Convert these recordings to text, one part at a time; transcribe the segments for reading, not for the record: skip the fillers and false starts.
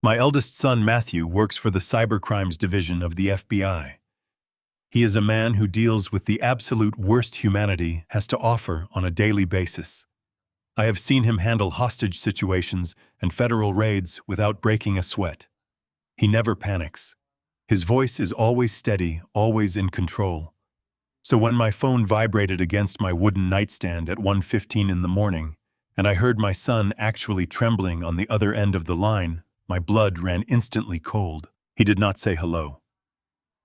My eldest son, Matthew, works for the cybercrimes division of the FBI. He is a man who deals with the absolute worst humanity has to offer on a daily basis. I have seen him handle hostage situations and federal raids without breaking a sweat. He never panics. His voice is always steady, always in control. So when my phone vibrated against my wooden nightstand at 1:15 in the morning, and I heard my son actually trembling on the other end of the line, my blood ran instantly cold. He did not say hello.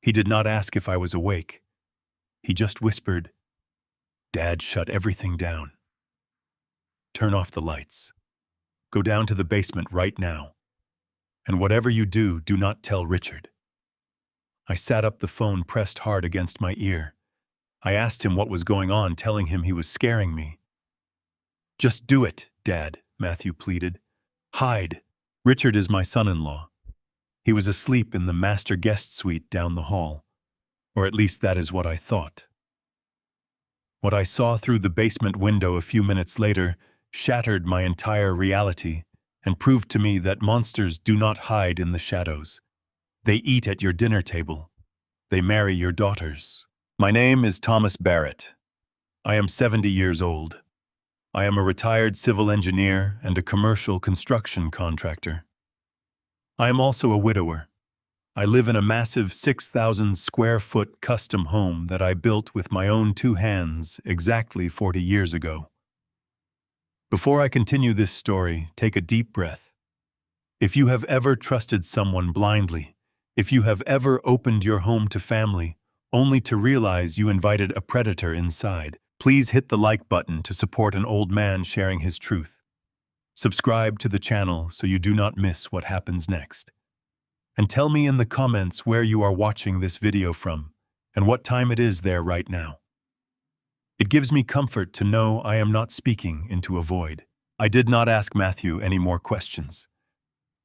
He did not ask if I was awake. He just whispered, "Dad, shut everything down. Turn off the lights. Go down to the basement right now. And whatever you do, do not tell Richard." I sat up, the phone pressed hard against my ear. I asked him what was going on, telling him he was scaring me. "Just do it, Dad," Matthew pleaded. "Hide. Richard is my son-in-law. He was asleep in the master guest suite down the hall. Or at least that is what I thought." What I saw through the basement window a few minutes later shattered my entire reality and proved to me that monsters do not hide in the shadows. They eat at your dinner table. They marry your daughters. My name is Thomas Barrett. I am 70 years old. I am a retired civil engineer and a commercial construction contractor. I am also a widower. I live in a massive 6,000 square foot custom home that I built with my own two hands exactly 40 years ago. Before I continue this story, take a deep breath. If you have ever trusted someone blindly, if you have ever opened your home to family, only to realize you invited a predator inside, please hit the like button to support an old man sharing his truth. Subscribe to the channel so you do not miss what happens next. And tell me in the comments where you are watching this video from and what time it is there right now. It gives me comfort to know I am not speaking into a void. I did not ask Matthew any more questions.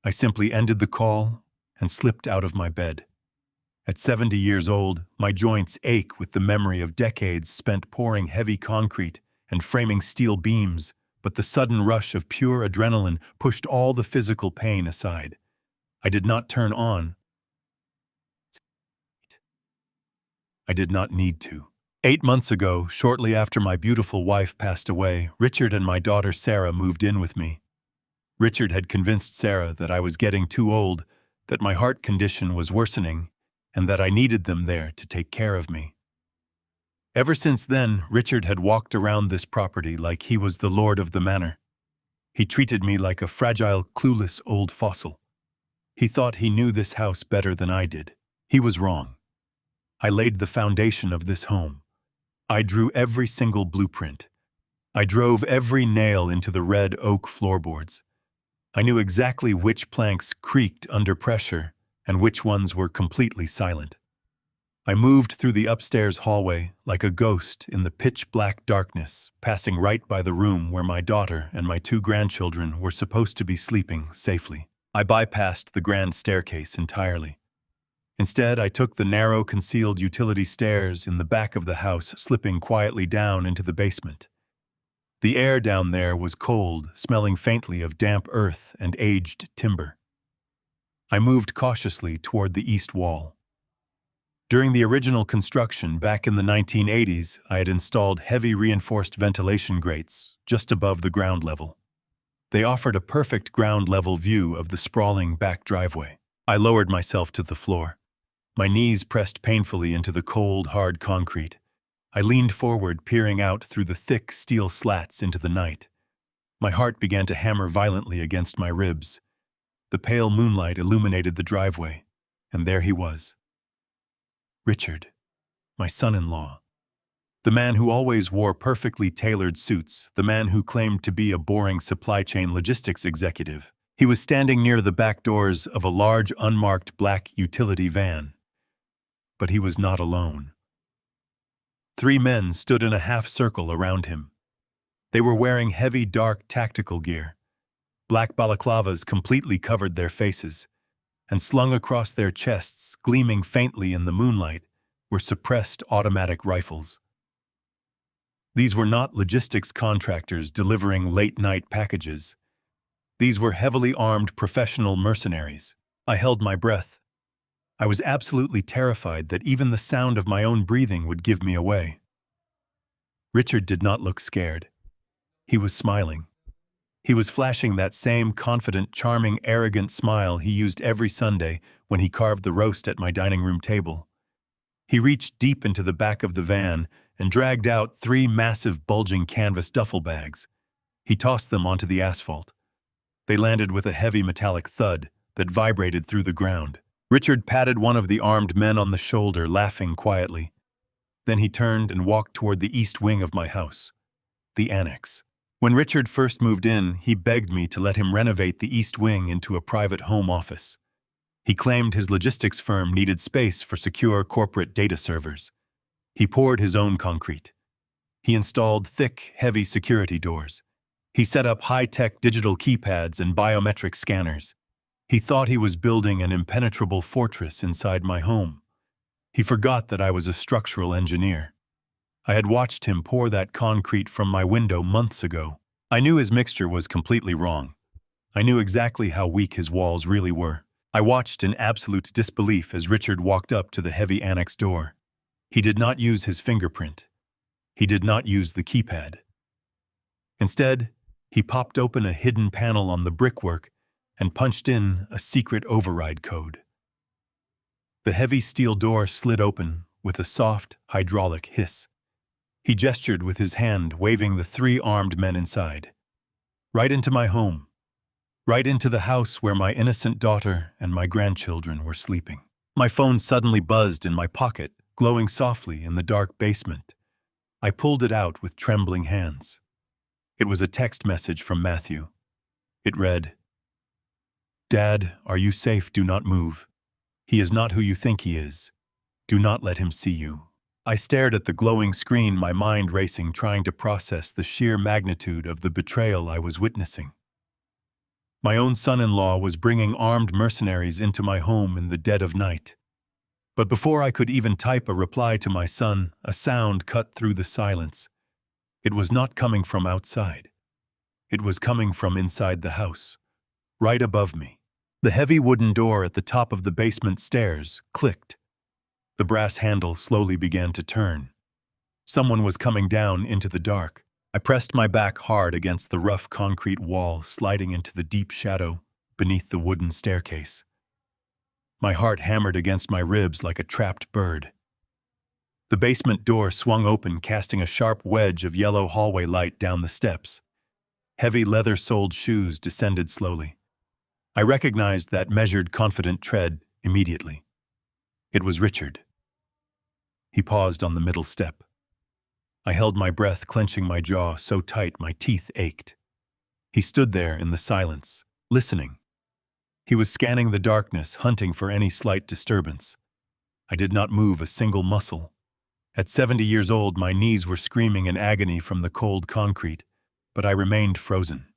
I simply ended the call and slipped out of my bed. At 70 years old, my joints ache with the memory of decades spent pouring heavy concrete and framing steel beams, but the sudden rush of pure adrenaline pushed all the physical pain aside. I did not turn on. I did not need to. 8 months ago, shortly after my beautiful wife passed away, Richard and my daughter Sarah moved in with me. Richard had convinced Sarah that I was getting too old, that my heart condition was worsening, and that I needed them there to take care of me. Ever since then, Richard had walked around this property like he was the lord of the manor. He treated me like a fragile, clueless old fossil. He thought he knew this house better than I did. He was wrong. I laid the foundation of this home. I drew every single blueprint. I drove every nail into the red oak floorboards. I knew exactly which planks creaked under pressure and which ones were completely silent. I moved through the upstairs hallway like a ghost in the pitch-black darkness, passing right by the room where my daughter and my two grandchildren were supposed to be sleeping safely. I bypassed the grand staircase entirely. Instead, I took the narrow, concealed utility stairs in the back of the house, slipping quietly down into the basement. The air down there was cold, smelling faintly of damp earth and aged timber. I moved cautiously toward the east wall. During the original construction back in the 1980s, I had installed heavy reinforced ventilation grates just above the ground level. They offered a perfect ground-level view of the sprawling back driveway. I lowered myself to the floor. My knees pressed painfully into the cold, hard concrete. I leaned forward, peering out through the thick steel slats into the night. My heart began to hammer violently against my ribs. The pale moonlight illuminated the driveway, and there he was. Richard, my son-in-law. The man who always wore perfectly tailored suits, the man who claimed to be a boring supply chain logistics executive. He was standing near the back doors of a large, unmarked black utility van. But he was not alone. 3 men stood in a half-circle around him. They were wearing heavy, dark tactical gear. Black balaclavas completely covered their faces, and slung across their chests, gleaming faintly in the moonlight, were suppressed automatic rifles. These were not logistics contractors delivering late-night packages. These were heavily armed professional mercenaries. I held my breath. I was absolutely terrified that even the sound of my own breathing would give me away. Richard did not look scared. He was smiling. He was flashing that same confident, charming, arrogant smile he used every Sunday when he carved the roast at my dining room table. He reached deep into the back of the van and dragged out 3 massive bulging canvas duffel bags. He tossed them onto the asphalt. They landed with a heavy metallic thud that vibrated through the ground. Richard patted one of the armed men on the shoulder, laughing quietly. Then he turned and walked toward the east wing of my house, the annex. When Richard first moved in, he begged me to let him renovate the east wing into a private home office. He claimed his logistics firm needed space for secure corporate data servers. He poured his own concrete. He installed thick, heavy security doors. He set up high-tech digital keypads and biometric scanners. He thought he was building an impenetrable fortress inside my home. He forgot that I was a structural engineer. I had watched him pour that concrete from my window months ago. I knew his mixture was completely wrong. I knew exactly how weak his walls really were. I watched in absolute disbelief as Richard walked up to the heavy annex door. He did not use his fingerprint. He did not use the keypad. Instead, he popped open a hidden panel on the brickwork and punched in a secret override code. The heavy steel door slid open with a soft, hydraulic hiss. He gestured with his hand, waving the 3 armed men inside. Right into my home. Right into the house where my innocent daughter and my grandchildren were sleeping. My phone suddenly buzzed in my pocket, glowing softly in the dark basement. I pulled it out with trembling hands. It was a text message from Matthew. It read, "Dad, are you safe? Do not move. He is not who you think he is. Do not let him see you." I stared at the glowing screen, my mind racing, trying to process the sheer magnitude of the betrayal I was witnessing. My own son-in-law was bringing armed mercenaries into my home in the dead of night. But before I could even type a reply to my son, a sound cut through the silence. It was not coming from outside. It was coming from inside the house, right above me. The heavy wooden door at the top of the basement stairs clicked. The brass handle slowly began to turn. Someone was coming down into the dark. I pressed my back hard against the rough concrete wall, sliding into the deep shadow beneath the wooden staircase. My heart hammered against my ribs like a trapped bird. The basement door swung open, casting a sharp wedge of yellow hallway light down the steps. Heavy leather-soled shoes descended slowly. I recognized that measured, confident tread immediately. It was Richard. He paused on the middle step. I held my breath, clenching my jaw so tight my teeth ached. He stood there in the silence, listening. He was scanning the darkness, hunting for any slight disturbance. I did not move a single muscle. At 70 years old, my knees were screaming in agony from the cold concrete, but I remained frozen.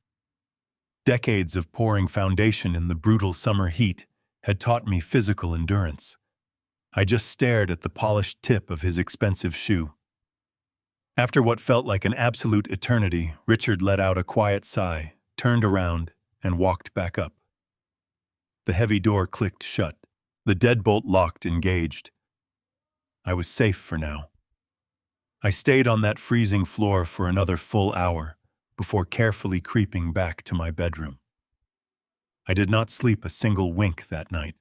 Decades of pouring foundation in the brutal summer heat had taught me physical endurance. I just stared at the polished tip of his expensive shoe. After what felt like an absolute eternity, Richard let out a quiet sigh, turned around, and walked back up. The heavy door clicked shut. The deadbolt locked, engaged. I was safe for now. I stayed on that freezing floor for another full hour before carefully creeping back to my bedroom. I did not sleep a single wink that night.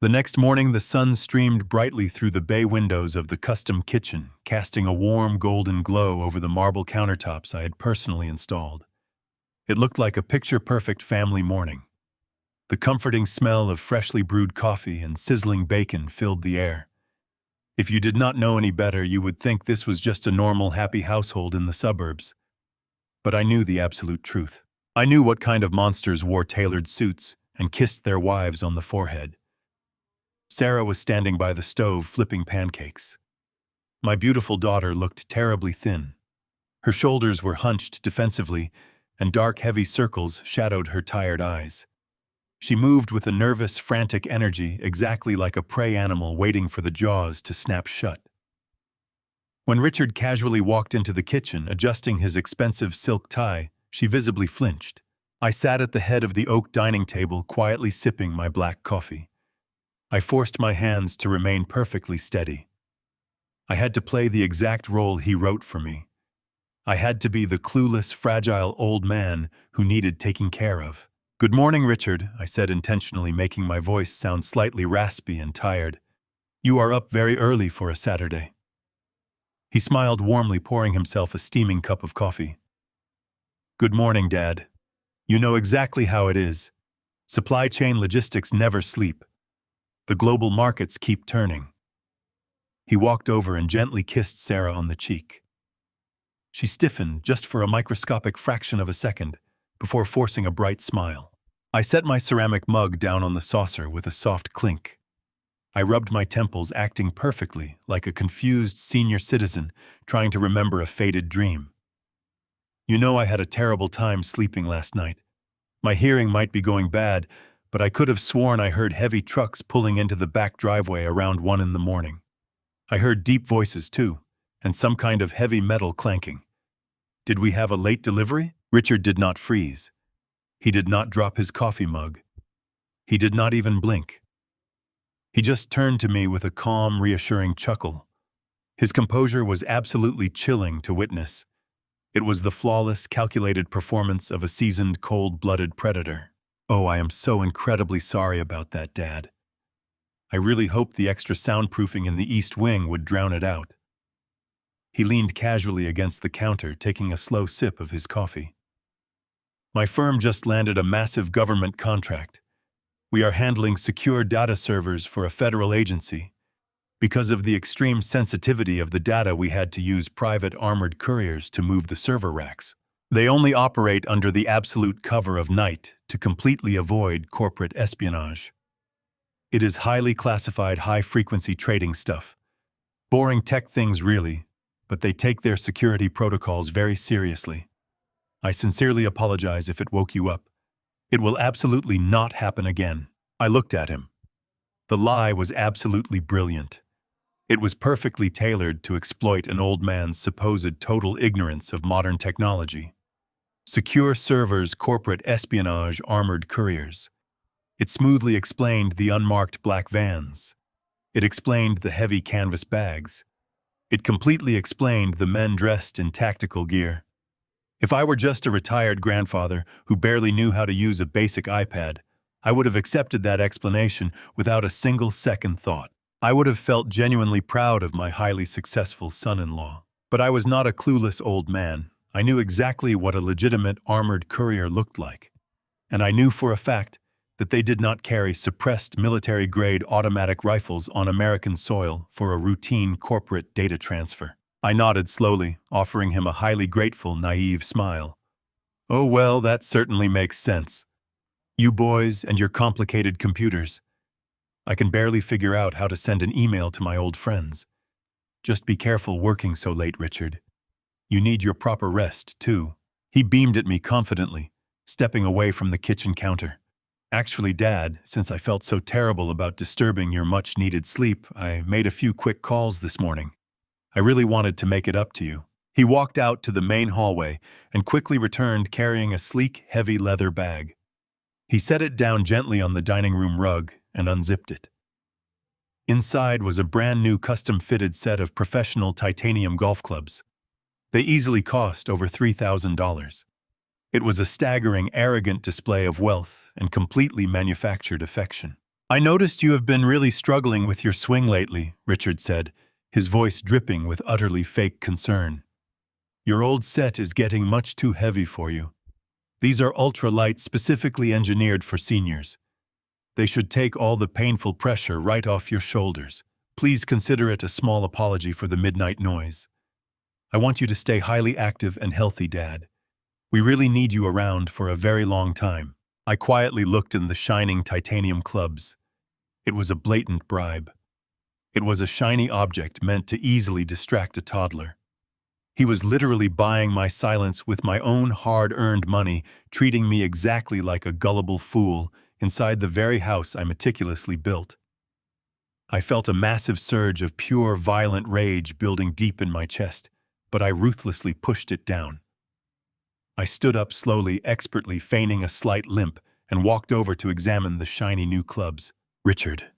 The next morning, the sun streamed brightly through the bay windows of the custom kitchen, casting a warm golden glow over the marble countertops I had personally installed. It looked like a picture-perfect family morning. The comforting smell of freshly brewed coffee and sizzling bacon filled the air. If you did not know any better, you would think this was just a normal, happy household in the suburbs. But I knew the absolute truth. I knew what kind of monsters wore tailored suits and kissed their wives on the forehead. Sarah was standing by the stove flipping pancakes. My beautiful daughter looked terribly thin. Her shoulders were hunched defensively, and dark, heavy circles shadowed her tired eyes. She moved with a nervous, frantic energy, exactly like a prey animal waiting for the jaws to snap shut. When Richard casually walked into the kitchen, adjusting his expensive silk tie, she visibly flinched. I sat at the head of the oak dining table, quietly sipping my black coffee. I forced my hands to remain perfectly steady. I had to play the exact role he wrote for me. I had to be the clueless, fragile old man who needed taking care of. "Good morning, Richard," I said, intentionally making my voice sound slightly raspy and tired. "You are up very early for a Saturday." He smiled warmly, pouring himself a steaming cup of coffee. "Good morning, Dad. You know exactly how it is. Supply chain logistics never sleep. The global markets keep turning." He walked over and gently kissed Sarah on the cheek. She stiffened just for a microscopic fraction of a second before forcing a bright smile. I set my ceramic mug down on the saucer with a soft clink. I rubbed my temples, acting perfectly like a confused senior citizen trying to remember a faded dream. "You know I had a terrible time sleeping last night. My hearing might be going bad, but I could have sworn I heard heavy trucks pulling into the back driveway around 1 in the morning. I heard deep voices too, and some kind of heavy metal clanking. Did we have a late delivery?" Richard did not freeze. He did not drop his coffee mug. He did not even blink. He just turned to me with a calm, reassuring chuckle. His composure was absolutely chilling to witness. It was the flawless, calculated performance of a seasoned, cold-blooded predator. "Oh, I am so incredibly sorry about that, Dad. I really hoped the extra soundproofing in the East Wing would drown it out." He leaned casually against the counter, taking a slow sip of his coffee. "My firm just landed a massive government contract. We are handling secure data servers for a federal agency. Because of the extreme sensitivity of the data, we had to use private armored couriers to move the server racks. They only operate under the absolute cover of night to completely avoid corporate espionage. It is highly classified, high-frequency trading stuff. Boring tech things, really, but they take their security protocols very seriously. I sincerely apologize if it woke you up. It will absolutely not happen again." I looked at him. The lie was absolutely brilliant. It was perfectly tailored to exploit an old man's supposed total ignorance of modern technology. Secure servers, corporate espionage, armored couriers. It smoothly explained the unmarked black vans. It explained the heavy canvas bags. It completely explained the men dressed in tactical gear. If I were just a retired grandfather who barely knew how to use a basic iPad, I would have accepted that explanation without a single second thought. I would have felt genuinely proud of my highly successful son-in-law. But I was not a clueless old man. I knew exactly what a legitimate armored courier looked like. And I knew for a fact that they did not carry suppressed military-grade automatic rifles on American soil for a routine corporate data transfer. I nodded slowly, offering him a highly grateful, naive smile. "Oh well, that certainly makes sense. You boys and your complicated computers. I can barely figure out how to send an email to my old friends. Just be careful working so late, Richard. You need your proper rest, too." He beamed at me confidently, stepping away from the kitchen counter. "Actually, Dad, since I felt so terrible about disturbing your much-needed sleep, I made a few quick calls this morning. I really wanted to make it up to you." He walked out to the main hallway and quickly returned carrying a sleek, heavy leather bag. He set it down gently on the dining room rug and unzipped it. Inside was a brand-new custom-fitted set of professional titanium golf clubs. They easily cost over $3,000. It was a staggering, arrogant display of wealth and completely manufactured affection. "I noticed you have been really struggling with your swing lately," Richard said, his voice dripping with utterly fake concern. "Your old set is getting much too heavy for you. These are ultra-light, specifically engineered for seniors. They should take all the painful pressure right off your shoulders. Please consider it a small apology for the midnight noise. I want you to stay highly active and healthy, Dad. We really need you around for a very long time." I quietly looked in the shining titanium clubs. It was a blatant bribe. It was a shiny object meant to easily distract a toddler. He was literally buying my silence with my own hard-earned money, treating me exactly like a gullible fool inside the very house I meticulously built. I felt a massive surge of pure, violent rage building deep in my chest, but I ruthlessly pushed it down. I stood up slowly, expertly feigning a slight limp, and walked over to examine the shiny new clubs. "Richard,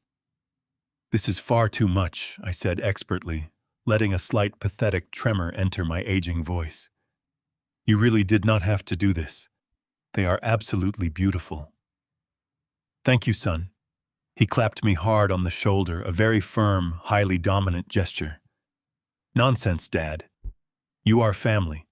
this is far too much," I said expertly, letting a slight pathetic tremor enter my aging voice. "You really did not have to do this. They are absolutely beautiful." "Thank you, son." He clapped me hard on the shoulder, a very firm, highly dominant gesture. "Nonsense, Dad. You are family.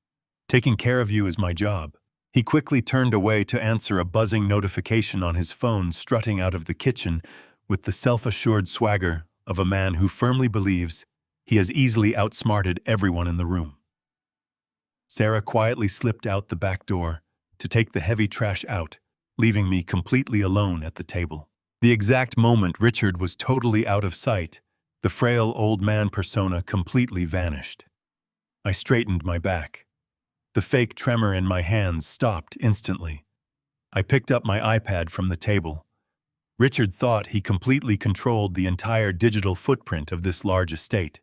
Taking care of you is my job." He quickly turned away to answer a buzzing notification on his phone, strutting out of the kitchen with the self-assured swagger of a man who firmly believes he has easily outsmarted everyone in the room. Sarah quietly slipped out the back door to take the heavy trash out, leaving me completely alone at the table. The exact moment Richard was totally out of sight, the frail old man persona completely vanished. I straightened my back. The fake tremor in my hands stopped instantly. I picked up my iPad from the table. Richard thought he completely controlled the entire digital footprint of this large estate.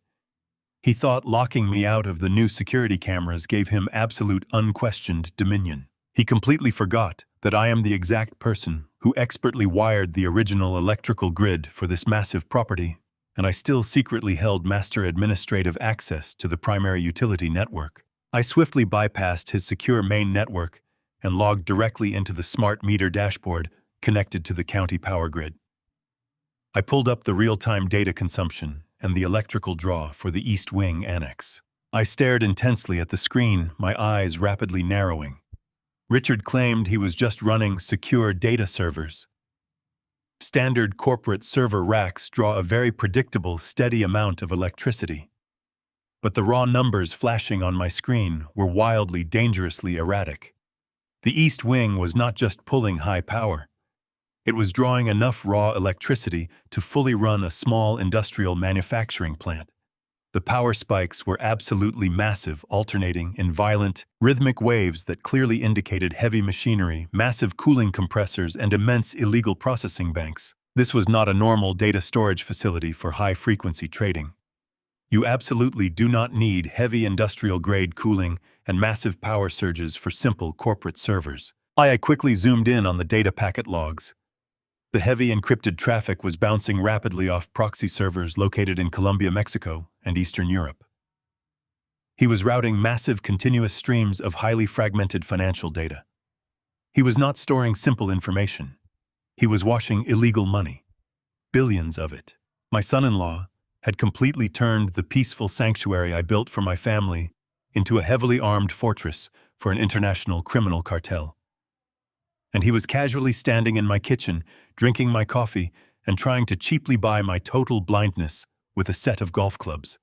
He thought locking me out of the new security cameras gave him absolute unquestioned dominion. He completely forgot that I am the exact person who expertly wired the original electrical grid for this massive property, and I still secretly held master administrative access to the primary utility network. I swiftly bypassed his secure main network and logged directly into the smart meter dashboard connected to the county power grid. I pulled up the real-time data consumption and the electrical draw for the East Wing Annex. I stared intensely at the screen, my eyes rapidly narrowing. Richard claimed he was just running secure data servers. Standard corporate server racks draw a very predictable, steady amount of electricity. But the raw numbers flashing on my screen were wildly, dangerously erratic. The East Wing was not just pulling high power. It was drawing enough raw electricity to fully run a small industrial manufacturing plant. The power spikes were absolutely massive, alternating in violent, rhythmic waves that clearly indicated heavy machinery, massive cooling compressors, and immense illegal processing banks. This was not a normal data storage facility for high-frequency trading. You absolutely do not need heavy industrial-grade cooling and massive power surges for simple corporate servers. I quickly zoomed in on the data packet logs. The heavy encrypted traffic was bouncing rapidly off proxy servers located in Colombia, Mexico, and Eastern Europe. He was routing massive continuous streams of highly fragmented financial data. He was not storing simple information. He was washing illegal money. Billions of it. My son-in-law had completely turned the peaceful sanctuary I built for my family into a heavily armed fortress for an international criminal cartel. And he was casually standing in my kitchen, drinking my coffee, and trying to cheaply buy my total blindness with a set of golf clubs.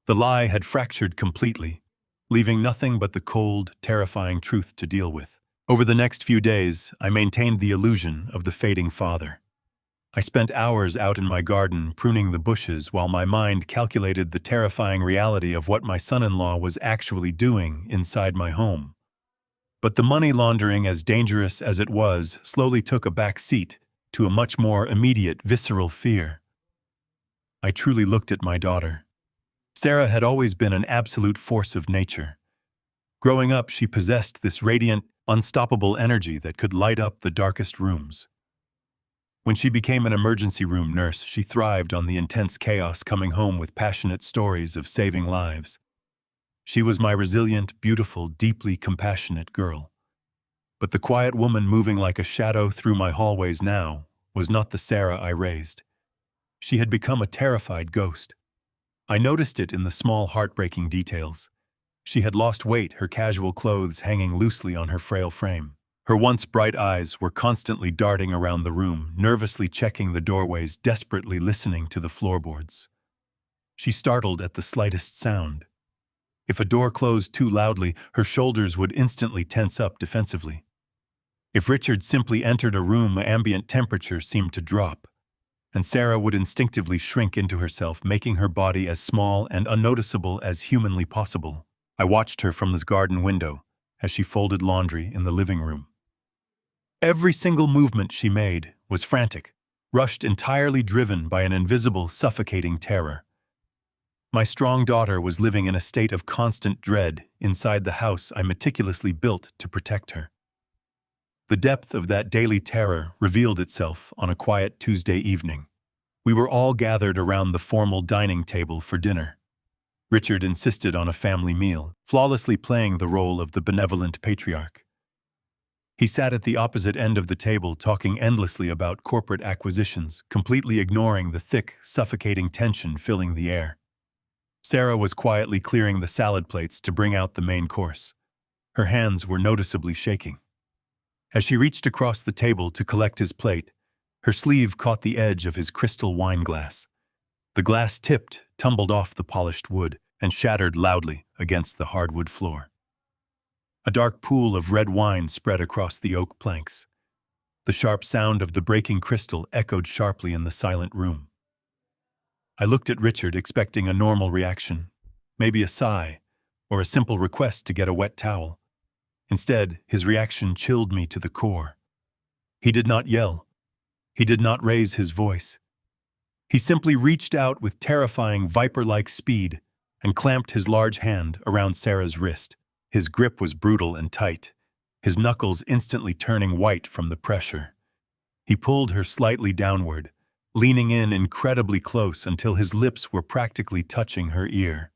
The lie had fractured completely, leaving nothing but the cold, terrifying truth to deal with. Over the next few days, I maintained the illusion of the fading father. I spent hours out in my garden pruning the bushes while my mind calculated the terrifying reality of what my son-in-law was actually doing inside my home. But the money laundering, as dangerous as it was, slowly took a back seat to a much more immediate, visceral fear. I truly looked at my daughter. Sarah had always been an absolute force of nature. Growing up, she possessed this radiant, unstoppable energy that could light up the darkest rooms. When she became an emergency room nurse, she thrived on the intense chaos, coming home with passionate stories of saving lives. She was my resilient, beautiful, deeply compassionate girl. But the quiet woman moving like a shadow through my hallways now was not the Sarah I raised. She had become a terrified ghost. I noticed it in the small, heartbreaking details. She had lost weight, her casual clothes hanging loosely on her frail frame. Her once bright eyes were constantly darting around the room, nervously checking the doorways, desperately listening to the floorboards. She startled at the slightest sound. If a door closed too loudly, her shoulders would instantly tense up defensively. If Richard simply entered a room, the ambient temperature seemed to drop, and Sarah would instinctively shrink into herself, making her body as small and unnoticeable as humanly possible. I watched her from the garden window as she folded laundry in the living room. Every single movement she made was frantic, rushed, entirely driven by an invisible, suffocating terror. My strong daughter was living in a state of constant dread inside the house I meticulously built to protect her. The depth of that daily terror revealed itself on a quiet Tuesday evening. We were all gathered around the formal dining table for dinner. Richard insisted on a family meal, flawlessly playing the role of the benevolent patriarch. He sat at the opposite end of the table talking endlessly about corporate acquisitions, completely ignoring the thick, suffocating tension filling the air. Sarah was quietly clearing the salad plates to bring out the main course. Her hands were noticeably shaking. As she reached across the table to collect his plate, her sleeve caught the edge of his crystal wine glass. The glass tipped, tumbled off the polished wood, and shattered loudly against the hardwood floor. A dark pool of red wine spread across the oak planks. The sharp sound of the breaking crystal echoed sharply in the silent room. I looked at Richard, expecting a normal reaction, maybe a sigh, or a simple request to get a wet towel. Instead, his reaction chilled me to the core. He did not yell. He did not raise his voice. He simply reached out with terrifying viper-like speed and clamped his large hand around Sarah's wrist. His grip was brutal and tight, his knuckles instantly turning white from the pressure. He pulled her slightly downward, leaning in incredibly close until his lips were practically touching her ear.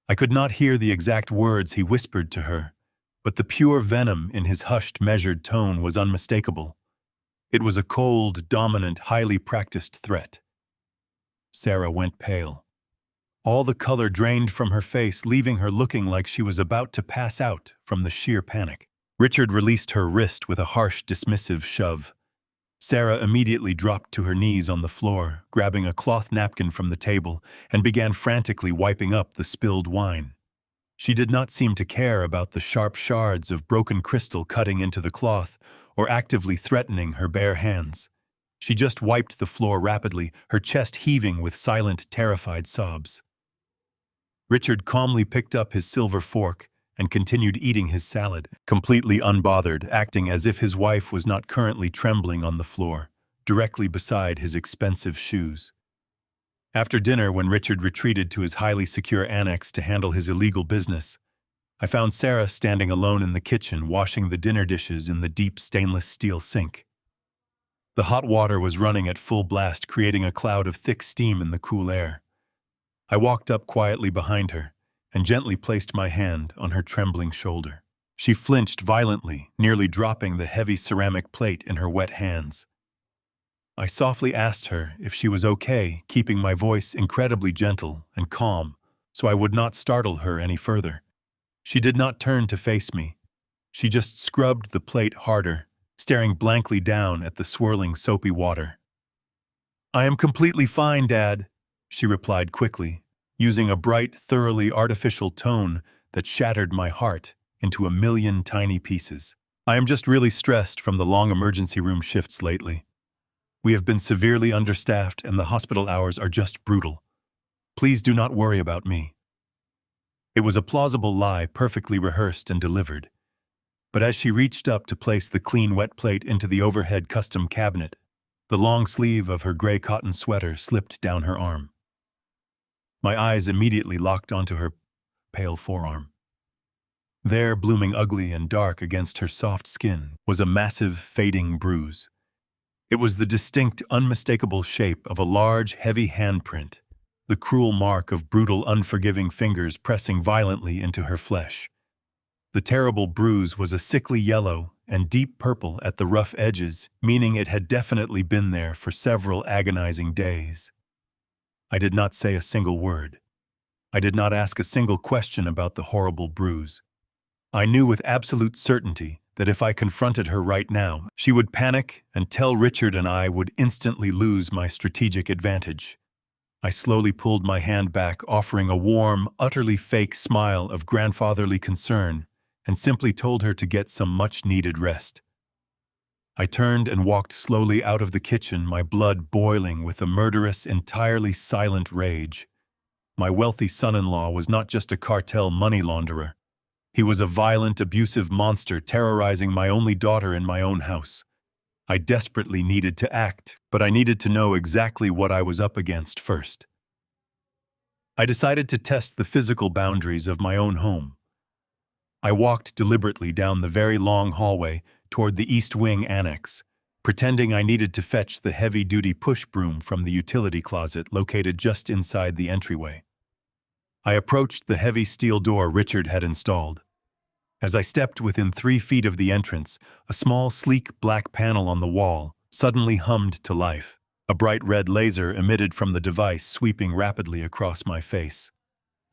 I could not hear the exact words he whispered to her, but the pure venom in his hushed, measured tone was unmistakable. It was a cold, dominant, highly practiced threat. Sarah went pale. All the color drained from her face, leaving her looking like she was about to pass out from the sheer panic. Richard released her wrist with a harsh, dismissive shove. Sarah immediately dropped to her knees on the floor, grabbing a cloth napkin from the table, and began frantically wiping up the spilled wine. She did not seem to care about the sharp shards of broken crystal cutting into the cloth or actively threatening her bare hands. She just wiped the floor rapidly, her chest heaving with silent, terrified sobs. Richard calmly picked up his silver fork and continued eating his salad, completely unbothered, acting as if his wife was not currently trembling on the floor, directly beside his expensive shoes. After dinner, when Richard retreated to his highly secure annex to handle his illegal business, I found Sarah standing alone in the kitchen washing the dinner dishes in the deep stainless steel sink. The hot water was running at full blast, creating a cloud of thick steam in the cool air. I walked up quietly behind her and gently placed my hand on her trembling shoulder. She flinched violently, nearly dropping the heavy ceramic plate in her wet hands. I softly asked her if she was okay, keeping my voice incredibly gentle and calm so I would not startle her any further. She did not turn to face me. She just scrubbed the plate harder, staring blankly down at the swirling soapy water. "I am completely fine, Dad," she replied quickly, using a bright, thoroughly artificial tone that shattered my heart into a million tiny pieces. "I am just really stressed from the long emergency room shifts lately. We have been severely understaffed and the hospital hours are just brutal. Please do not worry about me." It was a plausible lie, perfectly rehearsed and delivered. But as she reached up to place the clean wet plate into the overhead custom cabinet, the long sleeve of her gray cotton sweater slipped down her arm. My eyes immediately locked onto her pale forearm. There, blooming ugly and dark against her soft skin, was a massive, fading bruise. It was the distinct, unmistakable shape of a large, heavy handprint, the cruel mark of brutal, unforgiving fingers pressing violently into her flesh. The terrible bruise was a sickly yellow and deep purple at the rough edges, meaning it had definitely been there for several agonizing days. I did not say a single word. I did not ask a single question about the horrible bruise. I knew with absolute certainty that if I confronted her right now, she would panic and tell Richard and I would instantly lose my strategic advantage. I slowly pulled my hand back, offering a warm, utterly fake smile of grandfatherly concern, and simply told her to get some much-needed rest. I turned and walked slowly out of the kitchen, my blood boiling with a murderous, entirely silent rage. My wealthy son-in-law was not just a cartel money launderer. He was a violent, abusive monster terrorizing my only daughter in my own house. I desperately needed to act, but I needed to know exactly what I was up against first. I decided to test the physical boundaries of my own home. I walked deliberately down the very long hallway toward the East Wing annex, pretending I needed to fetch the heavy-duty push broom from the utility closet located just inside the entryway. I approached the heavy steel door Richard had installed. As I stepped within 3 feet of the entrance, a small, sleek black panel on the wall suddenly hummed to life. A bright red laser emitted from the device, sweeping rapidly across my face.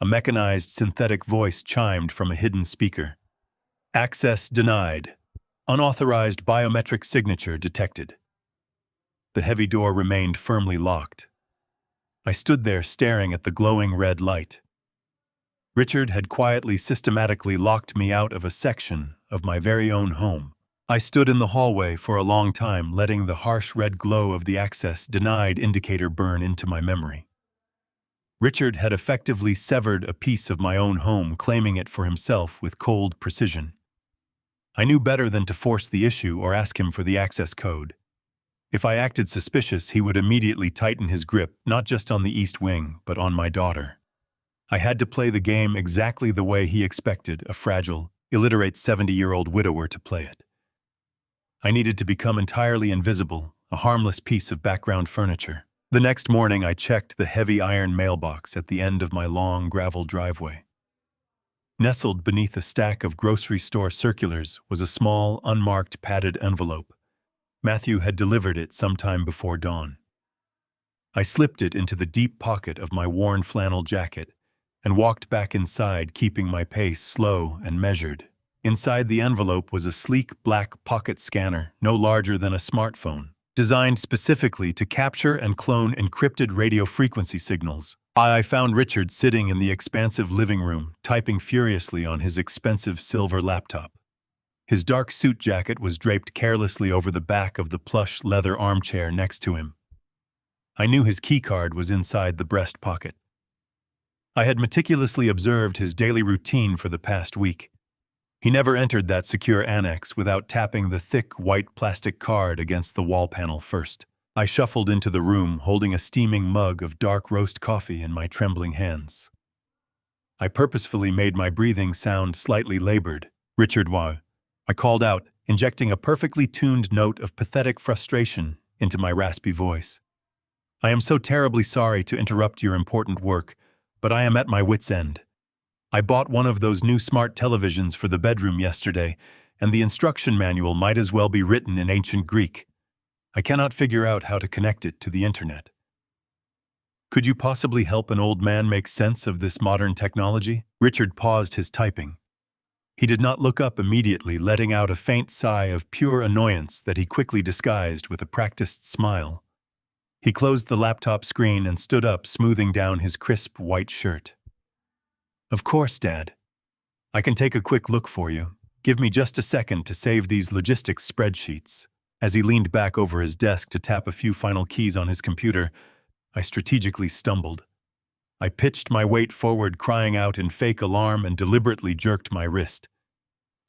A mechanized synthetic voice chimed from a hidden speaker. Access denied. Unauthorized biometric signature detected. The heavy door remained firmly locked. I stood there staring at the glowing red light. Richard had quietly, systematically locked me out of a section of my very own home. I stood in the hallway for a long time, letting the harsh red glow of the access denied indicator burn into my memory. Richard had effectively severed a piece of my own home, claiming it for himself with cold precision. I knew better than to force the issue or ask him for the access code. If I acted suspicious, he would immediately tighten his grip, not just on the East Wing, but on my daughter. I had to play the game exactly the way he expected a fragile, illiterate 70-year-old widower to play it. I needed to become entirely invisible, a harmless piece of background furniture. The next morning, I checked the heavy iron mailbox at the end of my long gravel driveway. Nestled beneath a stack of grocery store circulars was a small, unmarked padded envelope. Matthew had delivered it sometime before dawn. I slipped it into the deep pocket of my worn flannel jacket and walked back inside, keeping my pace slow and measured. Inside the envelope was a sleek black pocket scanner, no larger than a smartphone, designed specifically to capture and clone encrypted radio frequency signals. I found Richard sitting in the expansive living room, typing furiously on his expensive silver laptop. His dark suit jacket was draped carelessly over the back of the plush leather armchair next to him. I knew his keycard was inside the breast pocket. I had meticulously observed his daily routine for the past week. He never entered that secure annex without tapping the thick white plastic card against the wall panel first. I shuffled into the room, holding a steaming mug of dark roast coffee in my trembling hands. I purposefully made my breathing sound slightly labored. Richard, why? I called out, injecting a perfectly tuned note of pathetic frustration into my raspy voice. I am so terribly sorry to interrupt your important work, but I am at my wit's end. I bought one of those new smart televisions for the bedroom yesterday, and the instruction manual might as well be written in ancient Greek. I cannot figure out how to connect it to the internet. Could you possibly help an old man make sense of this modern technology? Richard paused his typing. He did not look up immediately, letting out a faint sigh of pure annoyance that he quickly disguised with a practiced smile. He closed the laptop screen and stood up, smoothing down his crisp white shirt. Of course, Dad. I can take a quick look for you. Give me just a second to save these logistics spreadsheets. As he leaned back over his desk to tap a few final keys on his computer, I strategically stumbled. I pitched my weight forward, crying out in fake alarm, and deliberately jerked my wrist.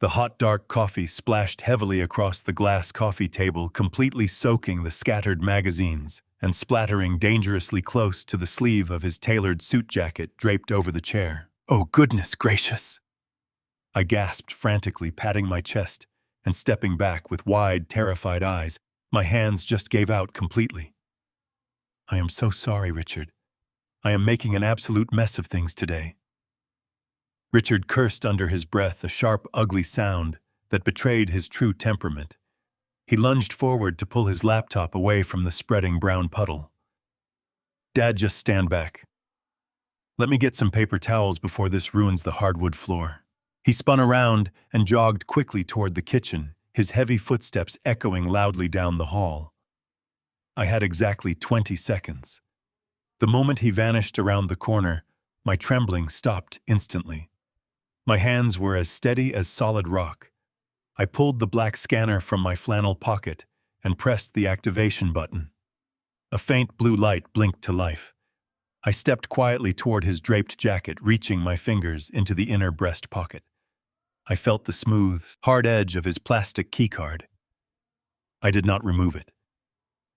The hot, dark coffee splashed heavily across the glass coffee table, completely soaking the scattered magazines and splattering dangerously close to the sleeve of his tailored suit jacket draped over the chair. Oh, goodness gracious! I gasped frantically, patting my chest and stepping back with wide, terrified eyes. My hands just gave out completely. I am so sorry, Richard. I am making an absolute mess of things today. Richard cursed under his breath, a sharp, ugly sound that betrayed his true temperament. He lunged forward to pull his laptop away from the spreading brown puddle. Dad, just stand back. Let me get some paper towels before this ruins the hardwood floor. He spun around and jogged quickly toward the kitchen, his heavy footsteps echoing loudly down the hall. I had exactly 20 seconds. The moment he vanished around the corner, my trembling stopped instantly. My hands were as steady as solid rock. I pulled the black scanner from my flannel pocket and pressed the activation button. A faint blue light blinked to life. I stepped quietly toward his draped jacket, reaching my fingers into the inner breast pocket. I felt the smooth, hard edge of his plastic keycard. I did not remove it.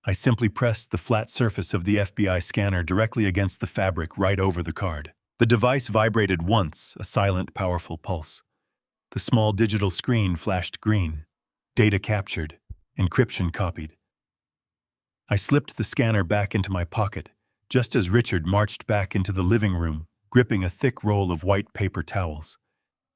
I simply pressed the flat surface of the FBI scanner directly against the fabric right over the card. The device vibrated once, a silent, powerful pulse. The small digital screen flashed green. Data captured. Encryption copied. I slipped the scanner back into my pocket, just as Richard marched back into the living room, gripping a thick roll of white paper towels.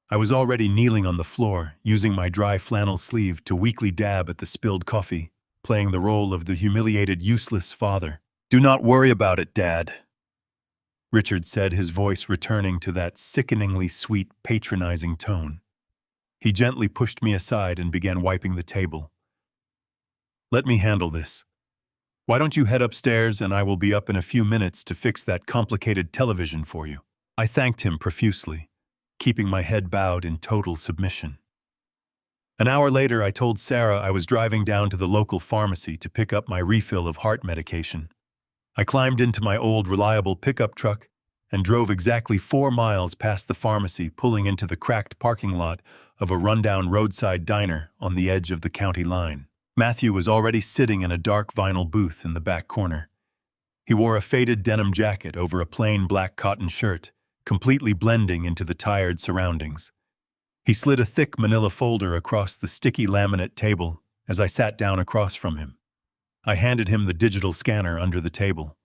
I was already kneeling on the floor, using my dry flannel sleeve to weakly dab at the spilled coffee, playing the role of the humiliated, useless father. "Do not worry about it, Dad," Richard said, his voice returning to that sickeningly sweet, patronizing tone. He gently pushed me aside and began wiping the table. "Let me handle this. Why don't you head upstairs and I will be up in a few minutes to fix that complicated television for you." I thanked him profusely, keeping my head bowed in total submission. An hour later, I told Sarah I was driving down to the local pharmacy to pick up my refill of heart medication. I climbed into my old, reliable pickup truck and drove exactly 4 miles past the pharmacy, pulling into the cracked parking lot of a rundown roadside diner on the edge of the county line. Matthew was already sitting in a dark vinyl booth in the back corner. He wore a faded denim jacket over a plain black cotton shirt, completely blending into the tired surroundings. He slid a thick manila folder across the sticky laminate table as I sat down across from him. I handed him the digital scanner under the table.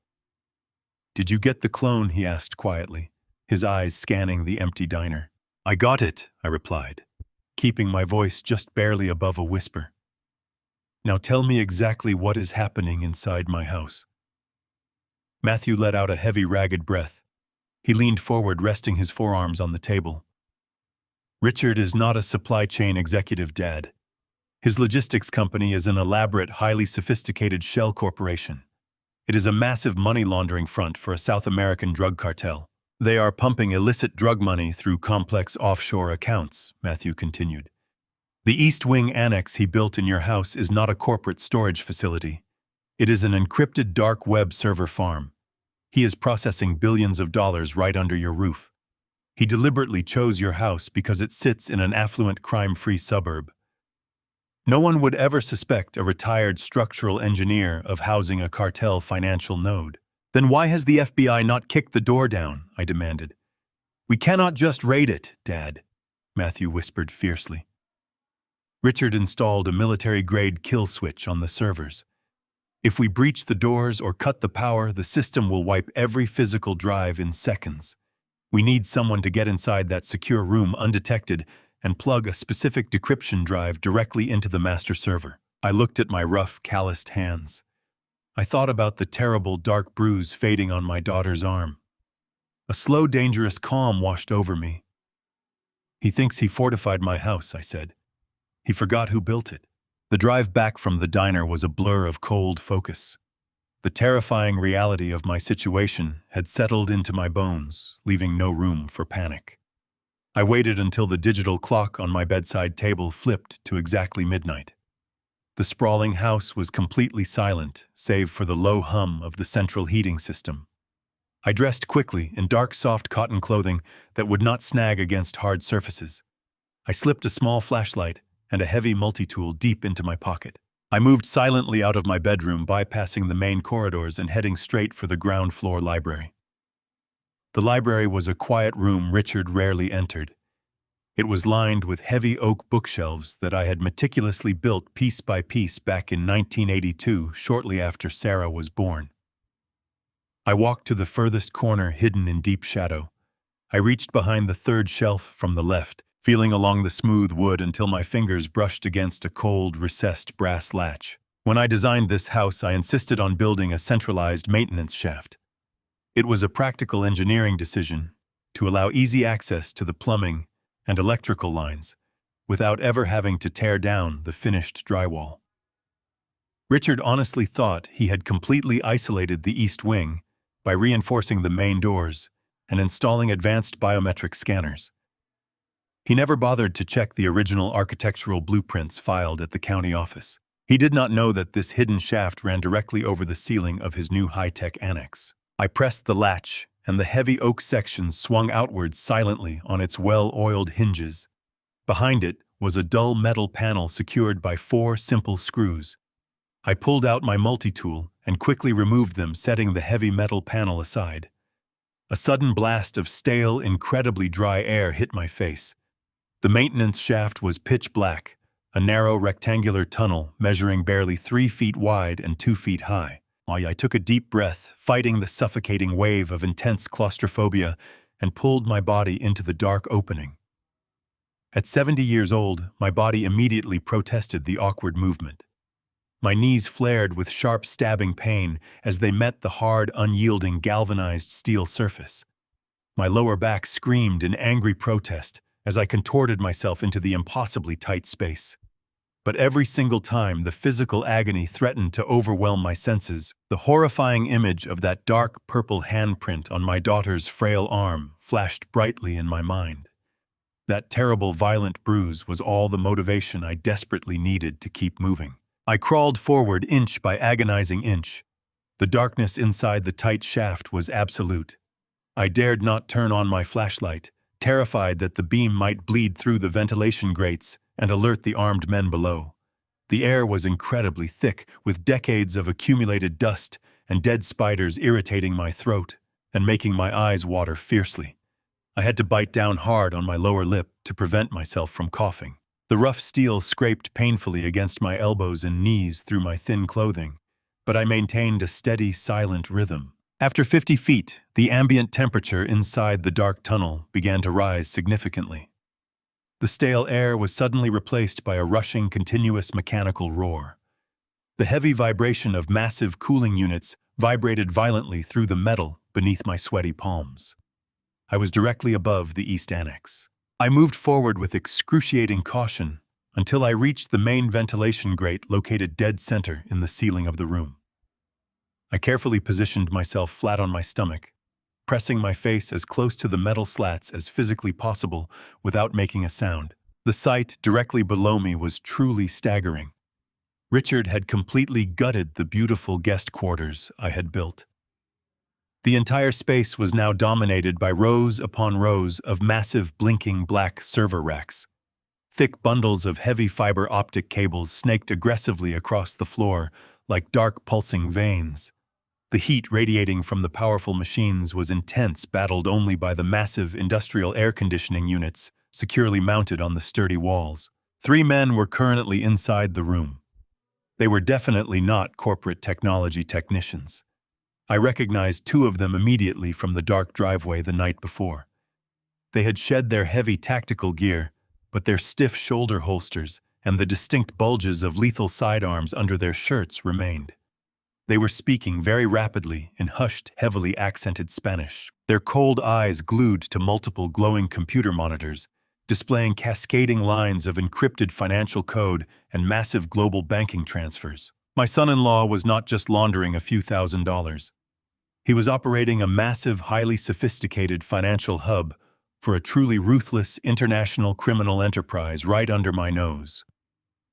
"Did you get the clone?" he asked quietly, his eyes scanning the empty diner. "I got it," I replied, keeping my voice just barely above a whisper. "Now tell me exactly what is happening inside my house." Matthew let out a heavy, ragged breath. He leaned forward, resting his forearms on the table. "Richard is not a supply chain executive, Dad. His logistics company is an elaborate, highly sophisticated shell corporation. It is a massive money laundering front for a South American drug cartel. They are pumping illicit drug money through complex offshore accounts," Matthew continued. "The East Wing annex he built in your house is not a corporate storage facility. It is an encrypted dark web server farm. He is processing billions of dollars right under your roof. He deliberately chose your house because it sits in an affluent, crime-free suburb. No one would ever suspect a retired structural engineer of housing a cartel financial node. Then why has the FBI not kicked the door down?" I demanded. "We cannot just raid it, Dad," Matthew whispered fiercely. "Richard installed a military-grade kill switch on the servers. If we breach the doors or cut the power, the system will wipe every physical drive in seconds. We need someone to get inside that secure room undetected and plug a specific decryption drive directly into the master server." I looked at my rough, calloused hands. I thought about the terrible dark bruise fading on my daughter's arm. A slow, dangerous calm washed over me. "He thinks he fortified my house," I said. "He forgot who built it." The drive back from the diner was a blur of cold focus. The terrifying reality of my situation had settled into my bones, leaving no room for panic. I waited until the digital clock on my bedside table flipped to exactly midnight. The sprawling house was completely silent, save for the low hum of the central heating system. I dressed quickly in dark, soft cotton clothing that would not snag against hard surfaces. I slipped a small flashlight and a heavy multi-tool deep into my pocket. I moved silently out of my bedroom, bypassing the main corridors and heading straight for the ground floor library. The library was a quiet room Richard rarely entered. It was lined with heavy oak bookshelves that I had meticulously built piece by piece back in 1982, shortly after Sarah was born. I walked to the furthest corner, hidden in deep shadow. I reached behind the third shelf from the left, feeling along the smooth wood until my fingers brushed against a cold, recessed brass latch. When I designed this house, I insisted on building a centralized maintenance shaft. It was a practical engineering decision to allow easy access to the plumbing and electrical lines without ever having to tear down the finished drywall. Richard honestly thought he had completely isolated the east wing by reinforcing the main doors and installing advanced biometric scanners. He never bothered to check the original architectural blueprints filed at the county office. He did not know that this hidden shaft ran directly over the ceiling of his new high-tech annex. I pressed the latch, and the heavy oak section swung outwards silently on its well-oiled hinges. Behind it was a dull metal panel secured by 4 simple screws. I pulled out my multi-tool and quickly removed them, setting the heavy metal panel aside. A sudden blast of stale, incredibly dry air hit my face. The maintenance shaft was pitch black, a narrow rectangular tunnel measuring barely 3 feet wide and 2 feet high. I took a deep breath, fighting the suffocating wave of intense claustrophobia, and pulled my body into the dark opening. At 70 years old, my body immediately protested the awkward movement. My knees flared with sharp stabbing pain as they met the hard, unyielding, galvanized steel surface. My lower back screamed in angry protest as I contorted myself into the impossibly tight space. But every single time the physical agony threatened to overwhelm my senses, the horrifying image of that dark purple handprint on my daughter's frail arm flashed brightly in my mind. That terrible, violent bruise was all the motivation I desperately needed to keep moving. I crawled forward inch by agonizing inch. The darkness inside the tight shaft was absolute. I dared not turn on my flashlight, terrified that the beam might bleed through the ventilation grates and alert the armed men below. The air was incredibly thick, with decades of accumulated dust and dead spiders irritating my throat and making my eyes water fiercely. I had to bite down hard on my lower lip to prevent myself from coughing. The rough steel scraped painfully against my elbows and knees through my thin clothing, but I maintained a steady, silent rhythm. After 50 feet, the ambient temperature inside the dark tunnel began to rise significantly. The stale air was suddenly replaced by a rushing, continuous mechanical roar. The heavy vibration of massive cooling units vibrated violently through the metal beneath my sweaty palms. I was directly above the East Annex. I moved forward with excruciating caution until I reached the main ventilation grate located dead center in the ceiling of the room. I carefully positioned myself flat on my stomach, pressing my face as close to the metal slats as physically possible without making a sound. The sight directly below me was truly staggering. Richard had completely gutted the beautiful guest quarters I had built. The entire space was now dominated by rows upon rows of massive blinking black server racks. Thick bundles of heavy fiber optic cables snaked aggressively across the floor like dark pulsing veins. The heat radiating from the powerful machines was intense, battled only by the massive industrial air conditioning units securely mounted on the sturdy walls. 3 men were currently inside the room. They were definitely not corporate technology technicians. I recognized 2 of them immediately from the dark driveway the night before. They had shed their heavy tactical gear, but their stiff shoulder holsters and the distinct bulges of lethal sidearms under their shirts remained. They were speaking very rapidly in hushed, heavily accented Spanish, their cold eyes glued to multiple glowing computer monitors, displaying cascading lines of encrypted financial code and massive global banking transfers. My son-in-law was not just laundering a few $1,000s. He was operating a massive, highly sophisticated financial hub for a truly ruthless international criminal enterprise right under my nose.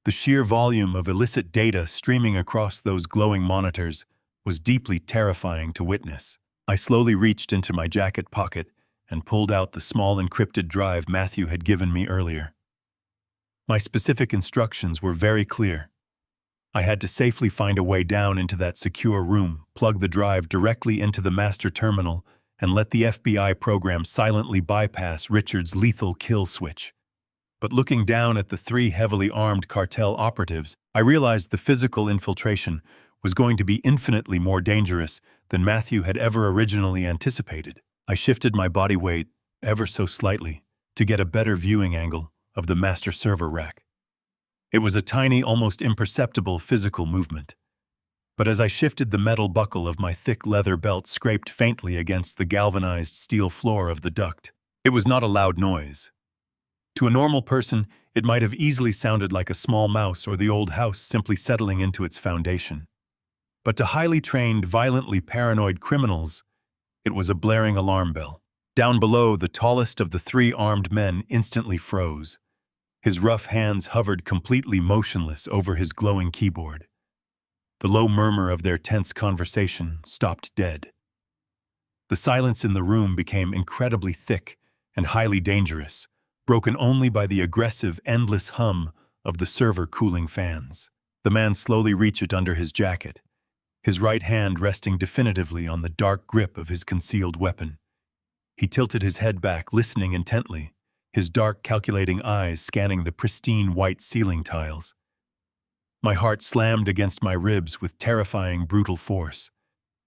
The sheer volume of illicit data streaming across those glowing monitors was deeply terrifying to witness. I slowly reached into my jacket pocket and pulled out the small encrypted drive Matthew had given me earlier. My specific instructions were very clear. I had to safely find a way down into that secure room, plug the drive directly into the master terminal, and let the FBI program silently bypass Richard's lethal kill switch. But looking down at the 3 heavily armed cartel operatives, I realized the physical infiltration was going to be infinitely more dangerous than Matthew had ever originally anticipated. I shifted my body weight ever so slightly to get a better viewing angle of the master server rack. It was a tiny, almost imperceptible physical movement. But as I shifted, the metal buckle of my thick leather belt scraped faintly against the galvanized steel floor of the duct. It was not a loud noise. To a normal person, it might have easily sounded like a small mouse or the old house simply settling into its foundation. But to highly trained, violently paranoid criminals, it was a blaring alarm bell. Down below, the tallest of the 3 armed men instantly froze. His rough hands hovered completely motionless over his glowing keyboard. The low murmur of their tense conversation stopped dead. The silence in the room became incredibly thick and highly dangerous, broken only by the aggressive, endless hum of the server cooling fans. The man slowly reached under his jacket, his right hand resting definitively on the dark grip of his concealed weapon. He tilted his head back, listening intently, his dark, calculating eyes scanning the pristine white ceiling tiles. My heart slammed against my ribs with terrifying, brutal force.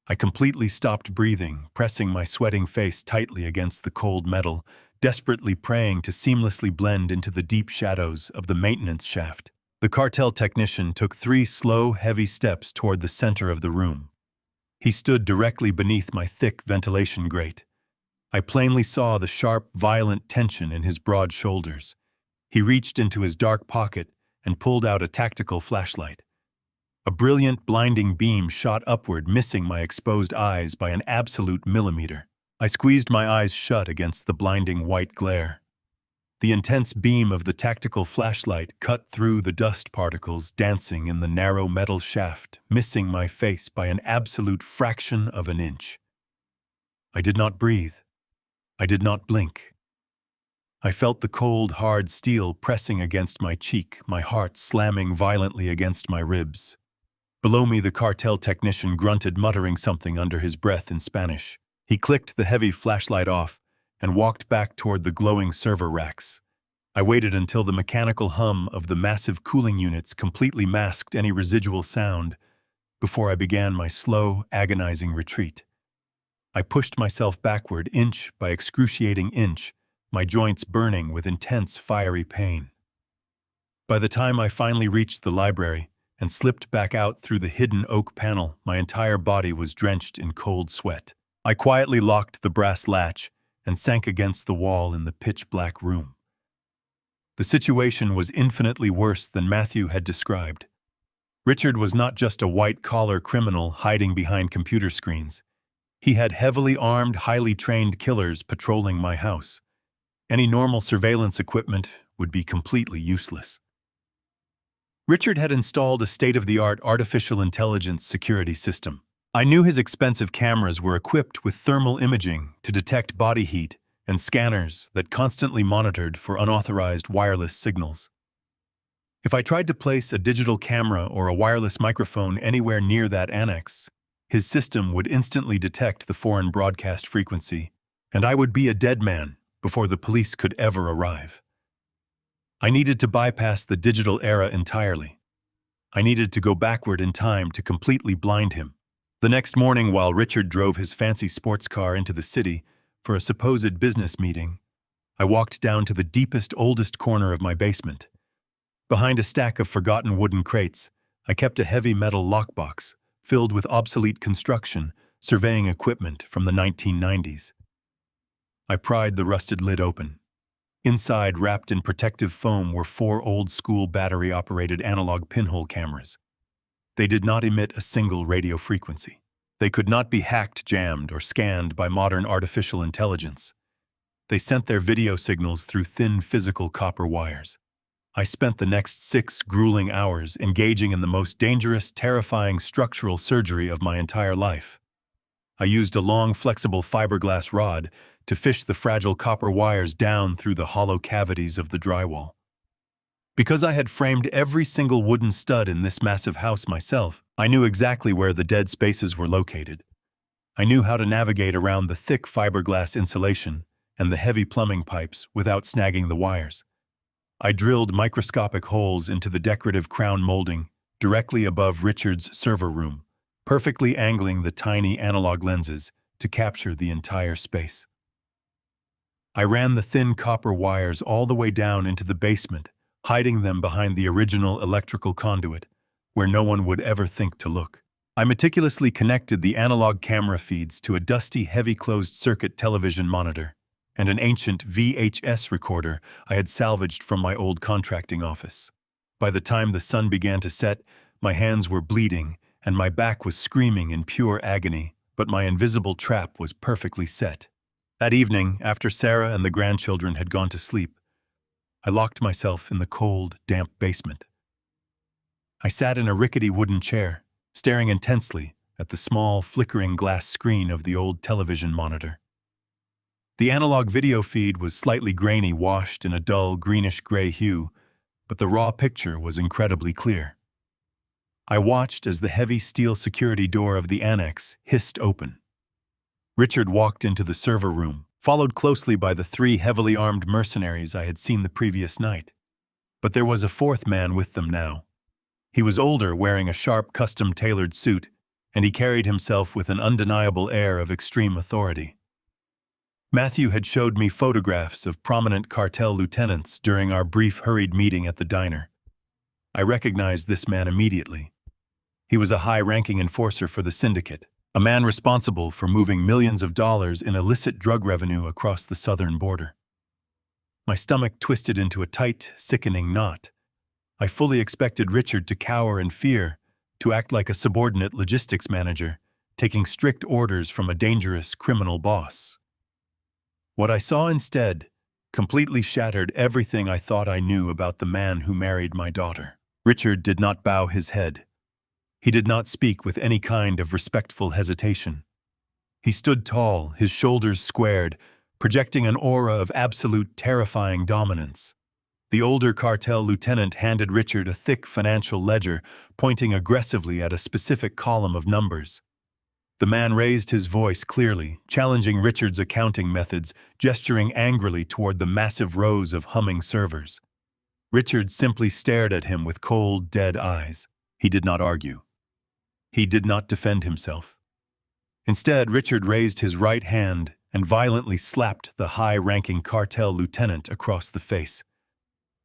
I completely stopped breathing, pressing my sweating face tightly against the cold metal, desperately praying to seamlessly blend into the deep shadows of the maintenance shaft. The cartel technician took 3 slow, heavy steps toward the center of the room. He stood directly beneath my thick ventilation grate. I plainly saw the sharp, violent tension in his broad shoulders. He reached into his dark pocket and pulled out a tactical flashlight. A brilliant, blinding beam shot upward, missing my exposed eyes by an absolute millimeter. I squeezed my eyes shut against the blinding white glare. The intense beam of the tactical flashlight cut through the dust particles dancing in the narrow metal shaft, missing my face by an absolute fraction of an inch. I did not breathe. I did not blink. I felt the cold, hard steel pressing against my cheek, my heart slamming violently against my ribs. Below me, the cartel technician grunted, muttering something under his breath in Spanish. He clicked the heavy flashlight off and walked back toward the glowing server racks. I waited until the mechanical hum of the massive cooling units completely masked any residual sound before I began my slow, agonizing retreat. I pushed myself backward inch by excruciating inch, my joints burning with intense, fiery pain. By the time I finally reached the library and slipped back out through the hidden oak panel, my entire body was drenched in cold sweat. I quietly locked the brass latch and sank against the wall in the pitch-black room. The situation was infinitely worse than Matthew had described. Richard was not just a white-collar criminal hiding behind computer screens. He had heavily armed, highly trained killers patrolling my house. Any normal surveillance equipment would be completely useless. Richard had installed a state-of-the-art artificial intelligence security system. I knew his expensive cameras were equipped with thermal imaging to detect body heat and scanners that constantly monitored for unauthorized wireless signals. If I tried to place a digital camera or a wireless microphone anywhere near that annex, his system would instantly detect the foreign broadcast frequency, and I would be a dead man before the police could ever arrive. I needed to bypass the digital era entirely. I needed to go backward in time to completely blind him. The next morning, while Richard drove his fancy sports car into the city for a supposed business meeting, I walked down to the deepest, oldest corner of my basement. Behind a stack of forgotten wooden crates, I kept a heavy metal lockbox filled with obsolete construction, surveying equipment from the 1990s. I pried the rusted lid open. Inside, wrapped in protective foam, were 4 old-school battery-operated analog pinhole cameras. They did not emit a single radio frequency. They could not be hacked, jammed, or scanned by modern artificial intelligence. They sent their video signals through thin physical copper wires. I spent the next 6 grueling hours engaging in the most dangerous, terrifying structural surgery of my entire life. I used a long, flexible fiberglass rod to fish the fragile copper wires down through the hollow cavities of the drywall. Because I had framed every single wooden stud in this massive house myself, I knew exactly where the dead spaces were located. I knew how to navigate around the thick fiberglass insulation and the heavy plumbing pipes without snagging the wires. I drilled microscopic holes into the decorative crown molding directly above Richard's server room, perfectly angling the tiny analog lenses to capture the entire space. I ran the thin copper wires all the way down into the basement, hiding them behind the original electrical conduit, where no one would ever think to look. I meticulously connected the analog camera feeds to a dusty, heavy closed-circuit television monitor and an ancient VHS recorder I had salvaged from my old contracting office. By the time the sun began to set, my hands were bleeding and my back was screaming in pure agony, but my invisible trap was perfectly set. That evening, after Sarah and the grandchildren had gone to sleep, I locked myself in the cold, damp basement. I sat in a rickety wooden chair, staring intensely at the small, flickering glass screen of the old television monitor. The analog video feed was slightly grainy, washed in a dull, greenish-gray hue, but the raw picture was incredibly clear. I watched as the heavy steel security door of the annex hissed open. Richard walked into the server room, followed closely by the 3 heavily armed mercenaries I had seen the previous night. But there was a 4th man with them now. He was older, wearing a sharp, custom-tailored suit, and he carried himself with an undeniable air of extreme authority. Matthew had showed me photographs of prominent cartel lieutenants during our brief, hurried meeting at the diner. I recognized this man immediately. He was a high-ranking enforcer for the syndicate, a man responsible for moving millions of dollars in illicit drug revenue across the southern border. My stomach twisted into a tight, sickening knot. I fully expected Richard to cower in fear, to act like a subordinate logistics manager, taking strict orders from a dangerous criminal boss. What I saw instead completely shattered everything I thought I knew about the man who married my daughter. Richard did not bow his head. He did not speak with any kind of respectful hesitation. He stood tall, his shoulders squared, projecting an aura of absolute terrifying dominance. The older cartel lieutenant handed Richard a thick financial ledger, pointing aggressively at a specific column of numbers. The man raised his voice clearly, challenging Richard's accounting methods, gesturing angrily toward the massive rows of humming servers. Richard simply stared at him with cold, dead eyes. He did not argue. He did not defend himself. Instead, Richard raised his right hand and violently slapped the high-ranking cartel lieutenant across the face.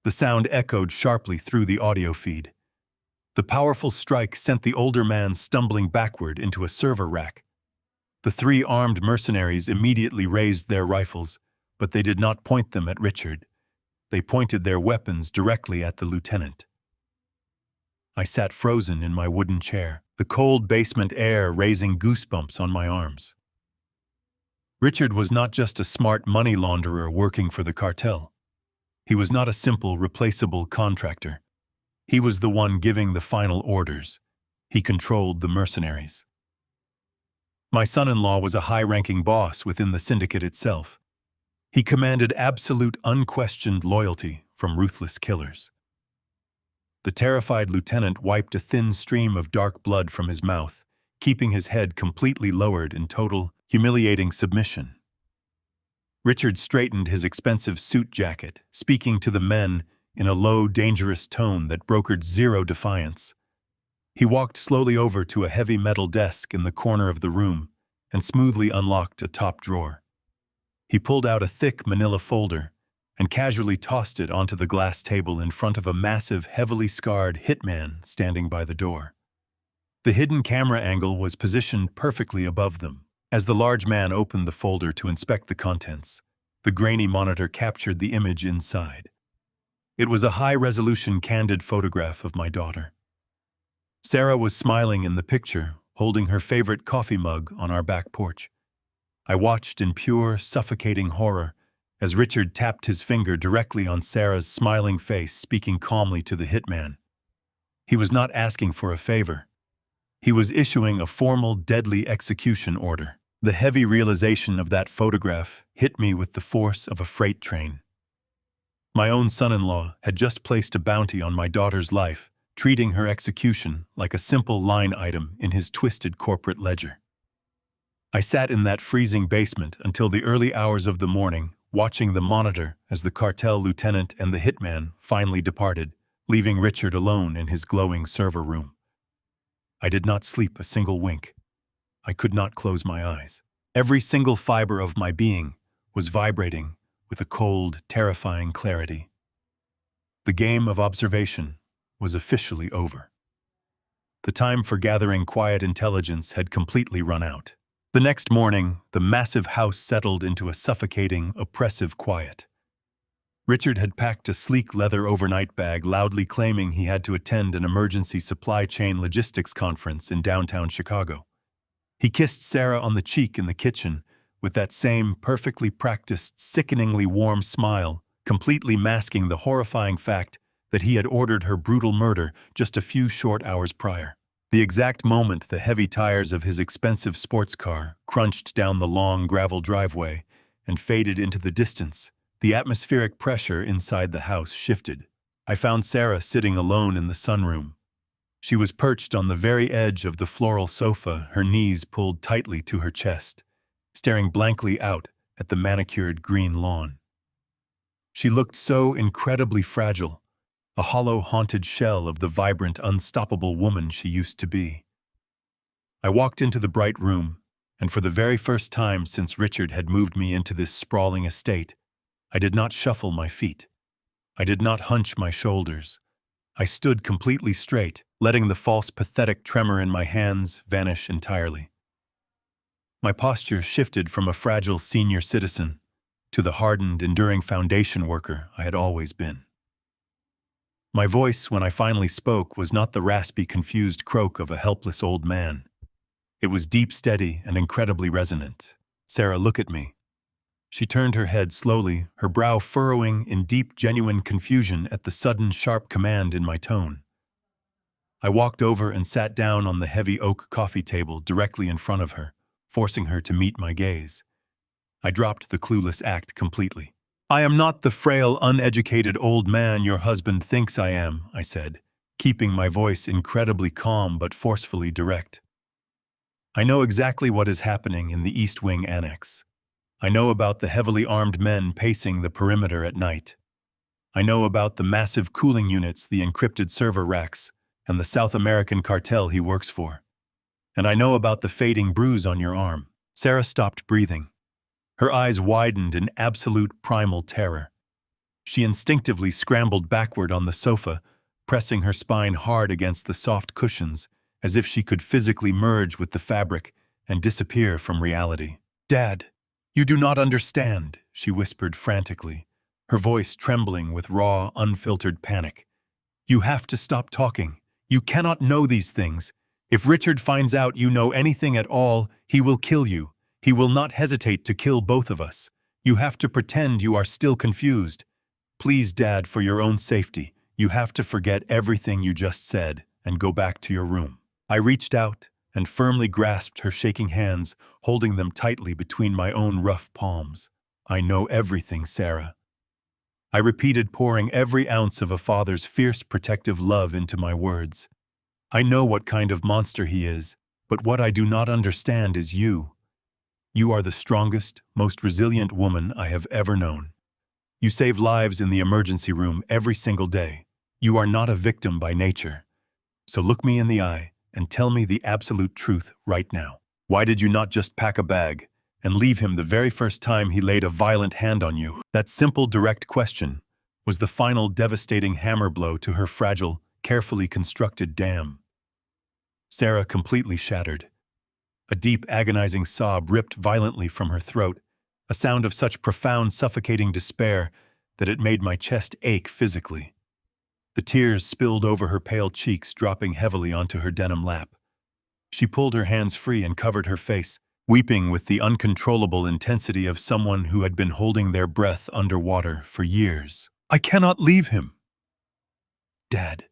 The sound echoed sharply through the audio feed. The powerful strike sent the older man stumbling backward into a server rack. The 3 armed mercenaries immediately raised their rifles, but they did not point them at Richard. They pointed their weapons directly at the lieutenant. I sat frozen in my wooden chair, the cold basement air raising goosebumps on my arms. Richard was not just a smart money launderer working for the cartel. He was not a simple, replaceable contractor. He was the one giving the final orders. He controlled the mercenaries. My son-in-law was a high-ranking boss within the syndicate itself. He commanded absolute, unquestioned loyalty from ruthless killers. The terrified lieutenant wiped a thin stream of dark blood from his mouth, keeping his head completely lowered in total, humiliating submission. Richard straightened his expensive suit jacket, speaking to the men in a low, dangerous tone that brokered zero defiance. He walked slowly over to a heavy metal desk in the corner of the room and smoothly unlocked a top drawer. He pulled out a thick manila folder and casually tossed it onto the glass table in front of a massive, heavily scarred hitman standing by the door. The hidden camera angle was positioned perfectly above them. As the large man opened the folder to inspect the contents, the grainy monitor captured the image inside. It was a high-resolution candid photograph of my daughter. Sarah was smiling in the picture, holding her favorite coffee mug on our back porch. I watched in pure, suffocating horror as Richard tapped his finger directly on Sarah's smiling face, speaking calmly to the hitman. He was not asking for a favor. He was issuing a formal, deadly execution order. The heavy realization of that photograph hit me with the force of a freight train. My own son-in-law had just placed a bounty on my daughter's life, treating her execution like a simple line item in his twisted corporate ledger. I sat in that freezing basement until the early hours of the morning, watching the monitor as the cartel lieutenant and the hitman finally departed, leaving Richard alone in his glowing server room. I did not sleep a single wink. I could not close my eyes. Every single fiber of my being was vibrating with a cold, terrifying clarity. The game of observation was officially over. The time for gathering quiet intelligence had completely run out. The next morning, the massive house settled into a suffocating, oppressive quiet. Richard had packed a sleek leather overnight bag, loudly claiming he had to attend an emergency supply chain logistics conference in downtown Chicago. He kissed Sarah on the cheek in the kitchen with that same perfectly practiced, sickeningly warm smile, completely masking the horrifying fact that he had ordered her brutal murder just a few short hours prior. The exact moment the heavy tires of his expensive sports car crunched down the long gravel driveway and faded into the distance, the atmospheric pressure inside the house shifted. I found Sarah sitting alone in the sunroom. She was perched on the very edge of the floral sofa, her knees pulled tightly to her chest, staring blankly out at the manicured green lawn. She looked so incredibly fragile, a hollow, haunted shell of the vibrant, unstoppable woman she used to be. I walked into the bright room, and for the very first time since Richard had moved me into this sprawling estate, I did not shuffle my feet. I did not hunch my shoulders. I stood completely straight, letting the false, pathetic tremor in my hands vanish entirely. My posture shifted from a fragile senior citizen to the hardened, enduring foundation worker I had always been. My voice, when I finally spoke, was not the raspy, confused croak of a helpless old man. It was deep, steady, and incredibly resonant. "Sarah, look at me." She turned her head slowly, her brow furrowing in deep, genuine confusion at the sudden, sharp command in my tone. I walked over and sat down on the heavy oak coffee table directly in front of her, forcing her to meet my gaze. I dropped the clueless act completely. "I am not the frail, uneducated old man your husband thinks I am," I said, keeping my voice incredibly calm but forcefully direct. "I know exactly what is happening in the East Wing Annex. I know about the heavily armed men pacing the perimeter at night. I know about the massive cooling units, the encrypted server racks, and the South American cartel he works for. And I know about the fading bruise on your arm." Sarah stopped breathing. Her eyes widened in absolute primal terror. She instinctively scrambled backward on the sofa, pressing her spine hard against the soft cushions, as if she could physically merge with the fabric and disappear from reality. "Dad, you do not understand," she whispered frantically, her voice trembling with raw, unfiltered panic. "You have to stop talking. You cannot know these things. If Richard finds out you know anything at all, he will kill you. He will not hesitate to kill both of us. You have to pretend you are still confused. Please, Dad, for your own safety, you have to forget everything you just said and go back to your room." I reached out and firmly grasped her shaking hands, holding them tightly between my own rough palms. "I know everything, Sarah." I repeated, pouring every ounce of a father's fierce protective love into my words. "I know what kind of monster he is, but what I do not understand is you. You are the strongest, most resilient woman I have ever known. You save lives in the emergency room every single day. You are not a victim by nature. So look me in the eye and tell me the absolute truth right now. Why did you not just pack a bag and leave him the very first time he laid a violent hand on you?" That simple, direct question was the final devastating hammer blow to her fragile, carefully constructed dam. Sarah completely shattered. A deep, agonizing sob ripped violently from her throat, a sound of such profound, suffocating despair that it made my chest ache physically. The tears spilled over her pale cheeks, dropping heavily onto her denim lap. She pulled her hands free and covered her face, weeping with the uncontrollable intensity of someone who had been holding their breath underwater for years. "I cannot leave him." "Dad,"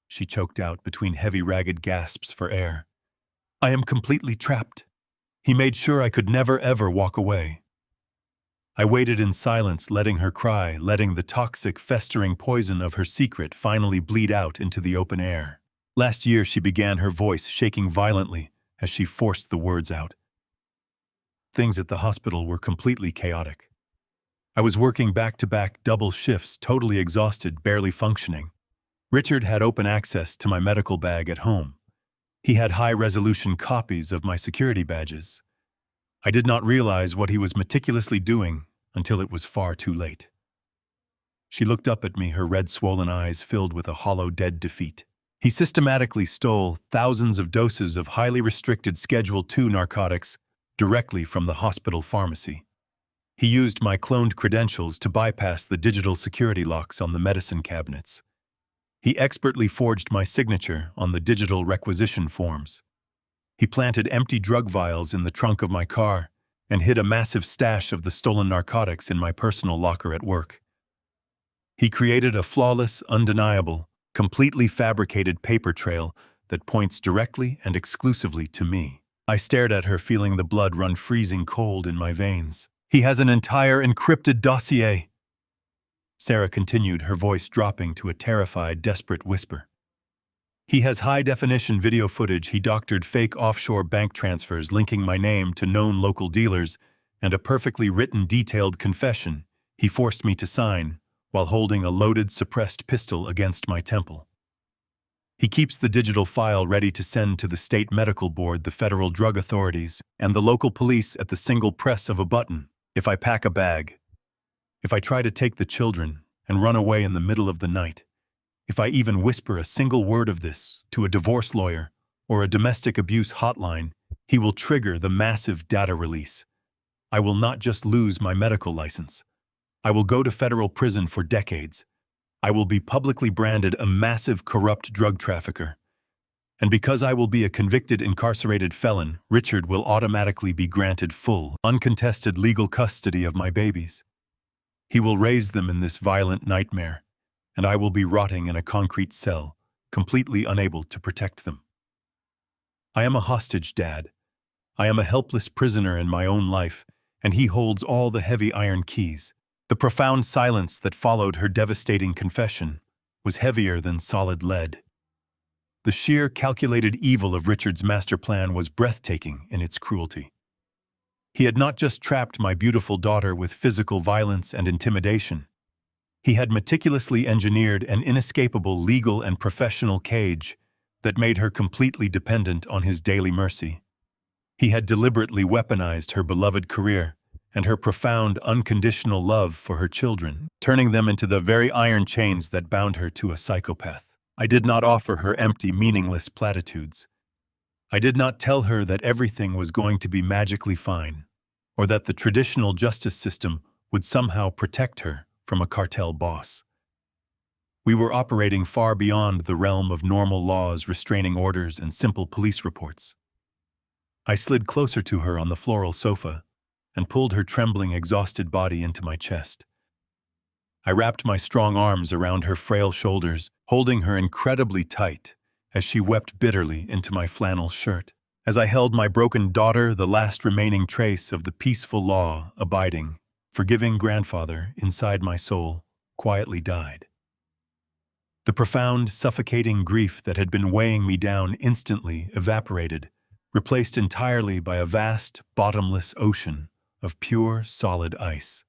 she choked out between heavy, ragged gasps for air. "I am completely trapped. He made sure I could never, ever walk away." I waited in silence, letting her cry, letting the toxic, festering poison of her secret finally bleed out into the open air. Last year, she began, her voice shaking violently as she forced the words out. Things at the hospital were completely chaotic. I was working back-to-back double shifts, totally exhausted, barely functioning. Richard had open access to my medical bag at home. He had high-resolution copies of my security badges. I did not realize what he was meticulously doing until it was far too late. She looked up at me, her red, swollen eyes filled with a hollow, dead defeat. He systematically stole thousands of doses of highly restricted Schedule II narcotics directly from the hospital pharmacy. He used my cloned credentials to bypass the digital security locks on the medicine cabinets. He expertly forged my signature on the digital requisition forms. He planted empty drug vials in the trunk of my car and hid a massive stash of the stolen narcotics in my personal locker at work. He created a flawless, undeniable, completely fabricated paper trail that points directly and exclusively to me. I stared at her, feeling the blood run freezing cold in my veins. "He has an entire encrypted dossier," Sarah continued, her voice dropping to a terrified, desperate whisper. He has high-definition video footage. He doctored fake offshore bank transfers linking my name to known local dealers, and a perfectly written detailed confession he forced me to sign while holding a loaded, suppressed pistol against my temple. He keeps the digital file ready to send to the state medical board, the federal drug authorities, and the local police at the single press of a button. If I pack a bag, if I try to take the children and run away in the middle of the night, if I even whisper a single word of this to a divorce lawyer or a domestic abuse hotline, he will trigger the massive data release. I will not just lose my medical license. I will go to federal prison for decades. I will be publicly branded a massive corrupt drug trafficker. And because I will be a convicted incarcerated felon, Richard will automatically be granted full, uncontested legal custody of my babies. He will raise them in this violent nightmare, and I will be rotting in a concrete cell, completely unable to protect them. I am a hostage dad. I am a helpless prisoner in my own life, and he holds all the heavy iron keys. The profound silence that followed her devastating confession was heavier than solid lead. The sheer, calculated evil of Richard's master plan was breathtaking in its cruelty. He had not just trapped my beautiful daughter with physical violence and intimidation. He had meticulously engineered an inescapable legal and professional cage that made her completely dependent on his daily mercy. He had deliberately weaponized her beloved career and her profound, unconditional love for her children, turning them into the very iron chains that bound her to a psychopath. I did not offer her empty, meaningless platitudes. I did not tell her that everything was going to be magically fine, or that the traditional justice system would somehow protect her from a cartel boss. We were operating far beyond the realm of normal laws, restraining orders, and simple police reports. I slid closer to her on the floral sofa and pulled her trembling, exhausted body into my chest. I wrapped my strong arms around her frail shoulders, holding her incredibly tight as she wept bitterly into my flannel shirt. As I held my broken daughter, the last remaining trace of the peaceful, law-abiding, forgiving grandfather inside my soul quietly died. The profound, suffocating grief that had been weighing me down instantly evaporated, replaced entirely by a vast, bottomless ocean of pure, solid ice.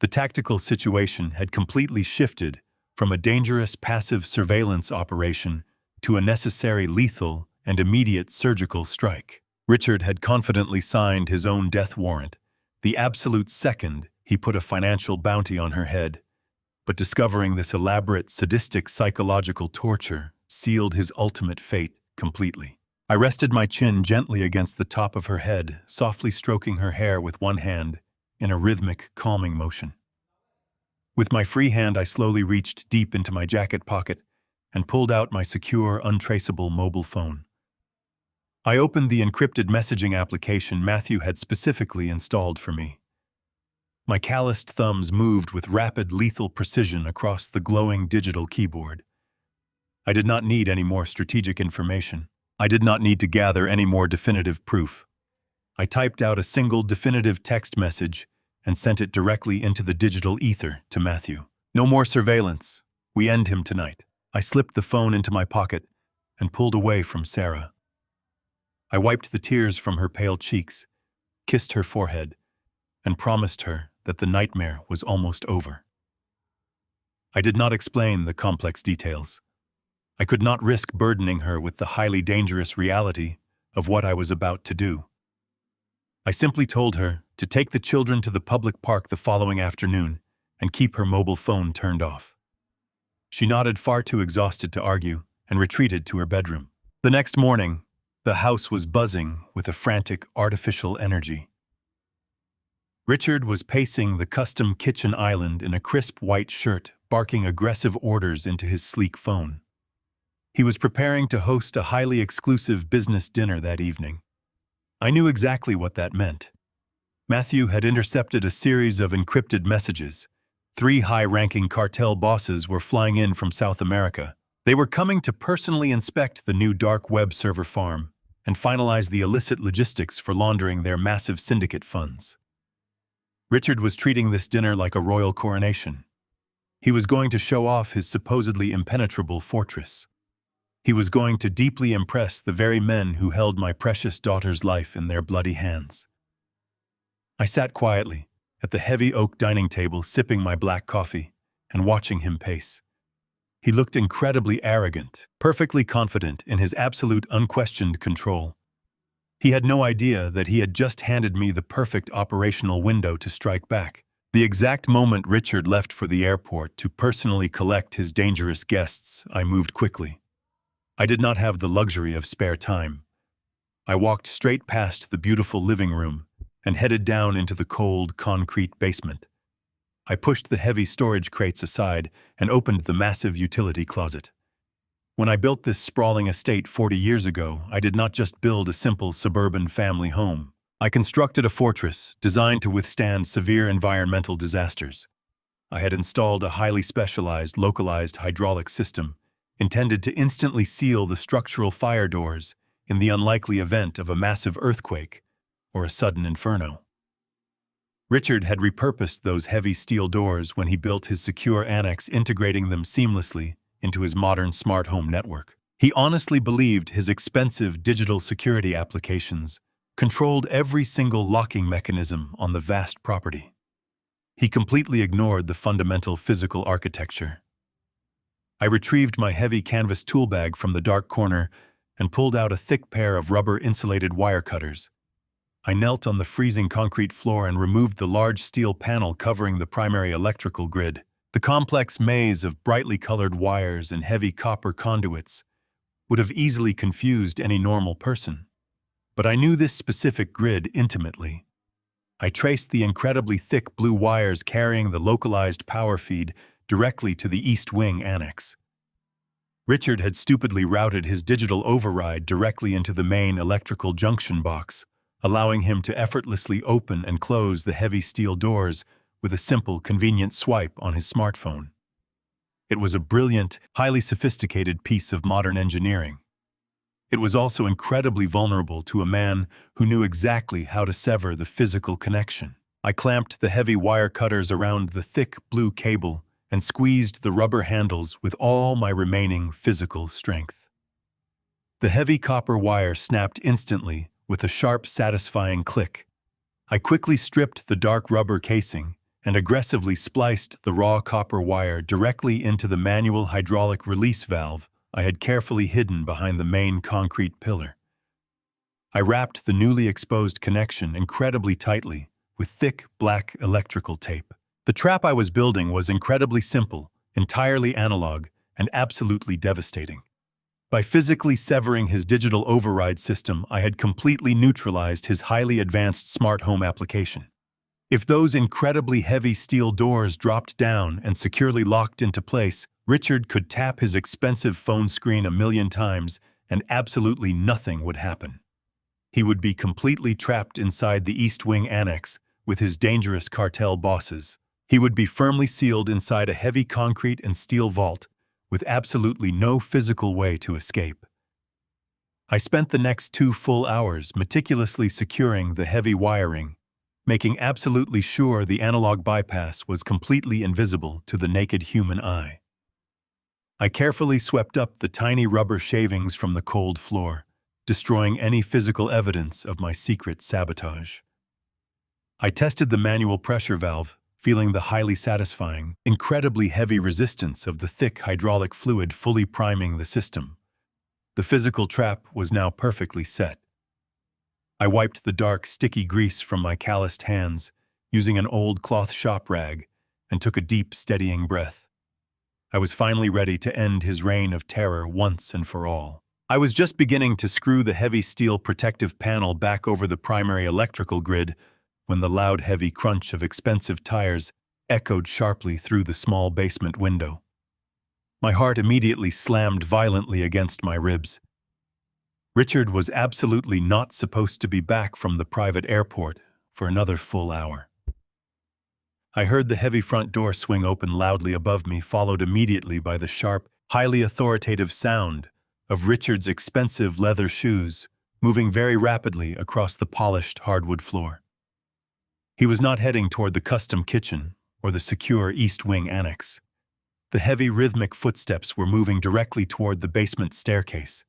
The tactical situation had completely shifted from a dangerous passive surveillance operation to a necessary lethal and immediate surgical strike. Richard had confidently signed his own death warrant, the absolute second he put a financial bounty on her head, but discovering this elaborate, sadistic psychological torture sealed his ultimate fate completely. I rested my chin gently against the top of her head, softly stroking her hair with one hand in a rhythmic, calming motion. With my free hand, I slowly reached deep into my jacket pocket and pulled out my secure, untraceable mobile phone. I opened the encrypted messaging application Matthew had specifically installed for me. My calloused thumbs moved with rapid, lethal precision across the glowing digital keyboard. I did not need any more strategic information. I did not need to gather any more definitive proof. I typed out a single definitive text message and sent it directly into the digital ether to Matthew. No more surveillance. We end him tonight. I slipped the phone into my pocket and pulled away from Sarah. I wiped the tears from her pale cheeks, kissed her forehead, and promised her that the nightmare was almost over. I did not explain the complex details. I could not risk burdening her with the highly dangerous reality of what I was about to do. I simply told her to take the children to the public park the following afternoon and keep her mobile phone turned off. She nodded, far too exhausted to argue, and retreated to her bedroom. The next morning, the house was buzzing with a frantic, artificial energy. Richard was pacing the custom kitchen island in a crisp white shirt, barking aggressive orders into his sleek phone. He was preparing to host a highly exclusive business dinner that evening. I knew exactly what that meant. Matthew had intercepted a series of encrypted messages. 3 high-ranking cartel bosses were flying in from South America. They were coming to personally inspect the new dark web server farm and finalize the illicit logistics for laundering their massive syndicate funds. Richard was treating this dinner like a royal coronation. He was going to show off his supposedly impenetrable fortress. He was going to deeply impress the very men who held my precious daughter's life in their bloody hands. I sat quietly at the heavy oak dining table, sipping my black coffee and watching him pace. He looked incredibly arrogant, perfectly confident in his absolute unquestioned control. He had no idea that he had just handed me the perfect operational window to strike back. The exact moment Richard left for the airport to personally collect his dangerous guests, I moved quickly. I did not have the luxury of spare time. I walked straight past the beautiful living room and headed down into the cold, concrete basement. I pushed the heavy storage crates aside and opened the massive utility closet. When I built this sprawling estate 40 years ago, I did not just build a simple suburban family home. I constructed a fortress designed to withstand severe environmental disasters. I had installed a highly specialized, localized hydraulic system intended to instantly seal the structural fire doors in the unlikely event of a massive earthquake or a sudden inferno. Richard had repurposed those heavy steel doors when he built his secure annex, integrating them seamlessly into his modern smart home network. He honestly believed his expensive digital security applications controlled every single locking mechanism on the vast property. He completely ignored the fundamental physical architecture. I retrieved my heavy canvas tool bag from the dark corner and pulled out a thick pair of rubber-insulated wire cutters. I knelt on the freezing concrete floor and removed the large steel panel covering the primary electrical grid. The complex maze of brightly colored wires and heavy copper conduits would have easily confused any normal person. But I knew this specific grid intimately. I traced the incredibly thick blue wires carrying the localized power feed directly to the East Wing annex. Richard had stupidly routed his digital override directly into the main electrical junction box, allowing him to effortlessly open and close the heavy steel doors with a simple, convenient swipe on his smartphone. It was a brilliant, highly sophisticated piece of modern engineering. It was also incredibly vulnerable to a man who knew exactly how to sever the physical connection. I clamped the heavy wire cutters around the thick blue cable and squeezed the rubber handles with all my remaining physical strength. The heavy copper wire snapped instantly with a sharp, satisfying click. I quickly stripped the dark rubber casing and aggressively spliced the raw copper wire directly into the manual hydraulic release valve I had carefully hidden behind the main concrete pillar. I wrapped the newly exposed connection incredibly tightly with thick, black electrical tape. The trap I was building was incredibly simple, entirely analog, and absolutely devastating. By physically severing his digital override system, I had completely neutralized his highly advanced smart home application. If those incredibly heavy steel doors dropped down and securely locked into place, Richard could tap his expensive phone screen 1,000,000 times and absolutely nothing would happen. He would be completely trapped inside the East Wing annex with his dangerous cartel bosses. He would be firmly sealed inside a heavy concrete and steel vault with absolutely no physical way to escape. I spent the next 2 full hours meticulously securing the heavy wiring, making absolutely sure the analog bypass was completely invisible to the naked human eye. I carefully swept up the tiny rubber shavings from the cold floor, destroying any physical evidence of my secret sabotage. I tested the manual pressure valve, feeling the highly satisfying, incredibly heavy resistance of the thick hydraulic fluid fully priming the system. The physical trap was now perfectly set. I wiped the dark, sticky grease from my calloused hands using an old cloth shop rag and took a deep, steadying breath. I was finally ready to end his reign of terror once and for all. I was just beginning to screw the heavy steel protective panel back over the primary electrical grid when the loud, heavy crunch of expensive tires echoed sharply through the small basement window. My heart immediately slammed violently against my ribs. Richard was absolutely not supposed to be back from the private airport for another full hour. I heard the heavy front door swing open loudly above me, followed immediately by the sharp, highly authoritative sound of Richard's expensive leather shoes moving very rapidly across the polished hardwood floor. He was not heading toward the custom kitchen or the secure East Wing annex. The heavy rhythmic footsteps were moving directly toward the basement staircase.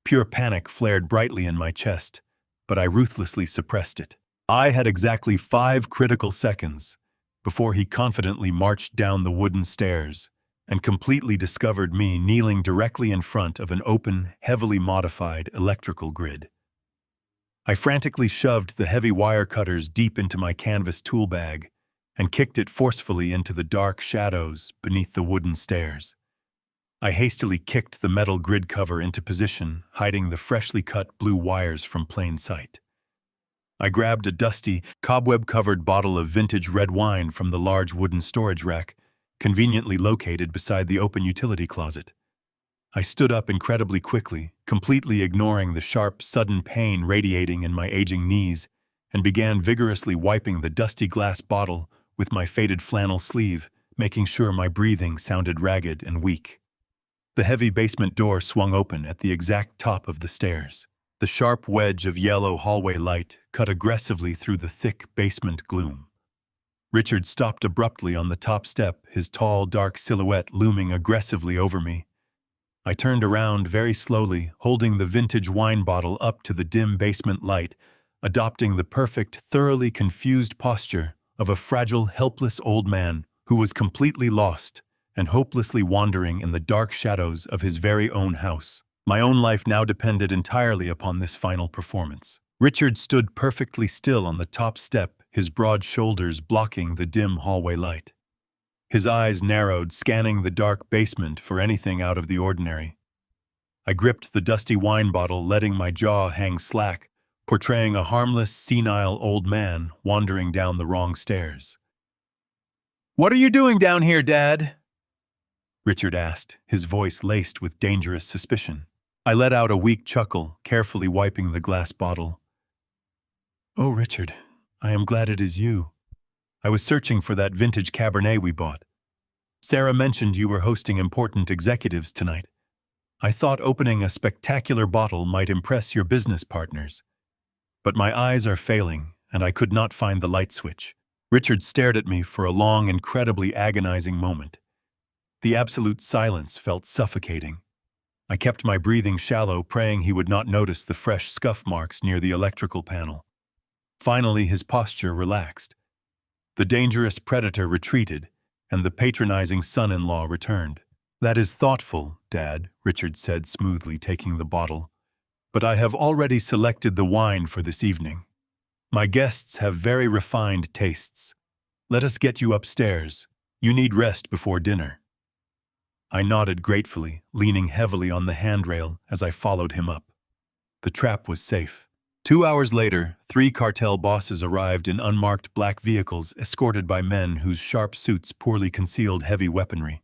Pure panic flared brightly in my chest, but I ruthlessly suppressed it. I had exactly 5 critical seconds before he confidently marched down the wooden stairs and completely discovered me kneeling directly in front of an open, heavily modified electrical grid. I frantically shoved the heavy wire cutters deep into my canvas tool bag and kicked it forcefully into the dark shadows beneath the wooden stairs. I hastily kicked the metal grid cover into position, hiding the freshly cut blue wires from plain sight. I grabbed a dusty, cobweb-covered bottle of vintage red wine from the large wooden storage rack, conveniently located beside the open utility closet. I stood up incredibly quickly, completely ignoring the sharp, sudden pain radiating in my aging knees, and began vigorously wiping the dusty glass bottle with my faded flannel sleeve, making sure my breathing sounded ragged and weak. The heavy basement door swung open at the exact top of the stairs. The sharp wedge of yellow hallway light cut aggressively through the thick basement gloom. Richard stopped abruptly on the top step, his tall, dark silhouette looming aggressively over me. I turned around very slowly, holding the vintage wine bottle up to the dim basement light, adopting the perfect, thoroughly confused posture of a fragile, helpless old man who was completely lost and hopelessly wandering in the dark shadows of his very own house. My own life now depended entirely upon this final performance. Richard stood perfectly still on the top step, his broad shoulders blocking the dim hallway light. His eyes narrowed, scanning the dark basement for anything out of the ordinary. I gripped the dusty wine bottle, letting my jaw hang slack, portraying a harmless, senile old man wandering down the wrong stairs. "What are you doing down here, Dad?" Richard asked, his voice laced with dangerous suspicion. I let out a weak chuckle, carefully wiping the glass bottle. "Oh, Richard, I am glad it is you. I was searching for that vintage Cabernet we bought. Sarah mentioned you were hosting important executives tonight. I thought opening a spectacular bottle might impress your business partners. But my eyes are failing, and I could not find the light switch." Richard stared at me for a long, incredibly agonizing moment. The absolute silence felt suffocating. I kept my breathing shallow, praying he would not notice the fresh scuff marks near the electrical panel. Finally, his posture relaxed. The dangerous predator retreated, and the patronizing son-in-law returned. "That is thoughtful, Dad," Richard said smoothly, taking the bottle. "But I have already selected the wine for this evening. My guests have very refined tastes. Let us get you upstairs. You need rest before dinner." I nodded gratefully, leaning heavily on the handrail as I followed him up. The trap was safe. 2 hours later, 3 cartel bosses arrived in unmarked black vehicles escorted by men whose sharp suits poorly concealed heavy weaponry.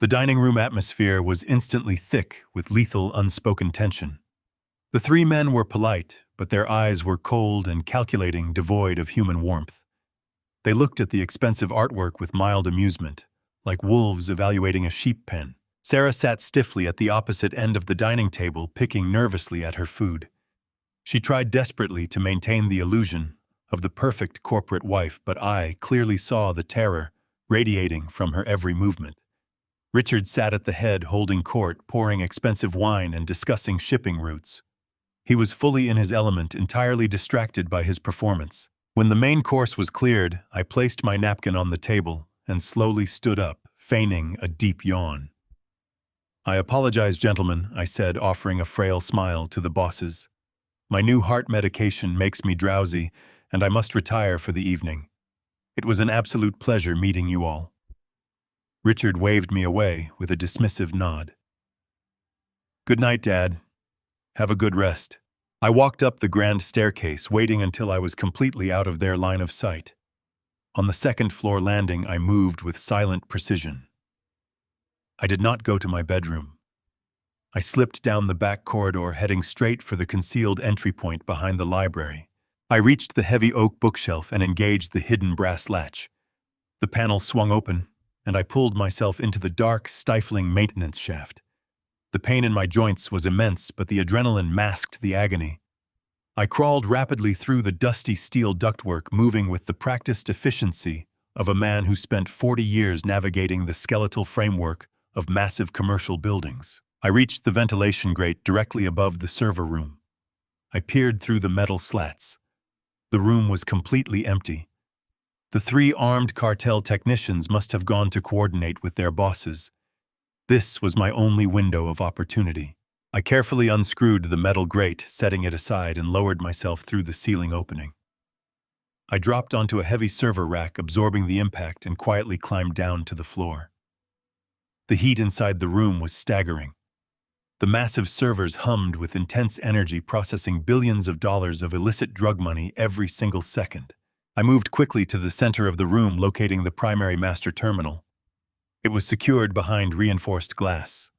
The dining room atmosphere was instantly thick with lethal, unspoken tension. The 3 men were polite, but their eyes were cold and calculating, devoid of human warmth. They looked at the expensive artwork with mild amusement, like wolves evaluating a sheep pen. Sarah sat stiffly at the opposite end of the dining table, picking nervously at her food. She tried desperately to maintain the illusion of the perfect corporate wife, but I clearly saw the terror radiating from her every movement. Richard sat at the head, holding court, pouring expensive wine and discussing shipping routes. He was fully in his element, entirely distracted by his performance. When the main course was cleared, I placed my napkin on the table and slowly stood up, feigning a deep yawn. "I apologize, gentlemen," I said, offering a frail smile to the bosses. "My new heart medication makes me drowsy, and I must retire for the evening. It was an absolute pleasure meeting you all." Richard waved me away with a dismissive nod. "Good night, Dad. Have a good rest." I walked up the grand staircase, waiting until I was completely out of their line of sight. On the second-floor landing, I moved with silent precision. I did not go to my bedroom. I slipped down the back corridor, heading straight for the concealed entry point behind the library. I reached the heavy oak bookshelf and engaged the hidden brass latch. The panel swung open, and I pulled myself into the dark, stifling maintenance shaft. The pain in my joints was immense, but the adrenaline masked the agony. I crawled rapidly through the dusty steel ductwork, moving with the practiced efficiency of a man who spent 40 years navigating the skeletal framework of massive commercial buildings. I reached the ventilation grate directly above the server room. I peered through the metal slats. The room was completely empty. The 3 armed cartel technicians must have gone to coordinate with their bosses. This was my only window of opportunity. I carefully unscrewed the metal grate, setting it aside, and lowered myself through the ceiling opening. I dropped onto a heavy server rack, absorbing the impact, and quietly climbed down to the floor. The heat inside the room was staggering. The massive servers hummed with intense energy, processing billions of dollars of illicit drug money every single second. I moved quickly to the center of the room, locating the primary master terminal. It was secured behind reinforced glass.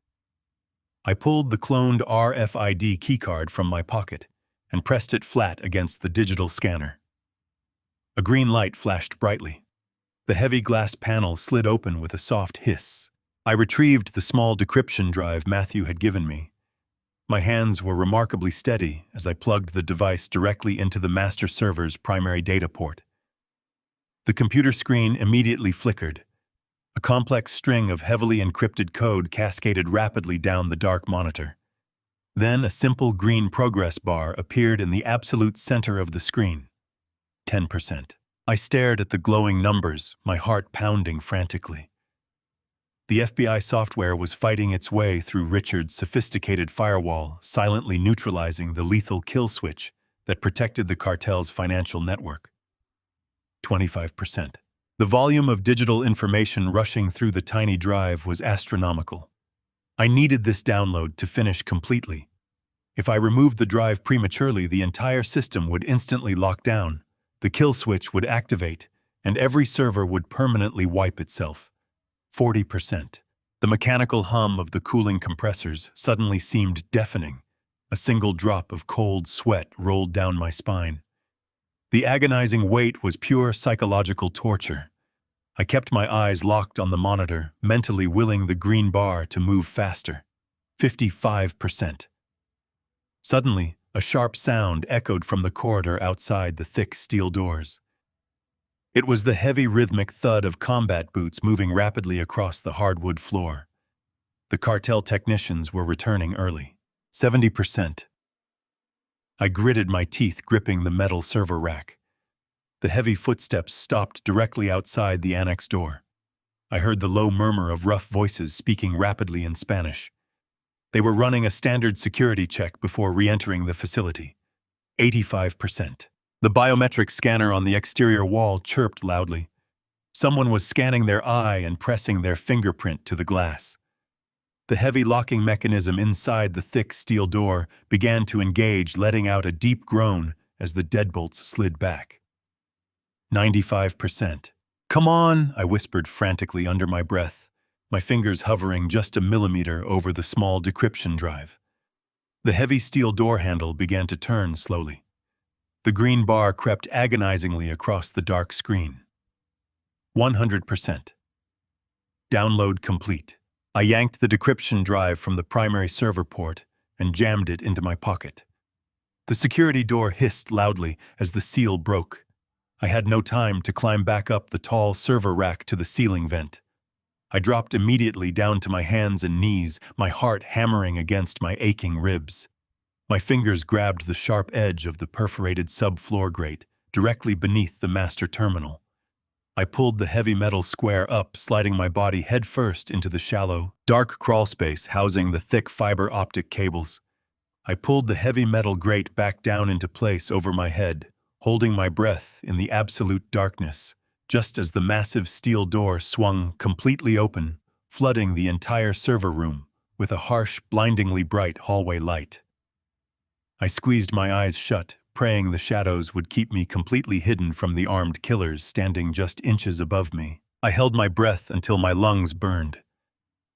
I pulled the cloned RFID keycard from my pocket and pressed it flat against the digital scanner. A green light flashed brightly. The heavy glass panel slid open with a soft hiss. I retrieved the small decryption drive Matthew had given me. My hands were remarkably steady as I plugged the device directly into the master server's primary data port. The computer screen immediately flickered. A complex string of heavily encrypted code cascaded rapidly down the dark monitor. Then a simple green progress bar appeared in the absolute center of the screen. 10%. I stared at the glowing numbers, my heart pounding frantically. The FBI software was fighting its way through Richard's sophisticated firewall, silently neutralizing the lethal kill switch that protected the cartel's financial network. 25%. The volume of digital information rushing through the tiny drive was astronomical. I needed this download to finish completely. If I removed the drive prematurely, the entire system would instantly lock down, the kill switch would activate, and every server would permanently wipe itself. 40%. The mechanical hum of the cooling compressors suddenly seemed deafening. A single drop of cold sweat rolled down my spine. The agonizing wait was pure psychological torture. I kept my eyes locked on the monitor, mentally willing the green bar to move faster. 55%. Suddenly, a sharp sound echoed from the corridor outside the thick steel doors. It was the heavy rhythmic thud of combat boots moving rapidly across the hardwood floor. The cartel technicians were returning early. 70%. I gritted my teeth, gripping the metal server rack. The heavy footsteps stopped directly outside the annex door. I heard the low murmur of rough voices speaking rapidly in Spanish. They were running a standard security check before re-entering the facility. 85%. The biometric scanner on the exterior wall chirped loudly. Someone was scanning their eye and pressing their fingerprint to the glass. The heavy locking mechanism inside the thick steel door began to engage, letting out a deep groan as the deadbolts slid back. 95%. "Come on," I whispered frantically under my breath, my fingers hovering just a millimeter over the small decryption drive. The heavy steel door handle began to turn slowly. The green bar crept agonizingly across the dark screen. 100%. Download complete. I yanked the decryption drive from the primary server port and jammed it into my pocket. The security door hissed loudly as the seal broke. I had no time to climb back up the tall server rack to the ceiling vent. I dropped immediately down to my hands and knees, my heart hammering against my aching ribs. My fingers grabbed the sharp edge of the perforated subfloor grate, directly beneath the master terminal. I pulled the heavy metal square up, sliding my body headfirst into the shallow, dark crawlspace housing the thick fiber optic cables. I pulled the heavy metal grate back down into place over my head, holding my breath in the absolute darkness, just as the massive steel door swung completely open, flooding the entire server room with a harsh, blindingly bright hallway light. I squeezed my eyes shut, praying the shadows would keep me completely hidden from the armed killers standing just inches above me. I held my breath until my lungs burned.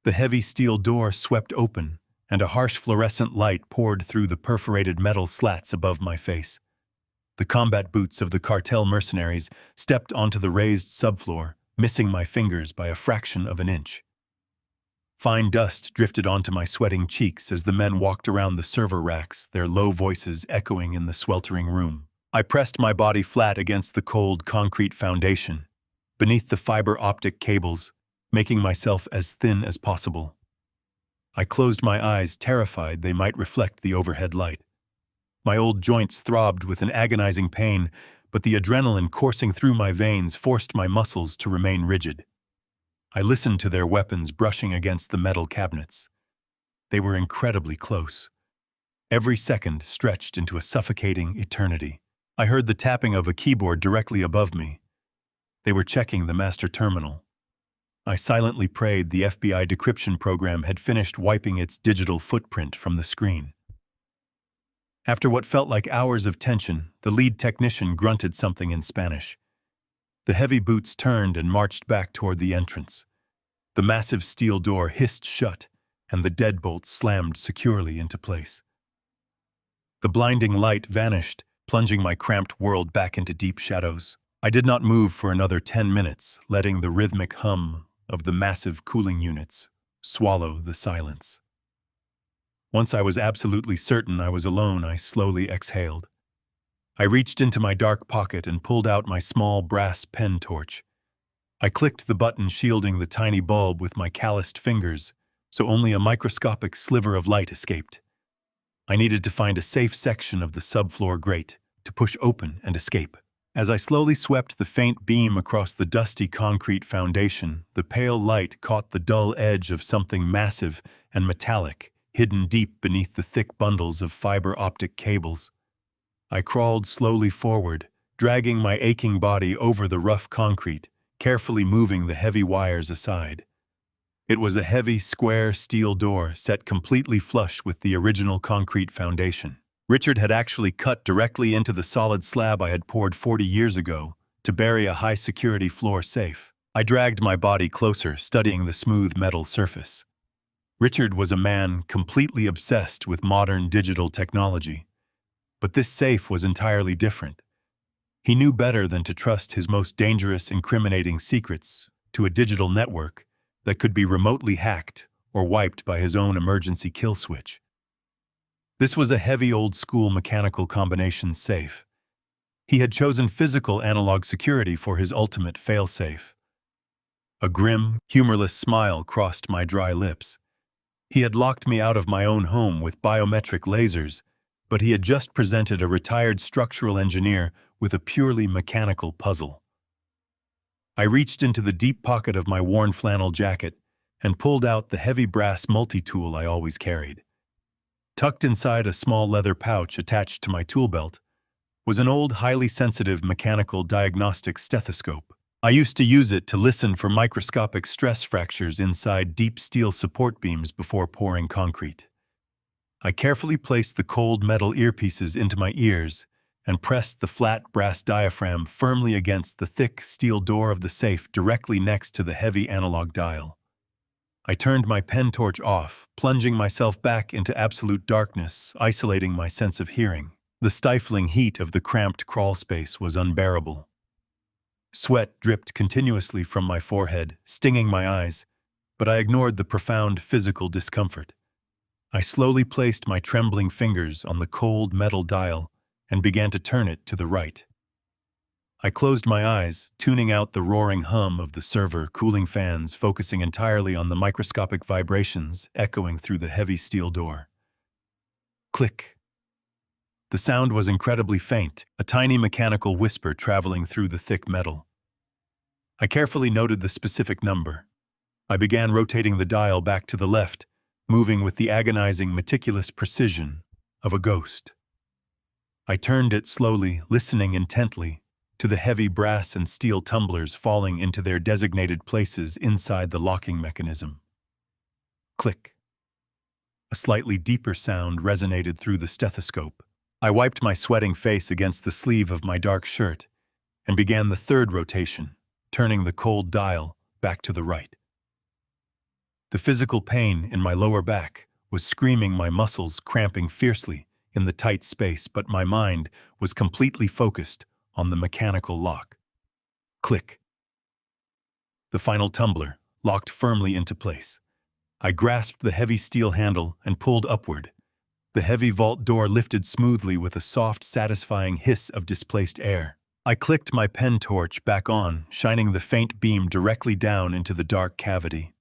The heavy steel door swept open, and a harsh fluorescent light poured through the perforated metal slats above my face. The combat boots of the cartel mercenaries stepped onto the raised subfloor, missing my fingers by a fraction of an inch. Fine dust drifted onto my sweating cheeks as the men walked around the server racks, their low voices echoing in the sweltering room. I pressed my body flat against the cold concrete foundation. beneath the fiber optic cables, making myself as thin as possible. I closed my eyes, terrified they might reflect the overhead light. My old joints throbbed with an agonizing pain, but the adrenaline coursing through my veins forced my muscles to remain rigid. I listened to their weapons brushing against the metal cabinets. They were incredibly close. Every second stretched into a suffocating eternity. I heard the tapping of a keyboard directly above me. They were checking the master terminal. I silently prayed the FBI decryption program had finished wiping its digital footprint from the screen. After what felt like hours of tension, the lead technician grunted something in Spanish. The heavy boots turned and marched back toward the entrance. The massive steel door hissed shut, and the deadbolt slammed securely into place. The blinding light vanished, plunging my cramped world back into deep shadows. I did not move for another 10 minutes, letting the rhythmic hum of the massive cooling units swallow the silence. Once I was absolutely certain I was alone, I slowly exhaled. I reached into my dark pocket and pulled out my small brass pen torch. I clicked the button shielding the tiny bulb with my calloused fingers, so only a microscopic sliver of light escaped. I needed to find a safe section of the subfloor grate to push open and escape. As I slowly swept the faint beam across the dusty concrete foundation, the pale light caught the dull edge of something massive and metallic, hidden deep beneath the thick bundles of fiber optic cables. I crawled slowly forward, dragging my aching body over the rough concrete, carefully moving the heavy wires aside. It was a heavy, square steel door set completely flush with the original concrete foundation. Richard had actually cut directly into the solid slab I had poured 40 years ago to bury a high-security floor safe. I dragged my body closer, studying the smooth metal surface. Richard was a man completely obsessed with modern digital technology. But this safe was entirely different. He knew better than to trust his most dangerous, incriminating secrets to a digital network that could be remotely hacked or wiped by his own emergency kill switch. This was a heavy old-school mechanical combination safe. He had chosen physical analog security for his ultimate fail-safe. A grim, humorless smile crossed my dry lips. He had locked me out of my own home with biometric lasers, but he had just presented a retired structural engineer with a purely mechanical puzzle. I reached into the deep pocket of my worn flannel jacket and pulled out the heavy brass multi-tool I always carried. Tucked inside a small leather pouch attached to my tool belt was an old, highly sensitive mechanical diagnostic stethoscope. I used to use it to listen for microscopic stress fractures inside deep steel support beams before pouring concrete. I carefully placed the cold metal earpieces into my ears and pressed the flat brass diaphragm firmly against the thick steel door of the safe directly next to the heavy analog dial. I turned my pen torch off, plunging myself back into absolute darkness, isolating my sense of hearing. The stifling heat of the cramped crawl space was unbearable. Sweat dripped continuously from my forehead, stinging my eyes, but I ignored the profound physical discomfort. I slowly placed my trembling fingers on the cold metal dial and began to turn it to the right. I closed my eyes, tuning out the roaring hum of the server cooling fans, focusing entirely on the microscopic vibrations echoing through the heavy steel door. Click. The sound was incredibly faint, a tiny mechanical whisper traveling through the thick metal. I carefully noted the specific number. I began rotating the dial back to the left, moving with the agonizing, meticulous precision of a ghost. I turned it slowly, listening intently to the heavy brass and steel tumblers falling into their designated places inside the locking mechanism. Click. A slightly deeper sound resonated through the stethoscope. I wiped my sweating face against the sleeve of my dark shirt and began the third rotation, turning the cold dial back to the right. The physical pain in my lower back was screaming, my muscles cramping fiercely in the tight space, but my mind was completely focused on the mechanical lock. Click. The final tumbler locked firmly into place. I grasped the heavy steel handle and pulled upward. The heavy vault door lifted smoothly with a soft, satisfying hiss of displaced air. I clicked my pen torch back on, shining the faint beam directly down into the dark cavity.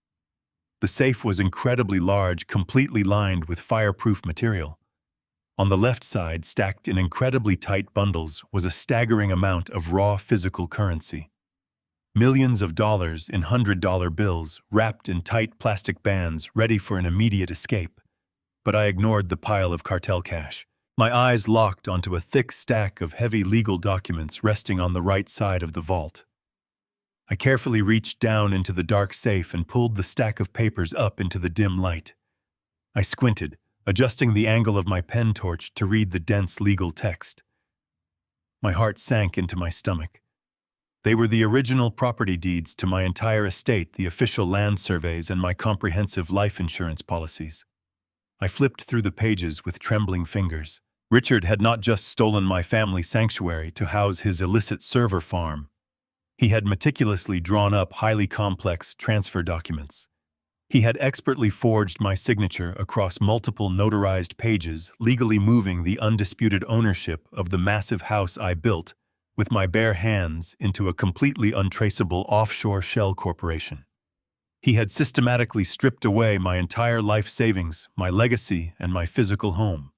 The safe was incredibly large, completely lined with fireproof material. On the left side, stacked in incredibly tight bundles, was a staggering amount of raw physical currency. Millions of dollars in $100 bills, wrapped in tight plastic bands, ready for an immediate escape. But I ignored the pile of cartel cash. My eyes locked onto a thick stack of heavy legal documents resting on the right side of the vault. I carefully reached down into the dark safe and pulled the stack of papers up into the dim light. I squinted, adjusting the angle of my pen torch to read the dense legal text. My heart sank into my stomach. They were the original property deeds to my entire estate, the official land surveys, and my comprehensive life insurance policies. I flipped through the pages with trembling fingers. Richard had not just stolen my family sanctuary to house his illicit server farm. He had meticulously drawn up highly complex transfer documents. He had expertly forged my signature across multiple notarized pages, legally moving the undisputed ownership of the massive house I built with my bare hands into a completely untraceable offshore shell corporation. He had systematically stripped away my entire life savings, my legacy, and my physical home.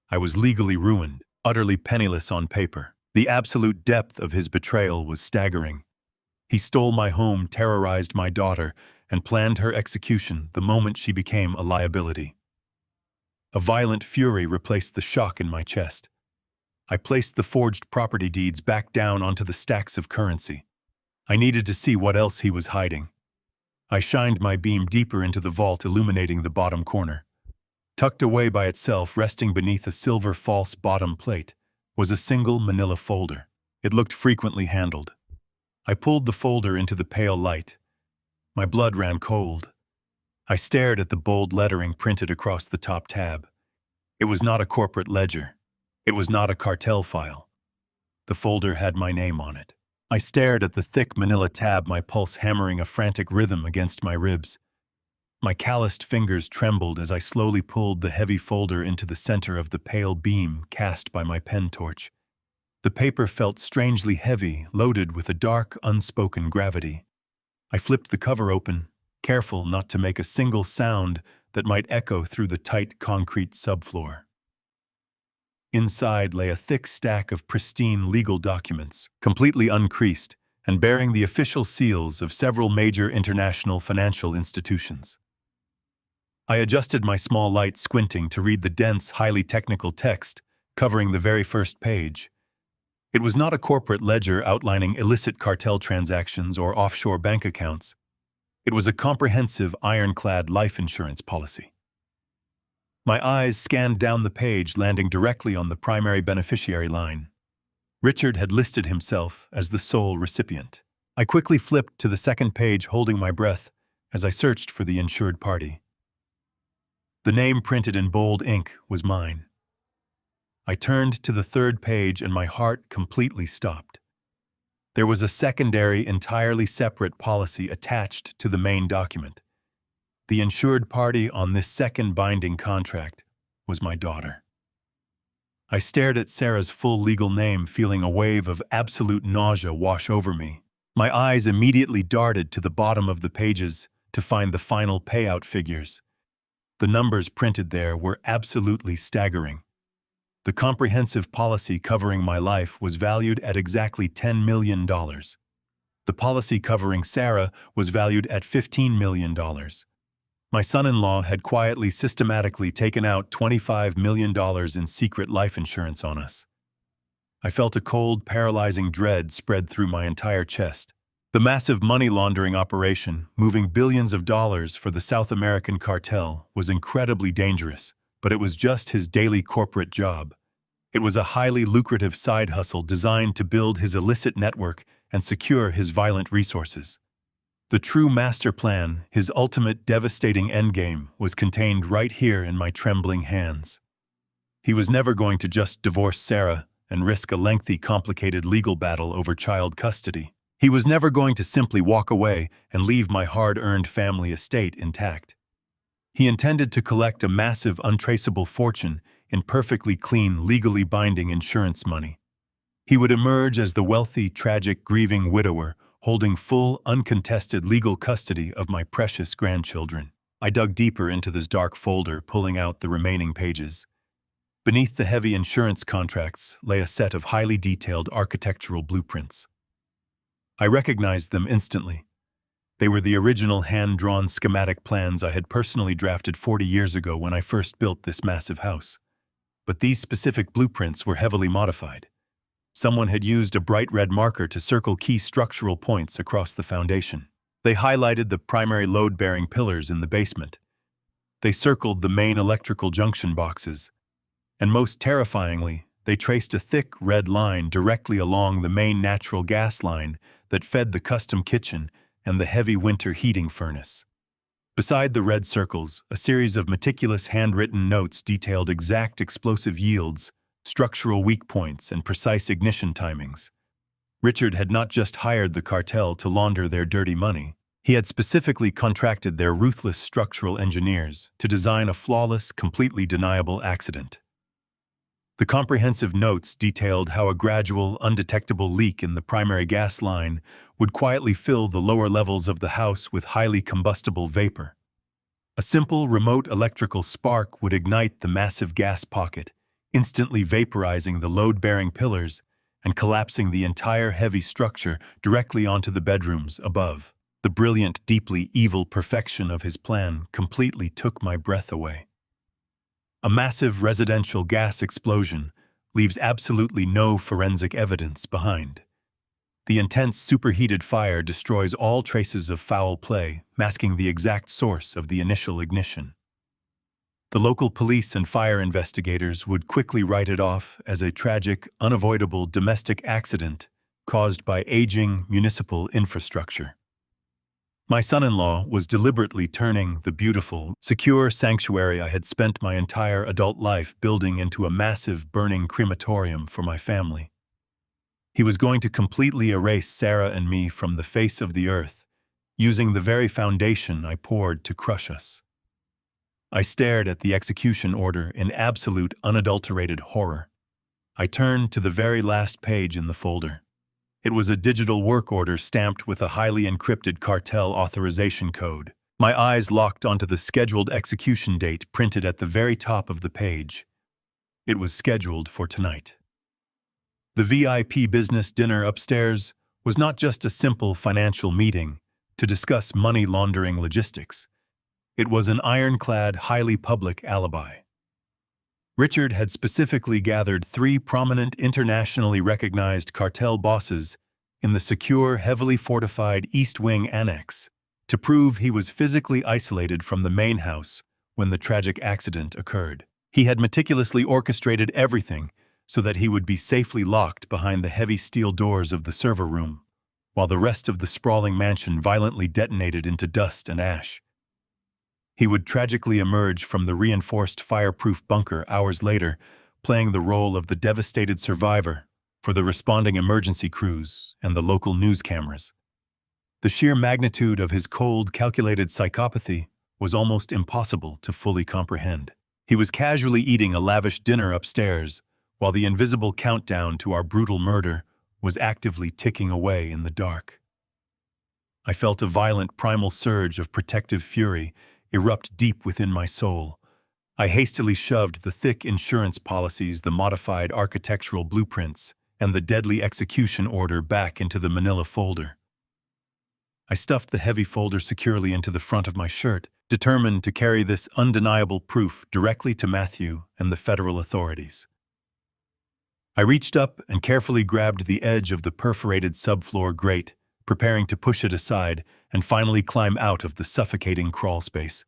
I was legally ruined, utterly penniless on paper. The absolute depth of his betrayal was staggering. He stole my home, terrorized my daughter, and planned her execution the moment she became a liability. A violent fury replaced the shock in my chest. I placed the forged property deeds back down onto the stacks of currency. I needed to see what else he was hiding. I shined my beam deeper into the vault, illuminating the bottom corner. Tucked away by itself, resting beneath a silver false bottom plate, was a single manila folder. It looked frequently handled. I pulled the folder into the pale light. My blood ran cold. I stared at the bold lettering printed across the top tab. It was not a corporate ledger. It was not a cartel file. The folder had my name on it. I stared at the thick manila tab, my pulse hammering a frantic rhythm against my ribs. My calloused fingers trembled as I slowly pulled the heavy folder into the center of the pale beam cast by my pen torch. The paper felt strangely heavy, loaded with a dark, unspoken gravity. I flipped the cover open, careful not to make a single sound that might echo through the tight concrete subfloor. Inside lay a thick stack of pristine legal documents, completely uncreased and bearing the official seals of several major international financial institutions. I adjusted my small light, squinting to read the dense, highly technical text covering the very first page. It was not a corporate ledger outlining illicit cartel transactions or offshore bank accounts. It was a comprehensive, ironclad life insurance policy. My eyes scanned down the page, landing directly on the primary beneficiary line. Richard had listed himself as the sole recipient. I quickly flipped to the second page, holding my breath as I searched for the insured party. The name printed in bold ink was mine. I turned to the third page and my heart completely stopped. There was a secondary, entirely separate policy attached to the main document. The insured party on this second binding contract was my daughter. I stared at Sarah's full legal name, feeling a wave of absolute nausea wash over me. My eyes immediately darted to the bottom of the pages to find the final payout figures. The numbers printed there were absolutely staggering. The comprehensive policy covering my life was valued at exactly $10 million. The policy covering Sarah was valued at $15 million. My son-in-law had quietly, systematically taken out $25 million in secret life insurance on us. I felt a cold, paralyzing dread spread through my entire chest. The massive money laundering operation, moving billions of dollars for the South American cartel, was incredibly dangerous, but it was just his daily corporate job. It was a highly lucrative side hustle designed to build his illicit network and secure his violent resources. The true master plan, his ultimate devastating endgame, was contained right here in my trembling hands. He was never going to just divorce Sarah and risk a lengthy, complicated legal battle over child custody. He was never going to simply walk away and leave my hard-earned family estate intact. He intended to collect a massive, untraceable fortune in perfectly clean, legally binding insurance money. He would emerge as the wealthy, tragic, grieving widower, holding full, uncontested legal custody of my precious grandchildren. I dug deeper into this dark folder, pulling out the remaining pages. Beneath the heavy insurance contracts lay a set of highly detailed architectural blueprints. I recognized them instantly. They were the original hand-drawn schematic plans I had personally drafted 40 years ago when I first built this massive house. But these specific blueprints were heavily modified. Someone had used a bright red marker to circle key structural points across the foundation. They highlighted the primary load-bearing pillars in the basement. They circled the main electrical junction boxes. And most terrifyingly, they traced a thick red line directly along the main natural gas line that fed the custom kitchen and the heavy winter heating furnace. Beside the red circles, a series of meticulous handwritten notes detailed exact explosive yields, structural weak points, and precise ignition timings. Richard had not just hired the cartel to launder their dirty money. He had specifically contracted their ruthless structural engineers to design a flawless, completely deniable accident. The comprehensive notes detailed how a gradual, undetectable leak in the primary gas line would quietly fill the lower levels of the house with highly combustible vapor. A simple remote electrical spark would ignite the massive gas pocket, instantly vaporizing the load-bearing pillars and collapsing the entire heavy structure directly onto the bedrooms above. The brilliant, deeply evil perfection of his plan completely took my breath away. A massive residential gas explosion leaves absolutely no forensic evidence behind. The intense superheated fire destroys all traces of foul play, masking the exact source of the initial ignition. The local police and fire investigators would quickly write it off as a tragic, unavoidable domestic accident caused by aging municipal infrastructure. My son-in-law was deliberately turning the beautiful, secure sanctuary I had spent my entire adult life building into a massive, burning crematorium for my family. He was going to completely erase Sarah and me from the face of the earth, using the very foundation I poured to crush us. I stared at the execution order in absolute, unadulterated horror. I turned to the very last page in the folder. It was a digital work order stamped with a highly encrypted cartel authorization code. My eyes locked onto the scheduled execution date printed at the very top of the page. It was scheduled for tonight. The VIP business dinner upstairs was not just a simple financial meeting to discuss money laundering logistics. It was an ironclad, highly public alibi. Richard had specifically gathered 3 prominent internationally recognized cartel bosses in the secure, heavily fortified East Wing Annex to prove he was physically isolated from the main house when the tragic accident occurred. He had meticulously orchestrated everything so that he would be safely locked behind the heavy steel doors of the server room, while the rest of the sprawling mansion violently detonated into dust and ash. He would tragically emerge from the reinforced fireproof bunker hours later, playing the role of the devastated survivor for the responding emergency crews and the local news cameras. The sheer magnitude of his cold, calculated psychopathy was almost impossible to fully comprehend. He was casually eating a lavish dinner upstairs, while the invisible countdown to our brutal murder was actively ticking away in the dark. I felt a violent primal surge of protective fury erupt deep within my soul. I hastily shoved the thick insurance policies, the modified architectural blueprints, and the deadly execution order back into the manila folder. I stuffed the heavy folder securely into the front of my shirt, determined to carry this undeniable proof directly to Matthew and the federal authorities. I reached up and carefully grabbed the edge of the perforated subfloor grate, preparing to push it aside and finally climb out of the suffocating crawl space.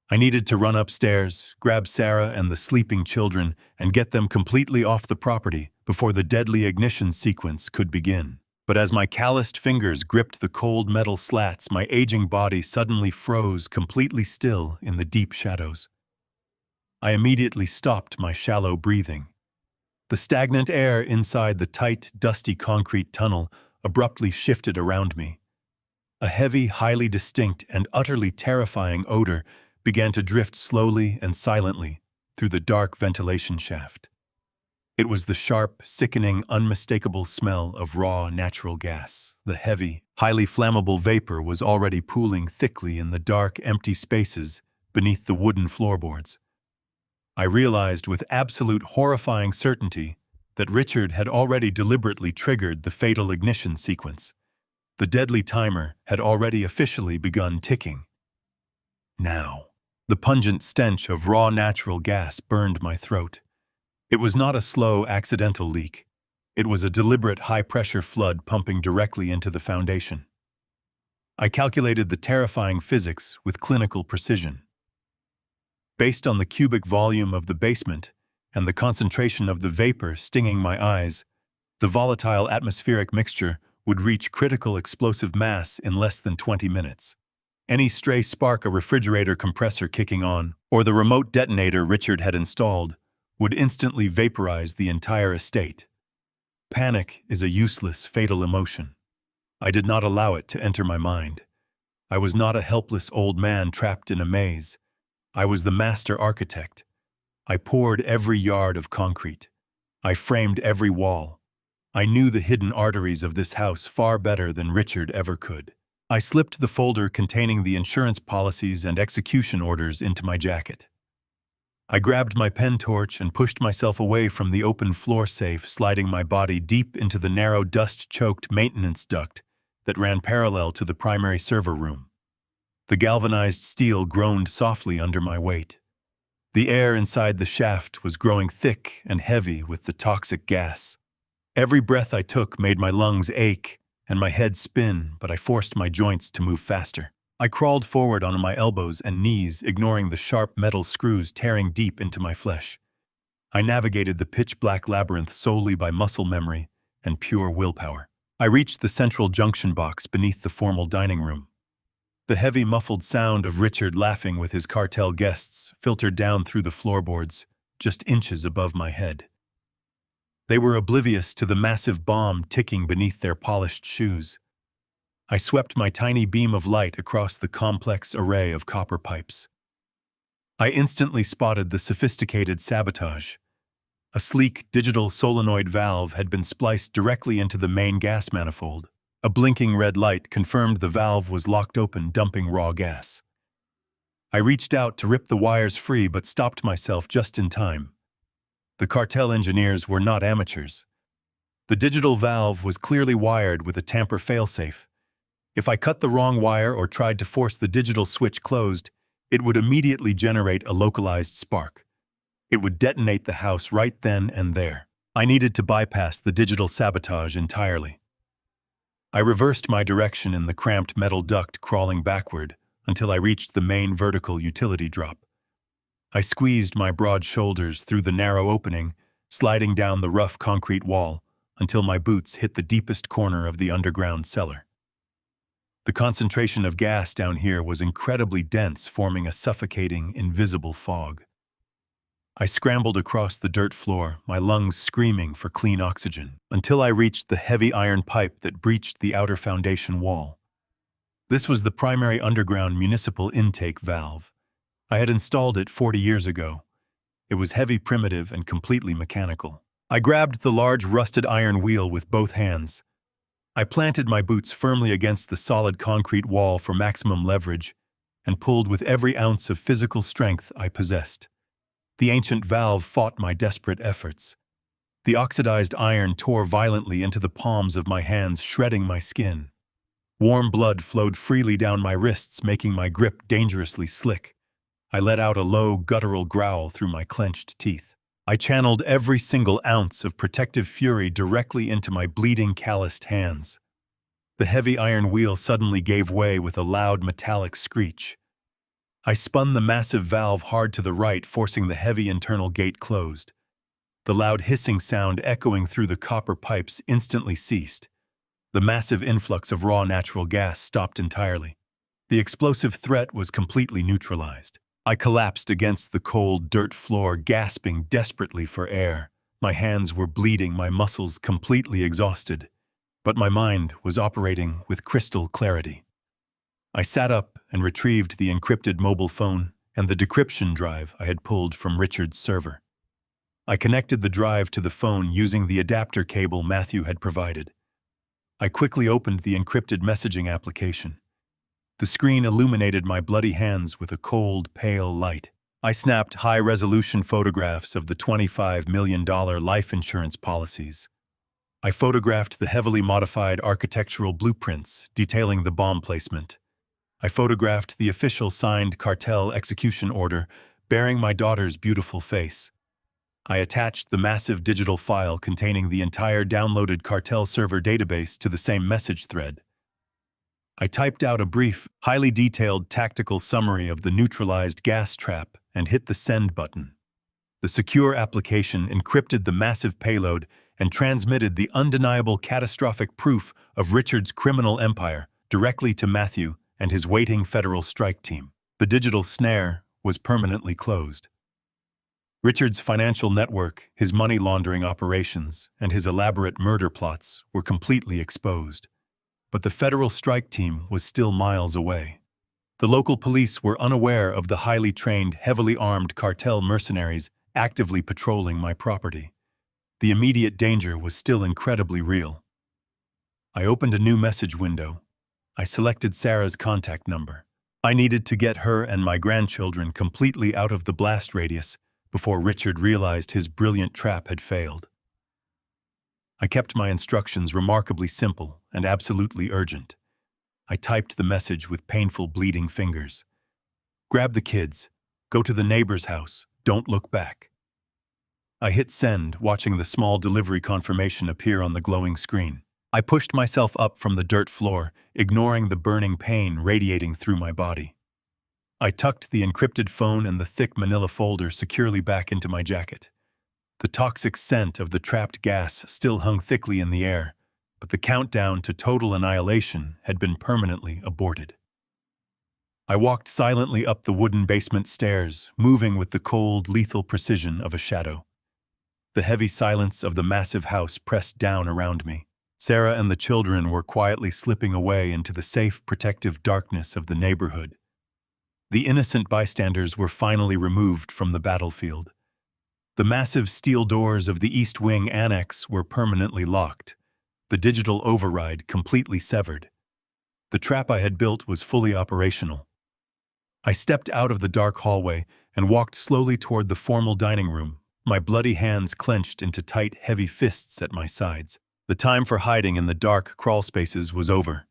I needed to run upstairs, grab Sarah and the sleeping children, and get them completely off the property before the deadly ignition sequence could begin. But as my calloused fingers gripped the cold metal slats, my aging body suddenly froze completely still in the deep shadows. I immediately stopped my shallow breathing. The stagnant air inside the tight, dusty concrete tunnel abruptly shifted around me. A heavy, highly distinct, and utterly terrifying odor began to drift slowly and silently through the dark ventilation shaft. It was the sharp, sickening, unmistakable smell of raw natural gas. The heavy, highly flammable vapor was already pooling thickly in the dark, empty spaces beneath the wooden floorboards. I realized with absolute horrifying certainty that Richard had already deliberately triggered the fatal ignition sequence. The deadly timer had already officially begun ticking. Now, the pungent stench of raw natural gas burned my throat. It was not a slow, accidental leak. It was a deliberate high-pressure flood pumping directly into the foundation. I calculated the terrifying physics with clinical precision. Based on the cubic volume of the basement and the concentration of the vapor stinging my eyes, the volatile atmospheric mixture would reach critical explosive mass in less than 20 minutes. Any stray spark a refrigerator compressor kicking on, or the remote detonator Richard had installed, would instantly vaporize the entire estate. Panic is a useless, fatal emotion. I did not allow it to enter my mind. I was not a helpless old man trapped in a maze. I was the master architect. I poured every yard of concrete. I framed every wall. I knew the hidden arteries of this house far better than Richard ever could. I slipped the folder containing the insurance policies and execution orders into my jacket. I grabbed my pen torch and pushed myself away from the open floor safe, sliding my body deep into the narrow, dust-choked maintenance duct that ran parallel to the primary server room. The galvanized steel groaned softly under my weight. The air inside the shaft was growing thick and heavy with the toxic gas. Every breath I took made my lungs ache and my head spin, but I forced my joints to move faster. I crawled forward on my elbows and knees, ignoring the sharp metal screws tearing deep into my flesh. I navigated the pitch-black labyrinth solely by muscle memory and pure willpower. I reached the central junction box beneath the formal dining room. The heavy, muffled sound of Richard laughing with his cartel guests filtered down through the floorboards, just inches above my head. They were oblivious to the massive bomb ticking beneath their polished shoes. I swept my tiny beam of light across the complex array of copper pipes. I instantly spotted the sophisticated sabotage. A sleek digital solenoid valve had been spliced directly into the main gas manifold. A blinking red light confirmed the valve was locked open, dumping raw gas. I reached out to rip the wires free but stopped myself just in time. The cartel engineers were not amateurs. The digital valve was clearly wired with a tamper failsafe. If I cut the wrong wire or tried to force the digital switch closed, it would immediately generate a localized spark. It would detonate the house right then and there. I needed to bypass the digital sabotage entirely. I reversed my direction in the cramped metal duct, crawling backward until I reached the main vertical utility drop. I squeezed my broad shoulders through the narrow opening, sliding down the rough concrete wall until my boots hit the deepest corner of the underground cellar. The concentration of gas down here was incredibly dense, forming a suffocating, invisible fog. I scrambled across the dirt floor, my lungs screaming for clean oxygen, until I reached the heavy iron pipe that breached the outer foundation wall. This was the primary underground municipal intake valve. I had installed it 40 years ago. It was heavy, primitive, and completely mechanical. I grabbed the large rusted iron wheel with both hands. I planted my boots firmly against the solid concrete wall for maximum leverage and pulled with every ounce of physical strength I possessed. The ancient valve fought my desperate efforts. The oxidized iron tore violently into the palms of my hands, shredding my skin. Warm blood flowed freely down my wrists, making my grip dangerously slick. I let out a low, guttural growl through my clenched teeth. I channeled every single ounce of protective fury directly into my bleeding, calloused hands. The heavy iron wheel suddenly gave way with a loud metallic screech. I spun the massive valve hard to the right, forcing the heavy internal gate closed. The loud hissing sound echoing through the copper pipes instantly ceased. The massive influx of raw natural gas stopped entirely. The explosive threat was completely neutralized. I collapsed against the cold dirt floor, gasping desperately for air. My hands were bleeding, my muscles completely exhausted, but my mind was operating with crystal clarity. I sat up and retrieved the encrypted mobile phone and the decryption drive I had pulled from Richard's server. I connected the drive to the phone using the adapter cable Matthew had provided. I quickly opened the encrypted messaging application. The screen illuminated my bloody hands with a cold, pale light. I snapped high-resolution photographs of the $25 million life insurance policies. I photographed the heavily modified architectural blueprints detailing the bomb placement. I photographed the official signed cartel execution order bearing my daughter's beautiful face. I attached the massive digital file containing the entire downloaded cartel server database to the same message thread. I typed out a brief, highly detailed tactical summary of the neutralized gas trap and hit the send button. The secure application encrypted the massive payload and transmitted the undeniable catastrophic proof of Richard's criminal empire directly to Matthew and his waiting federal strike team. The digital snare was permanently closed. Richard's financial network, his money laundering operations, and his elaborate murder plots were completely exposed. But the federal strike team was still miles away. The local police were unaware of the highly trained, heavily armed cartel mercenaries actively patrolling my property. The immediate danger was still incredibly real. I opened a new message window. I selected Sarah's contact number. I needed to get her and my grandchildren completely out of the blast radius before Richard realized his brilliant trap had failed. I kept my instructions remarkably simple and absolutely urgent. I typed the message with painful, bleeding fingers. Grab the kids. Go to the neighbor's house. Don't look back. I hit send, watching the small delivery confirmation appear on the glowing screen. I pushed myself up from the dirt floor, ignoring the burning pain radiating through my body. I tucked the encrypted phone and the thick manila folder securely back into my jacket. The toxic scent of the trapped gas still hung thickly in the air, but the countdown to total annihilation had been permanently aborted. I walked silently up the wooden basement stairs, moving with the cold, lethal precision of a shadow. The heavy silence of the massive house pressed down around me. Sarah and the children were quietly slipping away into the safe, protective darkness of the neighborhood. The innocent bystanders were finally removed from the battlefield. The massive steel doors of the East Wing Annex were permanently locked, the digital override completely severed. The trap I had built was fully operational. I stepped out of the dark hallway and walked slowly toward the formal dining room, my bloody hands clenched into tight, heavy fists at my sides. The time for hiding in the dark crawl spaces was over.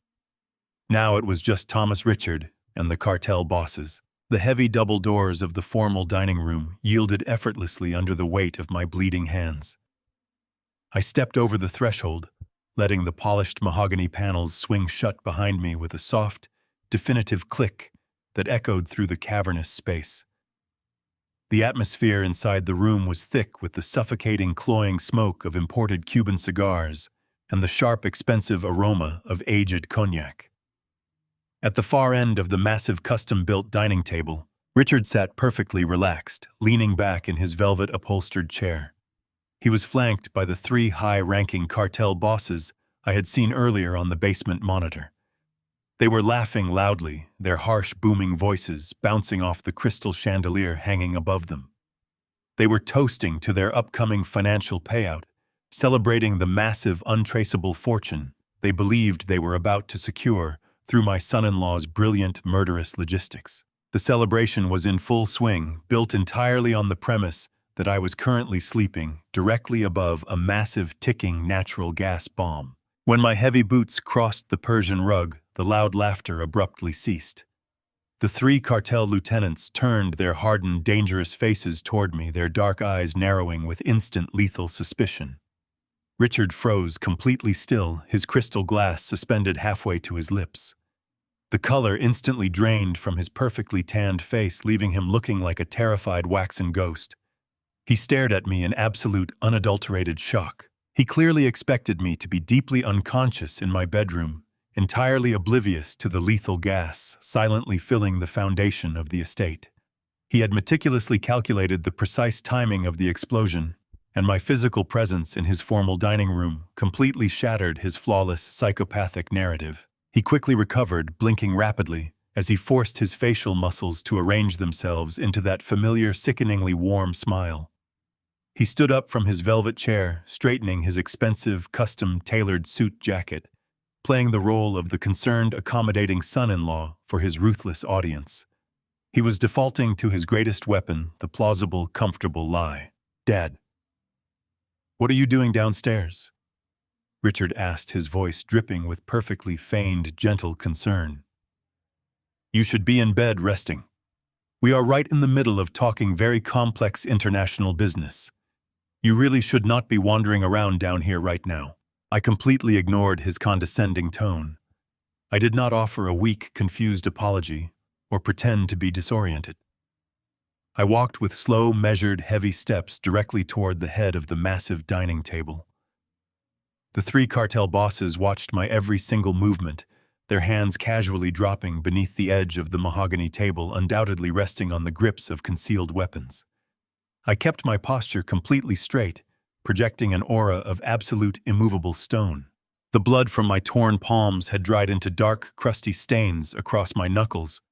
Now it was just Thomas Richard and the cartel bosses. The heavy double doors of the formal dining room yielded effortlessly under the weight of my bleeding hands. I stepped over the threshold, letting the polished mahogany panels swing shut behind me with a soft, definitive click that echoed through the cavernous space. The atmosphere inside the room was thick with the suffocating, cloying smoke of imported Cuban cigars and the sharp, expensive aroma of aged cognac. At the far end of the massive custom-built dining table, Richard sat perfectly relaxed, leaning back in his velvet-upholstered chair. He was flanked by the three high-ranking cartel bosses I had seen earlier on the basement monitor. They were laughing loudly, their harsh, booming voices bouncing off the crystal chandelier hanging above them. They were toasting to their upcoming financial payout, celebrating the massive, untraceable fortune they believed they were about to secure through my son-in-law's brilliant, murderous logistics. The celebration was in full swing, built entirely on the premise that I was currently sleeping directly above a massive, ticking natural gas bomb. When my heavy boots crossed the Persian rug, the loud laughter abruptly ceased. The three cartel lieutenants turned their hardened, dangerous faces toward me, their dark eyes narrowing with instant lethal suspicion. Richard froze completely still, his crystal glass suspended halfway to his lips. The color instantly drained from his perfectly tanned face, leaving him looking like a terrified waxen ghost. He stared at me in absolute, unadulterated shock. He clearly expected me to be deeply unconscious in my bedroom, entirely oblivious to the lethal gas silently filling the foundation of the estate. He had meticulously calculated the precise timing of the explosion, and my physical presence in his formal dining room completely shattered his flawless, psychopathic narrative. He quickly recovered, blinking rapidly, as he forced his facial muscles to arrange themselves into that familiar, sickeningly warm smile. He stood up from his velvet chair, straightening his expensive, custom-tailored suit jacket, playing the role of the concerned, accommodating son-in-law for his ruthless audience. He was defaulting to his greatest weapon, the plausible, comfortable lie. "Dad, what are you doing downstairs?" Richard asked, his voice dripping with perfectly feigned, gentle concern. "You should be in bed resting. We are right in the middle of talking very complex international business. You really should not be wandering around down here right now." I completely ignored his condescending tone. I did not offer a weak, confused apology or pretend to be disoriented. I walked with slow, measured, heavy steps directly toward the head of the massive dining table. The three cartel bosses watched my every single movement, their hands casually dropping beneath the edge of the mahogany table, undoubtedly resting on the grips of concealed weapons. I kept my posture completely straight, projecting an aura of absolute immovable stone. The blood from my torn palms had dried into dark, crusty stains across my knuckles,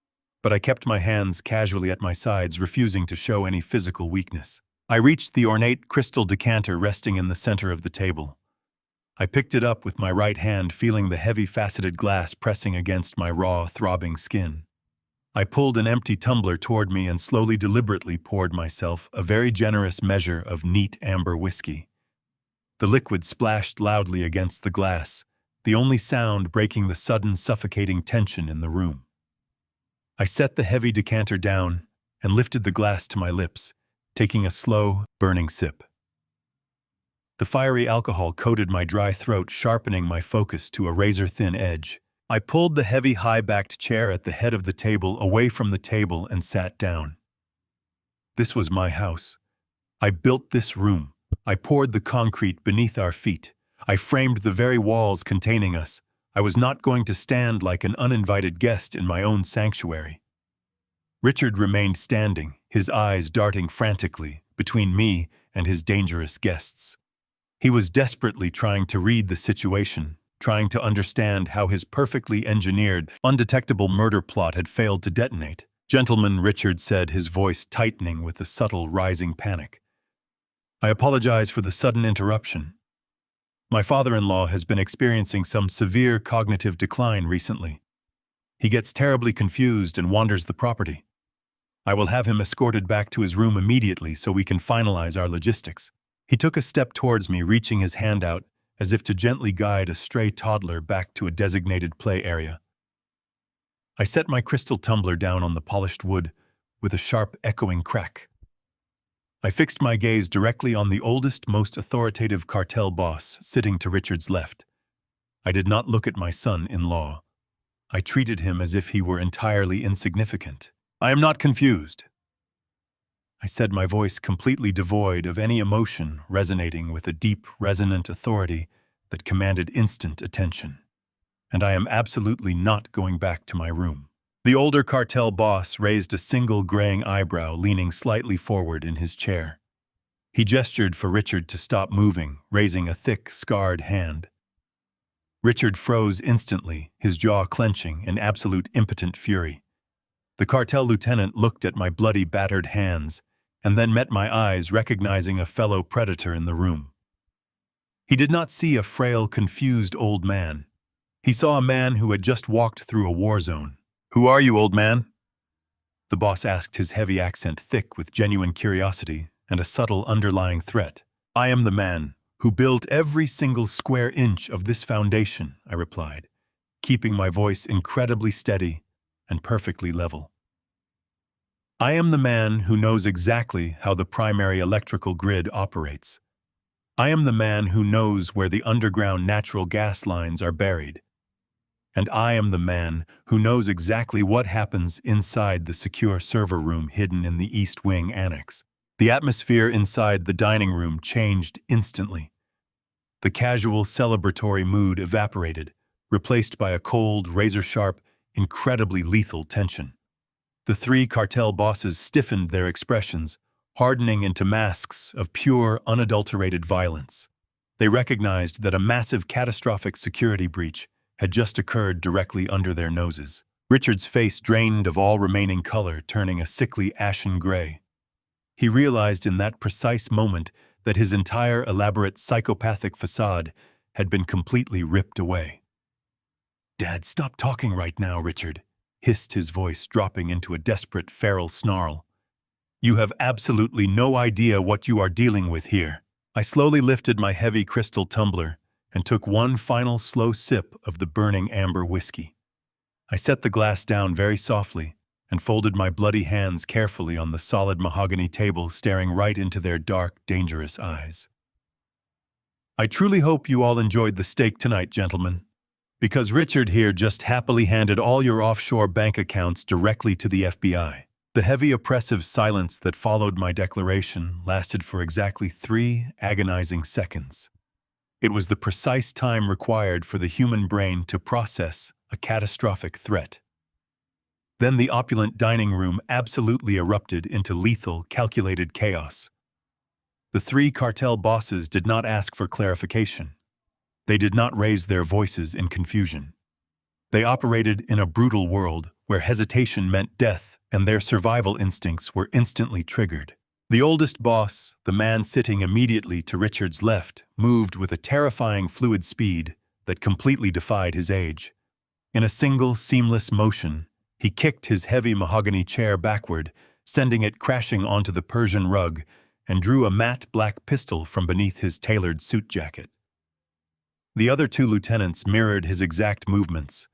but I kept my hands casually at my sides, refusing to show any physical weakness. I reached the ornate crystal decanter resting in the center of the table. I picked it up with my right hand, feeling the heavy faceted glass pressing against my raw, throbbing skin. I pulled an empty tumbler toward me and slowly, deliberately poured myself a very generous measure of neat amber whiskey. The liquid splashed loudly against the glass, the only sound breaking the sudden, suffocating tension in the room. I set the heavy decanter down and lifted the glass to my lips, taking a slow, burning sip. The fiery alcohol coated my dry throat, sharpening my focus to a razor-thin edge. I pulled the heavy, high-backed chair at the head of the table away from the table and sat down. This was my house. I built this room. I poured the concrete beneath our feet. I framed the very walls containing us. I was not going to stand like an uninvited guest in my own sanctuary. Richard remained standing, his eyes darting frantically between me and his dangerous guests. He was desperately trying to read the situation, trying to understand how his perfectly engineered, undetectable murder plot had failed to detonate. "Gentlemen," Richard said, his voice tightening with a subtle rising panic, "I apologize for the sudden interruption. My father-in-law has been experiencing some severe cognitive decline recently. He gets terribly confused and wanders the property. I will have him escorted back to his room immediately so we can finalize our logistics." He took a step towards me, reaching his hand out as if to gently guide a stray toddler back to a designated play area. I set my crystal tumbler down on the polished wood with a sharp, echoing crack. I fixed my gaze directly on the oldest, most authoritative cartel boss sitting to Richard's left. I did not look at my son-in-law. I treated him as if he were entirely insignificant. "I am not confused," I said, my voice completely devoid of any emotion, resonating with a deep, resonant authority that commanded instant attention. "And I am absolutely not going back to my room." The older cartel boss raised a single graying eyebrow, leaning slightly forward in his chair. He gestured for Richard to stop moving, raising a thick, scarred hand. Richard froze instantly, his jaw clenching in absolute impotent fury. The cartel lieutenant looked at my bloody, battered hands, and then met my eyes, recognizing a fellow predator in the room. He did not see a frail, confused old man. He saw a man who had just walked through a war zone. "Who are you, old man?" the boss asked, his heavy accent thick with genuine curiosity and a subtle underlying threat. "I am the man who built every single square inch of this foundation," I replied, keeping my voice incredibly steady and perfectly level. "I am the man who knows exactly how the primary electrical grid operates. I am the man who knows where the underground natural gas lines are buried. And I am the man who knows exactly what happens inside the secure server room hidden in the East Wing Annex." The atmosphere inside the dining room changed instantly. The casual, celebratory mood evaporated, replaced by a cold, razor-sharp, incredibly lethal tension. The three cartel bosses stiffened their expressions, hardening into masks of pure, unadulterated violence. They recognized that a massive, catastrophic security breach had just occurred directly under their noses. Richard's face drained of all remaining color, turning a sickly ashen gray. He realized in that precise moment that his entire elaborate psychopathic facade had been completely ripped away. "Dad, stop talking right now, Richard," hissed his voice, dropping into a desperate feral snarl. "You have absolutely no idea what you are dealing with here." I slowly lifted my heavy crystal tumbler and took one final slow sip of the burning amber whiskey. I set the glass down very softly and folded my bloody hands carefully on the solid mahogany table, staring right into their dark, dangerous eyes. "I truly hope you all enjoyed the steak tonight, gentlemen, because Richard here just happily handed all your offshore bank accounts directly to the FBI." The heavy, oppressive silence that followed my declaration lasted for exactly 3 agonizing seconds. It was the precise time required for the human brain to process a catastrophic threat. Then the opulent dining room absolutely erupted into lethal, calculated chaos. The 3 cartel bosses did not ask for clarification. They did not raise their voices in confusion. They operated in a brutal world where hesitation meant death, and their survival instincts were instantly triggered. The oldest boss, the man sitting immediately to Richard's left, moved with a terrifying fluid speed that completely defied his age. In a single, seamless motion, he kicked his heavy mahogany chair backward, sending it crashing onto the Persian rug, and drew a matte black pistol from beneath his tailored suit jacket. The other 2 lieutenants mirrored his exact movements,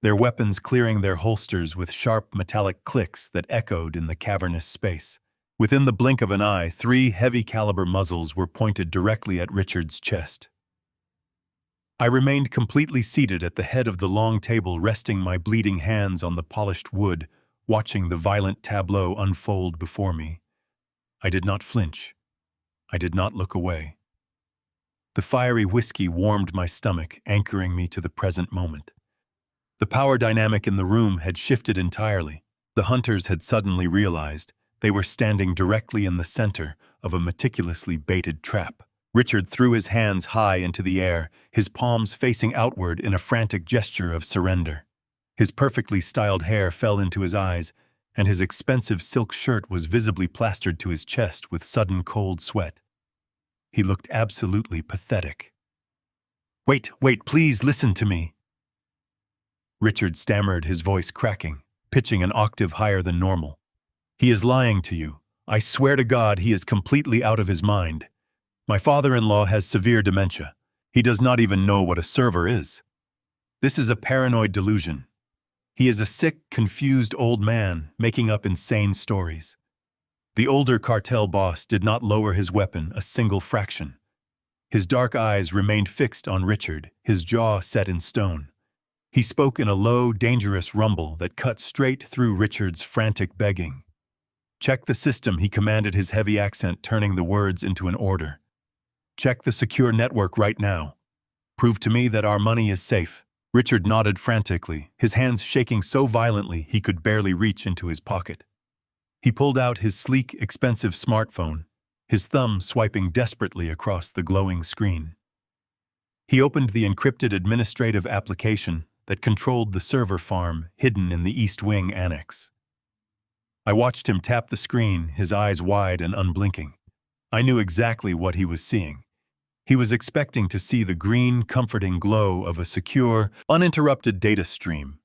their weapons clearing their holsters with sharp metallic clicks that echoed in the cavernous space. Within the blink of an eye, 3 heavy-caliber muzzles were pointed directly at Richard's chest. I remained completely seated at the head of the long table, resting my bleeding hands on the polished wood, watching the violent tableau unfold before me. I did not flinch. I did not look away. The fiery whiskey warmed my stomach, anchoring me to the present moment. The power dynamic in the room had shifted entirely. The hunters had suddenly realized they were standing directly in the center of a meticulously baited trap. Richard threw his hands high into the air, his palms facing outward in a frantic gesture of surrender. His perfectly styled hair fell into his eyes, and his expensive silk shirt was visibly plastered to his chest with sudden cold sweat. He looked absolutely pathetic. Wait, please listen to me," Richard stammered, his voice cracking, pitching an octave higher than normal. "He is lying to you. I swear to God he is completely out of his mind. My father-in-law has severe dementia. He does not even know what a server is. This is a paranoid delusion. He is a sick, confused old man making up insane stories." The older cartel boss did not lower his weapon a single fraction. His dark eyes remained fixed on Richard, his jaw set in stone. He spoke in a low, dangerous rumble that cut straight through Richard's frantic begging. "Check the system," he commanded, his heavy accent turning the words into an order. "Check the secure network right now. Prove to me that our money is safe." Richard nodded frantically, his hands shaking so violently he could barely reach into his pocket. He pulled out his sleek, expensive smartphone, his thumb swiping desperately across the glowing screen. He opened the encrypted administrative application that controlled the server farm hidden in the East Wing annex. I watched him tap the screen, his eyes wide and unblinking. I knew exactly what he was seeing. He was expecting to see the green, comforting glow of a secure, uninterrupted data stream.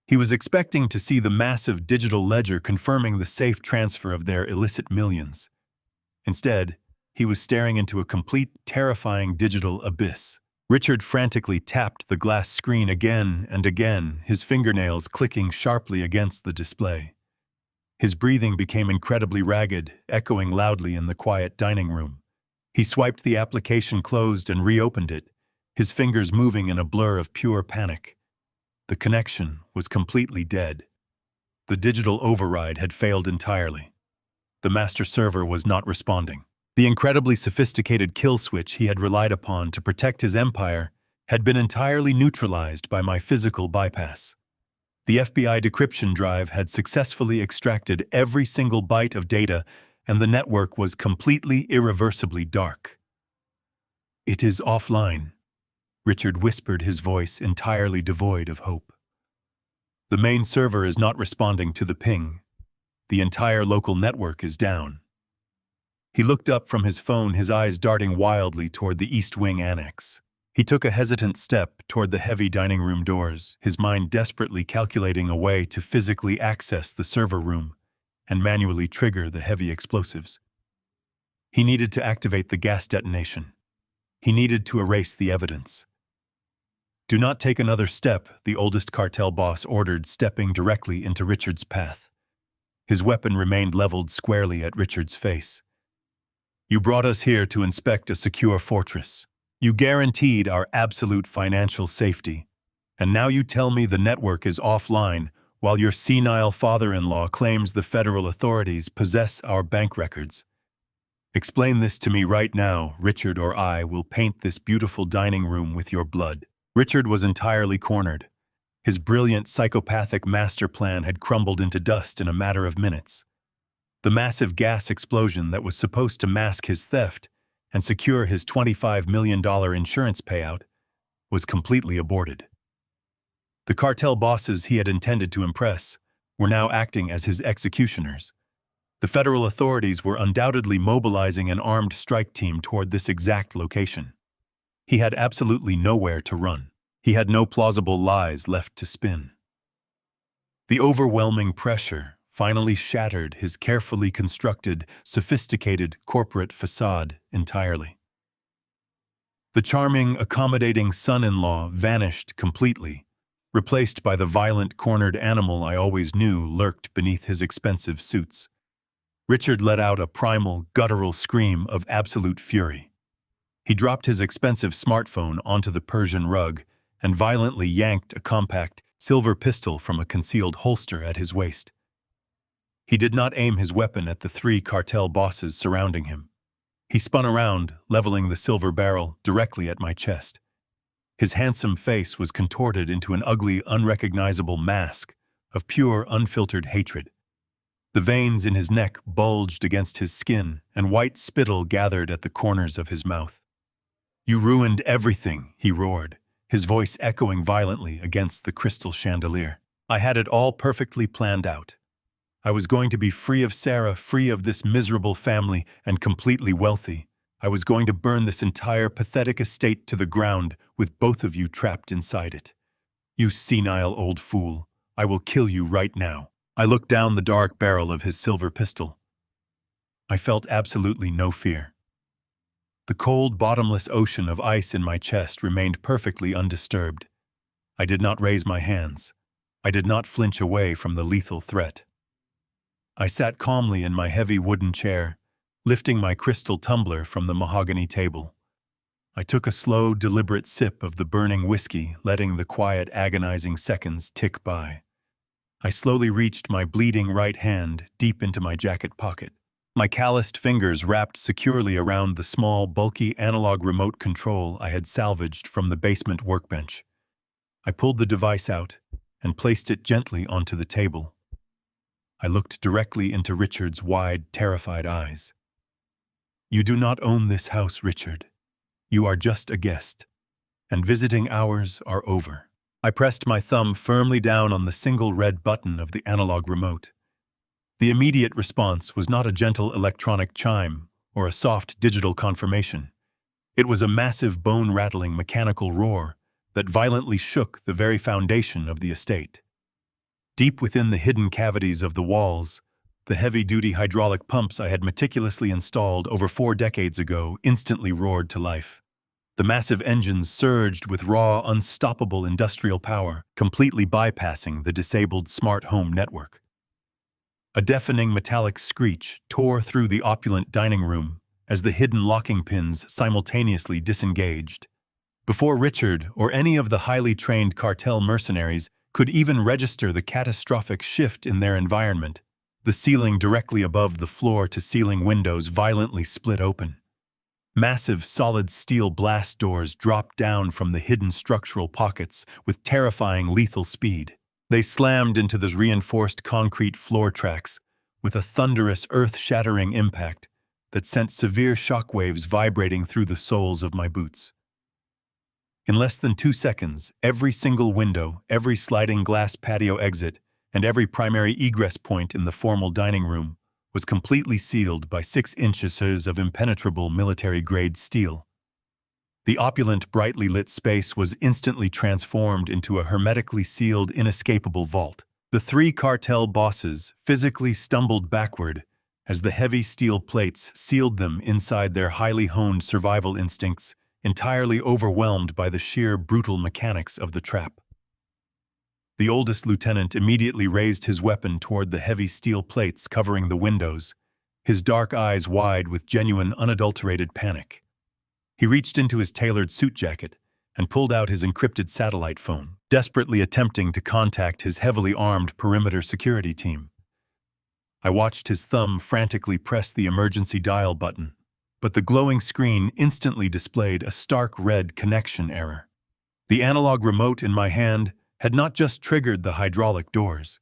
He was expecting to see the massive digital ledger confirming the safe transfer of their illicit millions. Instead, he was staring into a complete, terrifying digital abyss. Richard frantically tapped the glass screen again and again, his fingernails clicking sharply against the display. His breathing became incredibly ragged, echoing loudly in the quiet dining room. He swiped the application closed and reopened it, his fingers moving in a blur of pure panic. The connection was completely dead. The digital override had failed entirely. The master server was not responding. The incredibly sophisticated kill switch he had relied upon to protect his empire had been entirely neutralized by my physical bypass. The FBI decryption drive had successfully extracted every single byte of data, and the network was completely, irreversibly dark. "It is offline," Richard whispered, his voice entirely devoid of hope. "The main server is not responding to the ping. The entire local network is down." He looked up from his phone, his eyes darting wildly toward the East Wing annex. He took a hesitant step toward the heavy dining room doors, his mind desperately calculating a way to physically access the server room and manually trigger the heavy explosives. He needed to activate the gas detonation. He needed to erase the evidence. "Do not take another step," the oldest cartel boss ordered, stepping directly into Richard's path. His weapon remained leveled squarely at Richard's face. "You brought us here to inspect a secure fortress. You guaranteed our absolute financial safety. And now you tell me the network is offline while your senile father-in-law claims the federal authorities possess our bank records. Explain this to me right now, Richard, or I will paint this beautiful dining room with your blood." Richard was entirely cornered. His brilliant psychopathic master plan had crumbled into dust in a matter of minutes. The massive gas explosion that was supposed to mask his theft and secure his $25 million insurance payout was completely aborted. The cartel bosses he had intended to impress were now acting as his executioners. The federal authorities were undoubtedly mobilizing an armed strike team toward this exact location. He had absolutely nowhere to run. He had no plausible lies left to spin. The overwhelming pressure finally shattered his carefully constructed, sophisticated corporate facade entirely. The charming, accommodating son-in-law vanished completely, replaced by the violent, cornered animal I always knew lurked beneath his expensive suits. Richard let out a primal, guttural scream of absolute fury. He dropped his expensive smartphone onto the Persian rug and violently yanked a compact, silver pistol from a concealed holster at his waist. He did not aim his weapon at the three cartel bosses surrounding him. He spun around, leveling the silver barrel directly at my chest. His handsome face was contorted into an ugly, unrecognizable mask of pure, unfiltered hatred. The veins in his neck bulged against his skin, and white spittle gathered at the corners of his mouth. "You ruined everything," he roared, his voice echoing violently against the crystal chandelier. "I had it all perfectly planned out. I was going to be free of Sarah, free of this miserable family, and completely wealthy. I was going to burn this entire pathetic estate to the ground with both of you trapped inside it. You senile old fool, I will kill you right now." I looked down the dark barrel of his silver pistol. I felt absolutely no fear. The cold, bottomless ocean of ice in my chest remained perfectly undisturbed. I did not raise my hands. I did not flinch away from the lethal threat. I sat calmly in my heavy wooden chair, lifting my crystal tumbler from the mahogany table. I took a slow, deliberate sip of the burning whiskey, letting the quiet, agonizing seconds tick by. I slowly reached my bleeding right hand deep into my jacket pocket. My calloused fingers wrapped securely around the small, bulky analog remote control I had salvaged from the basement workbench. I pulled the device out and placed it gently onto the table. I looked directly into Richard's wide, terrified eyes. "You do not own this house, Richard. You are just a guest, and visiting hours are over." I pressed my thumb firmly down on the single red button of the analog remote. The immediate response was not a gentle electronic chime or a soft digital confirmation. It was a massive bone-rattling mechanical roar that violently shook the very foundation of the estate. Deep within the hidden cavities of the walls, the heavy-duty hydraulic pumps I had meticulously installed over 4 decades ago instantly roared to life. The massive engines surged with raw, unstoppable industrial power, completely bypassing the disabled smart home network. A deafening metallic screech tore through the opulent dining room as the hidden locking pins simultaneously disengaged. Before Richard or any of the highly trained cartel mercenaries could even register the catastrophic shift in their environment, the ceiling directly above the floor-to-ceiling windows violently split open. Massive solid steel blast doors dropped down from the hidden structural pockets with terrifying lethal speed. They slammed into the reinforced concrete floor tracks with a thunderous, earth-shattering impact that sent severe shockwaves vibrating through the soles of my boots. In less than 2 seconds, every single window, every sliding glass patio exit, and every primary egress point in the formal dining room was completely sealed by 6 inches of impenetrable military-grade steel. The opulent, brightly lit space was instantly transformed into a hermetically sealed, inescapable vault. The 3 cartel bosses physically stumbled backward as the heavy steel plates sealed them inside their highly honed survival instincts, entirely overwhelmed by the sheer brutal mechanics of the trap. The oldest lieutenant immediately raised his weapon toward the heavy steel plates covering the windows, his dark eyes wide with genuine, unadulterated panic. He reached into his tailored suit jacket and pulled out his encrypted satellite phone, desperately attempting to contact his heavily armed perimeter security team. I watched his thumb frantically press the emergency dial button, but the glowing screen instantly displayed a stark red connection error. The analog remote in my hand had not just triggered the hydraulic doors.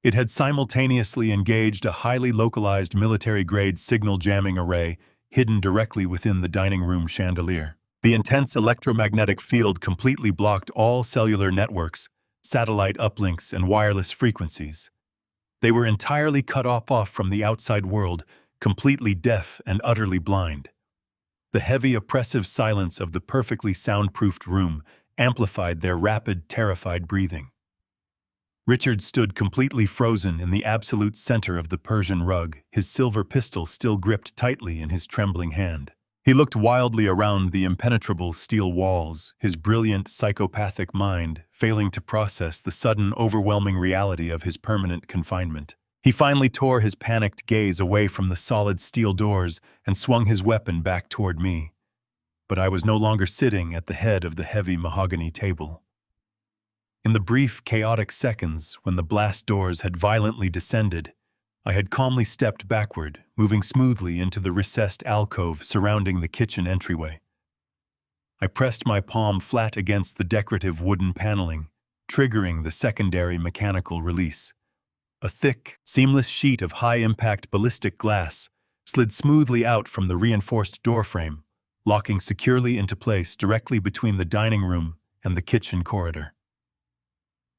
It had simultaneously engaged a highly localized military-grade signal jamming array hidden directly within the dining room chandelier. The intense electromagnetic field completely blocked all cellular networks, satellite uplinks, and wireless frequencies. They were entirely cut off from the outside world, completely deaf and utterly blind. The heavy, oppressive silence of the perfectly soundproofed room amplified their rapid, terrified breathing. Richard stood completely frozen in the absolute center of the Persian rug, his silver pistol still gripped tightly in his trembling hand. He looked wildly around the impenetrable steel walls, his brilliant, psychopathic mind failing to process the sudden, overwhelming reality of his permanent confinement. He finally tore his panicked gaze away from the solid steel doors and swung his weapon back toward me. But I was no longer sitting at the head of the heavy mahogany table. In the brief, chaotic seconds when the blast doors had violently descended, I had calmly stepped backward, moving smoothly into the recessed alcove surrounding the kitchen entryway. I pressed my palm flat against the decorative wooden paneling, triggering the secondary mechanical release. A thick, seamless sheet of high-impact ballistic glass slid smoothly out from the reinforced doorframe, locking securely into place directly between the dining room and the kitchen corridor.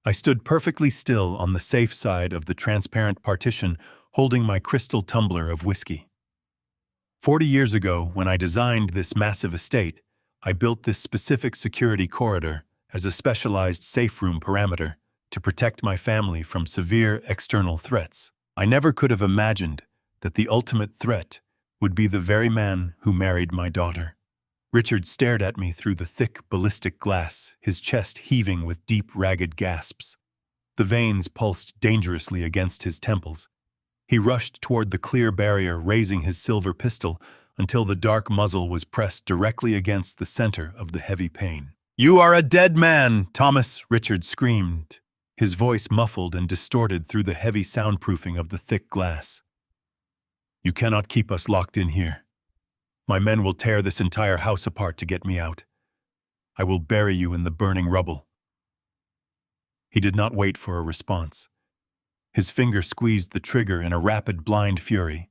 I stood perfectly still on the safe side of the transparent partition, holding my crystal tumbler of whiskey. 40 years ago, when I designed this massive estate, I built this specific security corridor as a specialized safe room parameter to protect my family from severe external threats. I never could have imagined that the ultimate threat would be the very man who married my daughter. Richard stared at me through the thick ballistic glass, his chest heaving with deep, ragged gasps. The veins pulsed dangerously against his temples. He rushed toward the clear barrier, raising his silver pistol until the dark muzzle was pressed directly against the center of the heavy pane. "You are a dead man, Thomas!" Richard screamed, his voice muffled and distorted through the heavy soundproofing of the thick glass. "You cannot keep us locked in here. My men will tear this entire house apart to get me out. I will bury you in the burning rubble." He did not wait for a response. His finger squeezed the trigger in a rapid, blind fury.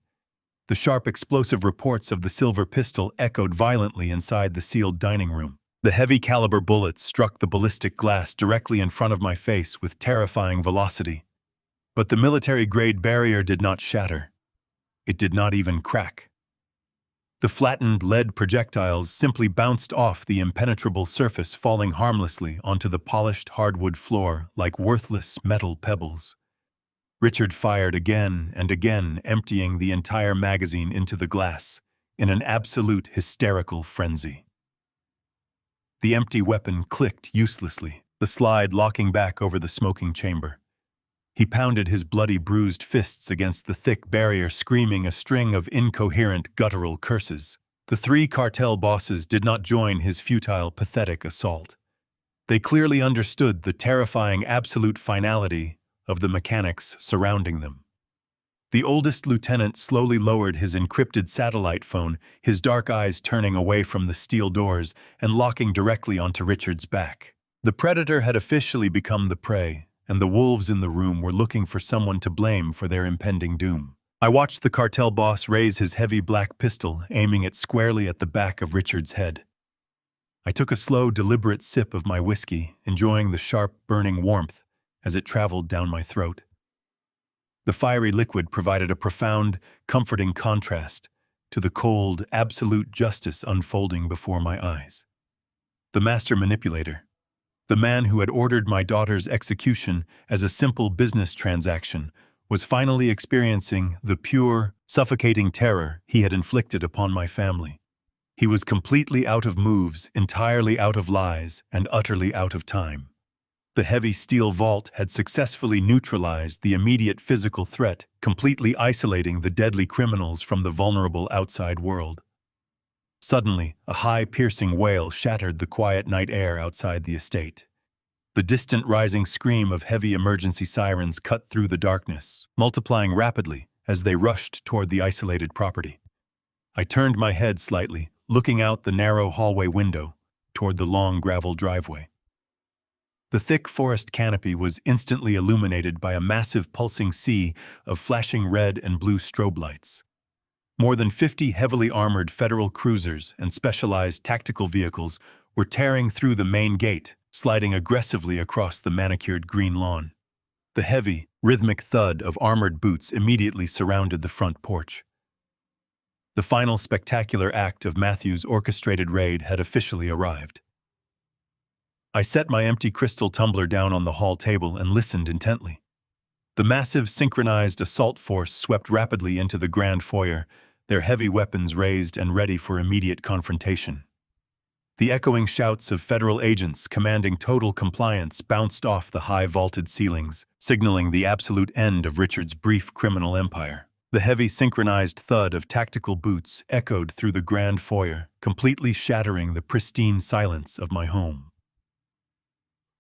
The sharp, explosive reports of the silver pistol echoed violently inside the sealed dining room. The heavy-caliber bullets struck the ballistic glass directly in front of my face with terrifying velocity. But the military-grade barrier did not shatter. It did not even crack. The flattened lead projectiles simply bounced off the impenetrable surface, falling harmlessly onto the polished hardwood floor like worthless metal pebbles. Richard fired again and again, emptying the entire magazine into the glass, in an absolute hysterical frenzy. The empty weapon clicked uselessly, the slide locking back over the smoking chamber. He pounded his bloody, bruised fists against the thick barrier, screaming a string of incoherent, guttural curses. The 3 cartel bosses did not join his futile, pathetic assault. They clearly understood the terrifying absolute finality of the mechanics surrounding them. The oldest lieutenant slowly lowered his encrypted satellite phone, his dark eyes turning away from the steel doors and locking directly onto Richard's back. The predator had officially become the prey, and the wolves in the room were looking for someone to blame for their impending doom. I watched the cartel boss raise his heavy black pistol, aiming it squarely at the back of Richard's head. I took a slow, deliberate sip of my whiskey, enjoying the sharp, burning warmth as it traveled down my throat. The fiery liquid provided a profound, comforting contrast to the cold, absolute justice unfolding before my eyes. The master manipulator, the man who had ordered my daughter's execution as a simple business transaction, was finally experiencing the pure, suffocating terror he had inflicted upon my family. He was completely out of moves, entirely out of lies, and utterly out of time. The heavy steel vault had successfully neutralized the immediate physical threat, completely isolating the deadly criminals from the vulnerable outside world. Suddenly, a high, piercing wail shattered the quiet night air outside the estate. The distant rising scream of heavy emergency sirens cut through the darkness, multiplying rapidly as they rushed toward the isolated property. I turned my head slightly, looking out the narrow hallway window toward the long gravel driveway. The thick forest canopy was instantly illuminated by a massive pulsing sea of flashing red and blue strobe lights. More than 50 heavily armored federal cruisers and specialized tactical vehicles were tearing through the main gate, sliding aggressively across the manicured green lawn. The heavy, rhythmic thud of armored boots immediately surrounded the front porch. The final spectacular act of Matthew's orchestrated raid had officially arrived. I set my empty crystal tumbler down on the hall table and listened intently. The massive synchronized assault force swept rapidly into the grand foyer, their heavy weapons raised and ready for immediate confrontation. The echoing shouts of federal agents commanding total compliance bounced off the high vaulted ceilings, signaling the absolute end of Richard's brief criminal empire. The heavy synchronized thud of tactical boots echoed through the grand foyer, completely shattering the pristine silence of my home.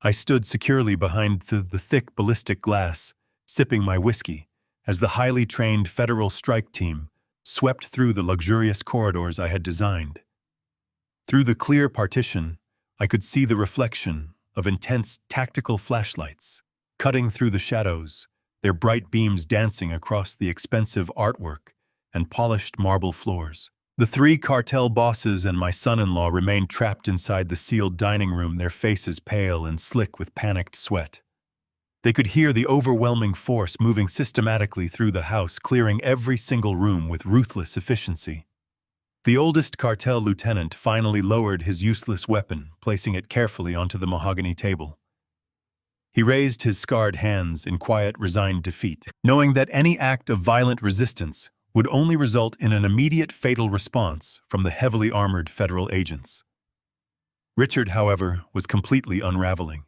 I stood securely behind the thick ballistic glass, sipping my whiskey, as the highly trained federal strike team swept through the luxurious corridors I had designed. Through the clear partition, I could see the reflection of intense tactical flashlights, cutting through the shadows, their bright beams dancing across the expensive artwork and polished marble floors. The three cartel bosses and my son-in-law remained trapped inside the sealed dining room, their faces pale and slick with panicked sweat. They could hear the overwhelming force moving systematically through the house, clearing every single room with ruthless efficiency. The oldest cartel lieutenant finally lowered his useless weapon, placing it carefully onto the mahogany table. He raised his scarred hands in quiet, resigned defeat, knowing that any act of violent resistance would only result in an immediate fatal response from the heavily armored federal agents. Richard, however, was completely unraveling.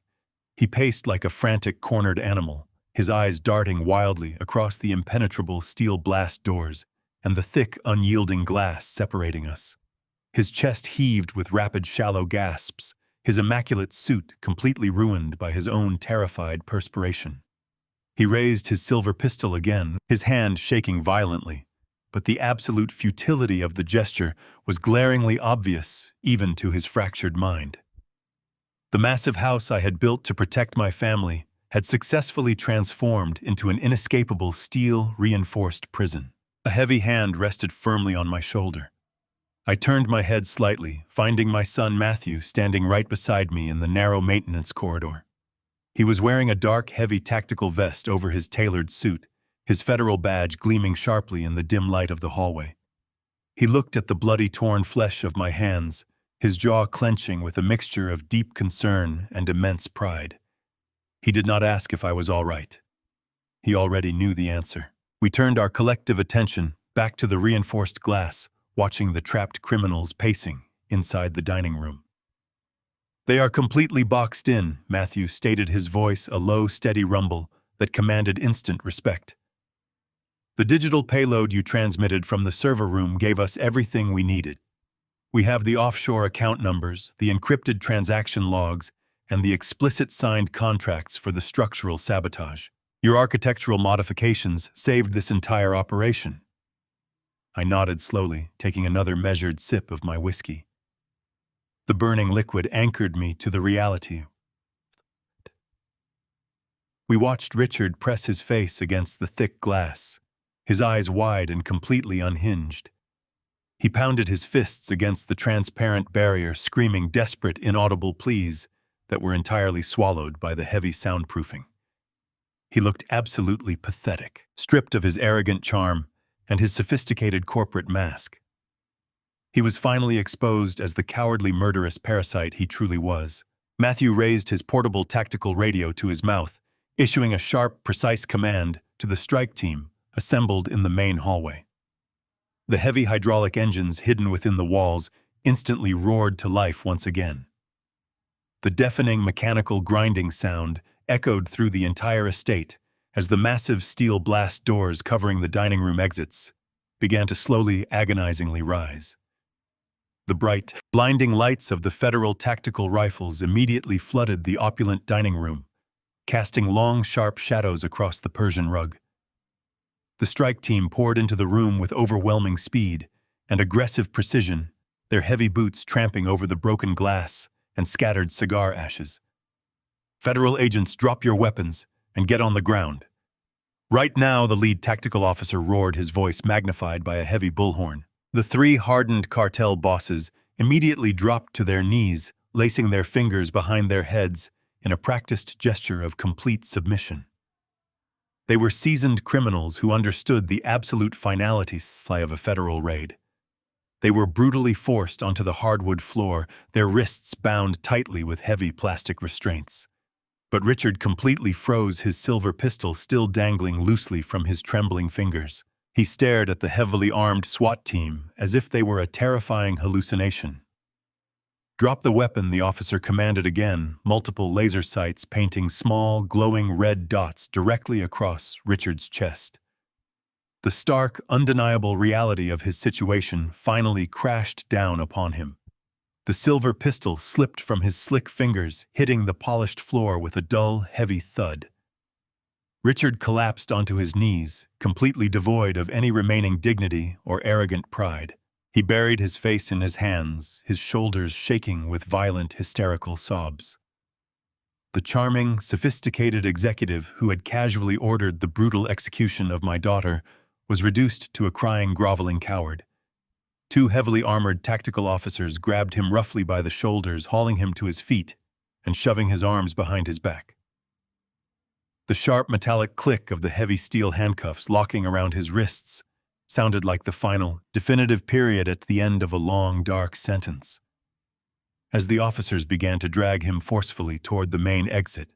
He paced like a frantic, cornered animal, his eyes darting wildly across the impenetrable steel blast doors and the thick, unyielding glass separating us. His chest heaved with rapid, shallow gasps, his immaculate suit completely ruined by his own terrified perspiration. He raised his silver pistol again, his hand shaking violently, but the absolute futility of the gesture was glaringly obvious even to his fractured mind. The massive house I had built to protect my family had successfully transformed into an inescapable steel-reinforced prison. A heavy hand rested firmly on my shoulder. I turned my head slightly, finding my son Matthew standing right beside me in the narrow maintenance corridor. He was wearing a dark, heavy tactical vest over his tailored suit, his federal badge gleaming sharply in the dim light of the hallway. He looked at the bloody, torn flesh of my hands, his jaw clenching with a mixture of deep concern and immense pride. He did not ask if I was all right. He already knew the answer. We turned our collective attention back to the reinforced glass, watching the trapped criminals pacing inside the dining room. "They are completely boxed in," Matthew stated, his voice a low, steady rumble that commanded instant respect. "The digital payload you transmitted from the server room gave us everything we needed. We have the offshore account numbers, the encrypted transaction logs, and the explicit signed contracts for the structural sabotage. Your architectural modifications saved this entire operation." I nodded slowly, taking another measured sip of my whiskey. The burning liquid anchored me to the reality. We watched Richard press his face against the thick glass, his eyes wide and completely unhinged. He pounded his fists against the transparent barrier, screaming desperate, inaudible pleas that were entirely swallowed by the heavy soundproofing. He looked absolutely pathetic, stripped of his arrogant charm and his sophisticated corporate mask. He was finally exposed as the cowardly, murderous parasite he truly was. Matthew raised his portable tactical radio to his mouth, issuing a sharp, precise command to the strike team assembled in the main hallway. The heavy hydraulic engines hidden within the walls instantly roared to life once again. The deafening mechanical grinding sound echoed through the entire estate as the massive steel blast doors covering the dining room exits began to slowly, agonizingly rise. The bright, blinding lights of the Federal tactical rifles immediately flooded the opulent dining room, casting long, sharp shadows across the Persian rug. The strike team poured into the room with overwhelming speed and aggressive precision, their heavy boots tramping over the broken glass and scattered cigar ashes. "Federal agents, drop your weapons and get on the ground." "Right now," the lead tactical officer roared, his voice magnified by a heavy bullhorn. The three hardened cartel bosses immediately dropped to their knees, lacing their fingers behind their heads in a practiced gesture of complete submission. They were seasoned criminals who understood the absolute finality of a federal raid. They were brutally forced onto the hardwood floor, their wrists bound tightly with heavy plastic restraints. But Richard completely froze, his silver pistol still dangling loosely from his trembling fingers. He stared at the heavily armed SWAT team as if they were a terrifying hallucination. "Drop the weapon," the officer commanded again, multiple laser sights painting small, glowing red dots directly across Richard's chest. The stark, undeniable reality of his situation finally crashed down upon him. The silver pistol slipped from his slick fingers, hitting the polished floor with a dull, heavy thud. Richard collapsed onto his knees, completely devoid of any remaining dignity or arrogant pride. He buried his face in his hands, his shoulders shaking with violent, hysterical sobs. The charming, sophisticated executive who had casually ordered the brutal execution of my daughter was reduced to a crying, groveling coward. Two heavily armored tactical officers grabbed him roughly by the shoulders, hauling him to his feet and shoving his arms behind his back. The sharp metallic click of the heavy steel handcuffs locking around his wrists sounded like the final, definitive period at the end of a long, dark sentence. As the officers began to drag him forcefully toward the main exit,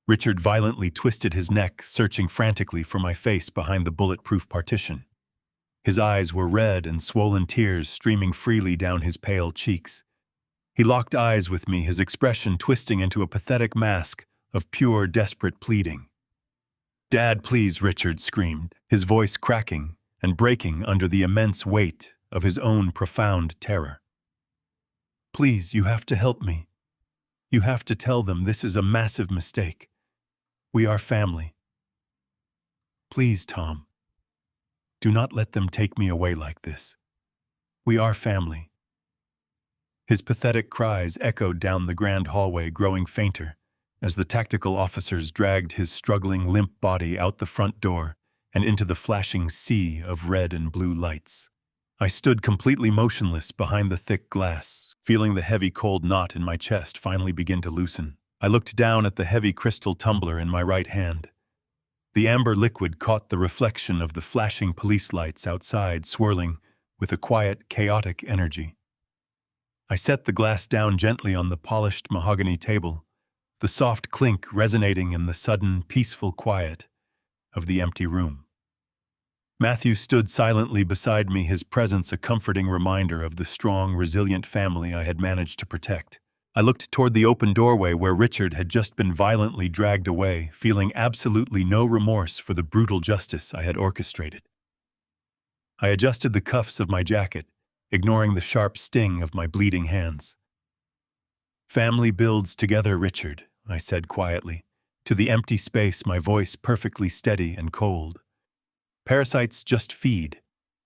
Richard violently twisted his neck, searching frantically for my face behind the bulletproof partition. His eyes were red and swollen tears streaming freely down his pale cheeks. He locked eyes with me, his expression twisting into a pathetic mask of pure, desperate pleading. "Dad, please," Richard screamed, his voice cracking and breaking under the immense weight of his own profound terror. "Please, you have to help me. You have to tell them this is a massive mistake. We are family. Please, Tom. Do not let them take me away like this. We are family." His pathetic cries echoed down the grand hallway, growing fainter as the tactical officers dragged his struggling, limp body out the front door and into the flashing sea of red and blue lights. I stood completely motionless behind the thick glass, feeling the heavy, cold knot in my chest finally begin to loosen. I looked down at the heavy crystal tumbler in my right hand. The amber liquid caught the reflection of the flashing police lights outside, swirling with a quiet, chaotic energy. I set the glass down gently on the polished mahogany table, the soft clink resonating in the sudden, peaceful quiet of the empty room. Matthew stood silently beside me, his presence a comforting reminder of the strong, resilient family I had managed to protect. I looked toward the open doorway where Richard had just been violently dragged away, feeling absolutely no remorse for the brutal justice I had orchestrated. I adjusted the cuffs of my jacket, ignoring the sharp sting of my bleeding hands. "Family builds together, Richard," I said quietly, to the empty space, my voice perfectly steady and cold. "Parasites just feed.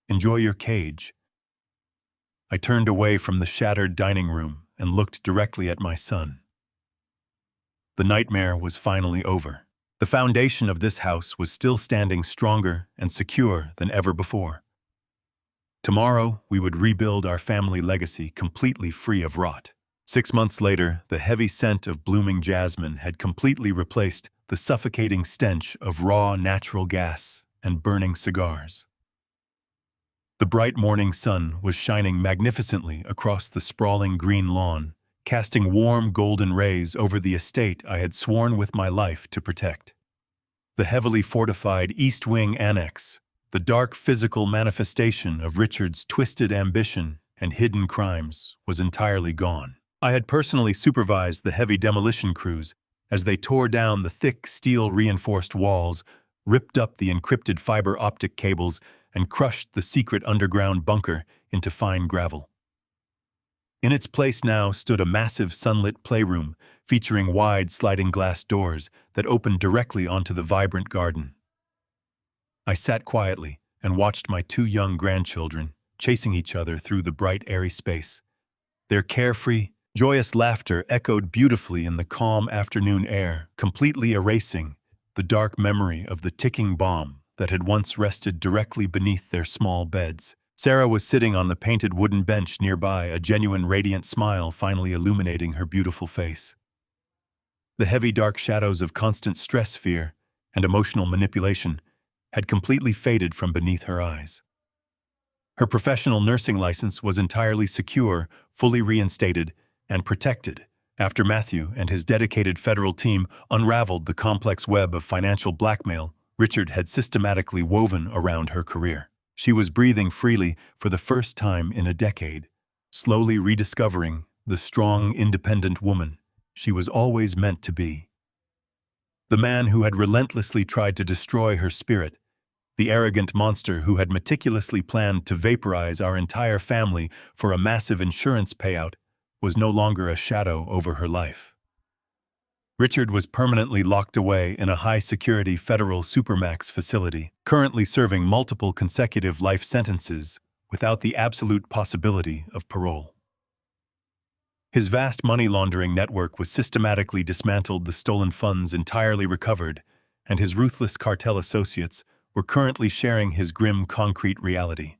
Enjoy your cage." I turned away from the shattered dining room and looked directly at my son. The nightmare was finally over. The foundation of this house was still standing stronger and secure than ever before. Tomorrow, we would rebuild our family legacy completely free of rot. 6 months later, the heavy scent of blooming jasmine had completely replaced the suffocating stench of raw natural gas and burning cigars. The bright morning sun was shining magnificently across the sprawling green lawn, casting warm golden rays over the estate I had sworn with my life to protect. The heavily fortified East Wing Annex, the dark physical manifestation of Richard's twisted ambition and hidden crimes, was entirely gone. I had personally supervised the heavy demolition crews as they tore down the thick steel-reinforced walls, ripped up the encrypted fiber optic cables, and crushed the secret underground bunker into fine gravel. In its place now stood a massive sunlit playroom featuring wide sliding glass doors that opened directly onto the vibrant garden. I sat quietly and watched my 2 young grandchildren chasing each other through the bright, airy space. Their carefree, joyous laughter echoed beautifully in the calm afternoon air, completely erasing the dark memory of the ticking bomb that had once rested directly beneath their small beds. Sarah was sitting on the painted wooden bench nearby, a genuine radiant smile finally illuminating her beautiful face. The heavy dark shadows of constant stress, fear, and emotional manipulation had completely faded from beneath her eyes. Her professional nursing license was entirely secure, fully reinstated, and protected after Matthew and his dedicated federal team unraveled the complex web of financial blackmail Richard had systematically woven around her career. She was breathing freely for the first time in a decade, slowly rediscovering the strong, independent woman she was always meant to be. The man who had relentlessly tried to destroy her spirit, the arrogant monster who had meticulously planned to vaporize our entire family for a massive insurance payout, was no longer a shadow over her life. Richard was permanently locked away in a high-security federal supermax facility, currently serving multiple consecutive life sentences without the absolute possibility of parole. His vast money laundering network was systematically dismantled, the stolen funds entirely recovered, and his ruthless cartel associates were currently sharing his grim concrete reality.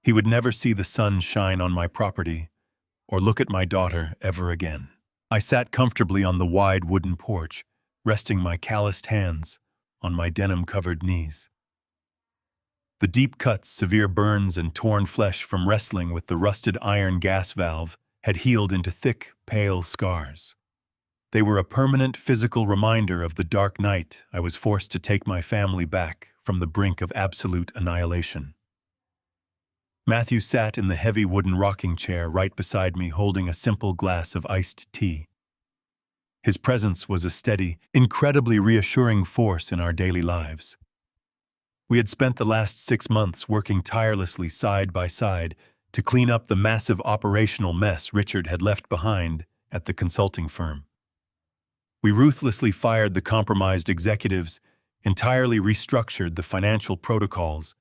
He would never see the sun shine on my property or look at my daughter ever again. I sat comfortably on the wide wooden porch, resting my calloused hands on my denim-covered knees. The deep cuts, severe burns, and torn flesh from wrestling with the rusted iron gas valve had healed into thick, pale scars. They were a permanent physical reminder of the dark night I was forced to take my family back from the brink of absolute annihilation. Matthew sat in the heavy wooden rocking chair right beside me, holding a simple glass of iced tea. His presence was a steady, incredibly reassuring force in our daily lives. We had spent the last 6 months working tirelessly side by side to clean up the massive operational mess Richard had left behind at the consulting firm. We ruthlessly fired the compromised executives, entirely restructured the financial protocols,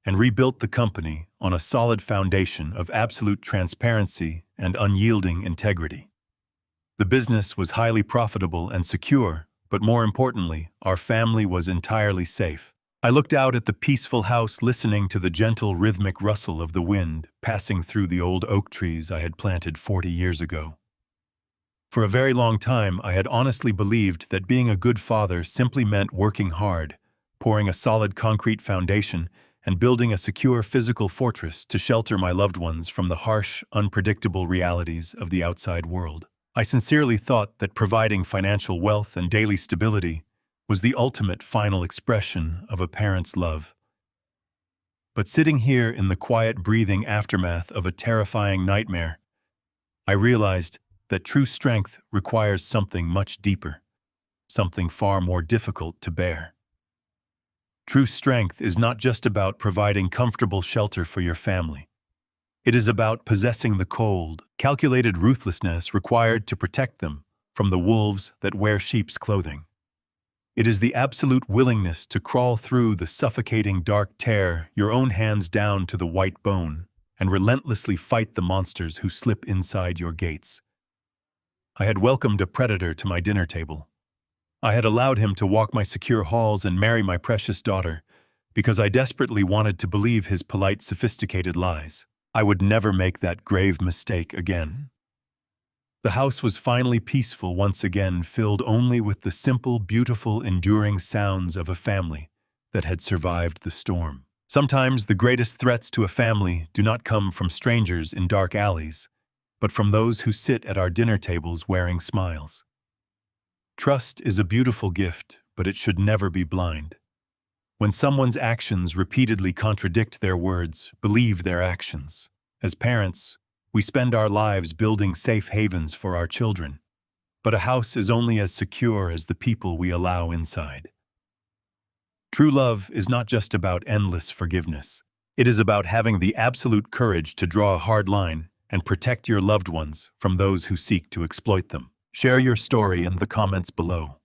and rebuilt the company on a solid foundation of absolute transparency and unyielding integrity. The business was highly profitable and secure, but more importantly, our family was entirely safe. I looked out at the peaceful house, listening to the gentle rhythmic rustle of the wind passing through the old oak trees I had planted 40 years ago. For a very long time, I had honestly believed that being a good father simply meant working hard, pouring a solid concrete foundation, and building a secure physical fortress to shelter my loved ones from the harsh, unpredictable realities of the outside world. I sincerely thought that providing financial wealth and daily stability was the ultimate final expression of a parent's love. But sitting here in the quiet, breathing aftermath of a terrifying nightmare, I realized that true strength requires something much deeper, something far more difficult to bear. True strength is not just about providing comfortable shelter for your family. It is about possessing the cold, calculated ruthlessness required to protect them from the wolves that wear sheep's clothing. It is the absolute willingness to crawl through the suffocating dark, tear your own hands down to the white bone, and relentlessly fight the monsters who slip inside your gates. I had welcomed a predator to my dinner table. I had allowed him to walk my secure halls and marry my precious daughter, because I desperately wanted to believe his polite, sophisticated lies. I would never make that grave mistake again. The house was finally peaceful once again, filled only with the simple, beautiful, enduring sounds of a family that had survived the storm. Sometimes the greatest threats to a family do not come from strangers in dark alleys, but from those who sit at our dinner tables wearing smiles. Trust is a beautiful gift, but it should never be blind. When someone's actions repeatedly contradict their words, believe their actions. As parents, we spend our lives building safe havens for our children, but a house is only as secure as the people we allow inside. True love is not just about endless forgiveness. It is about having the absolute courage to draw a hard line and protect your loved ones from those who seek to exploit them. Share your story in the comments below.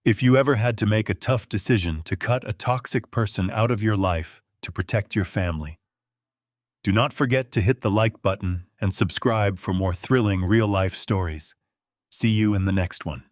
If you ever had to make a tough decision to cut a toxic person out of your life to protect your family, do not forget to hit the like button and subscribe for more thrilling real-life stories. See you in the next one.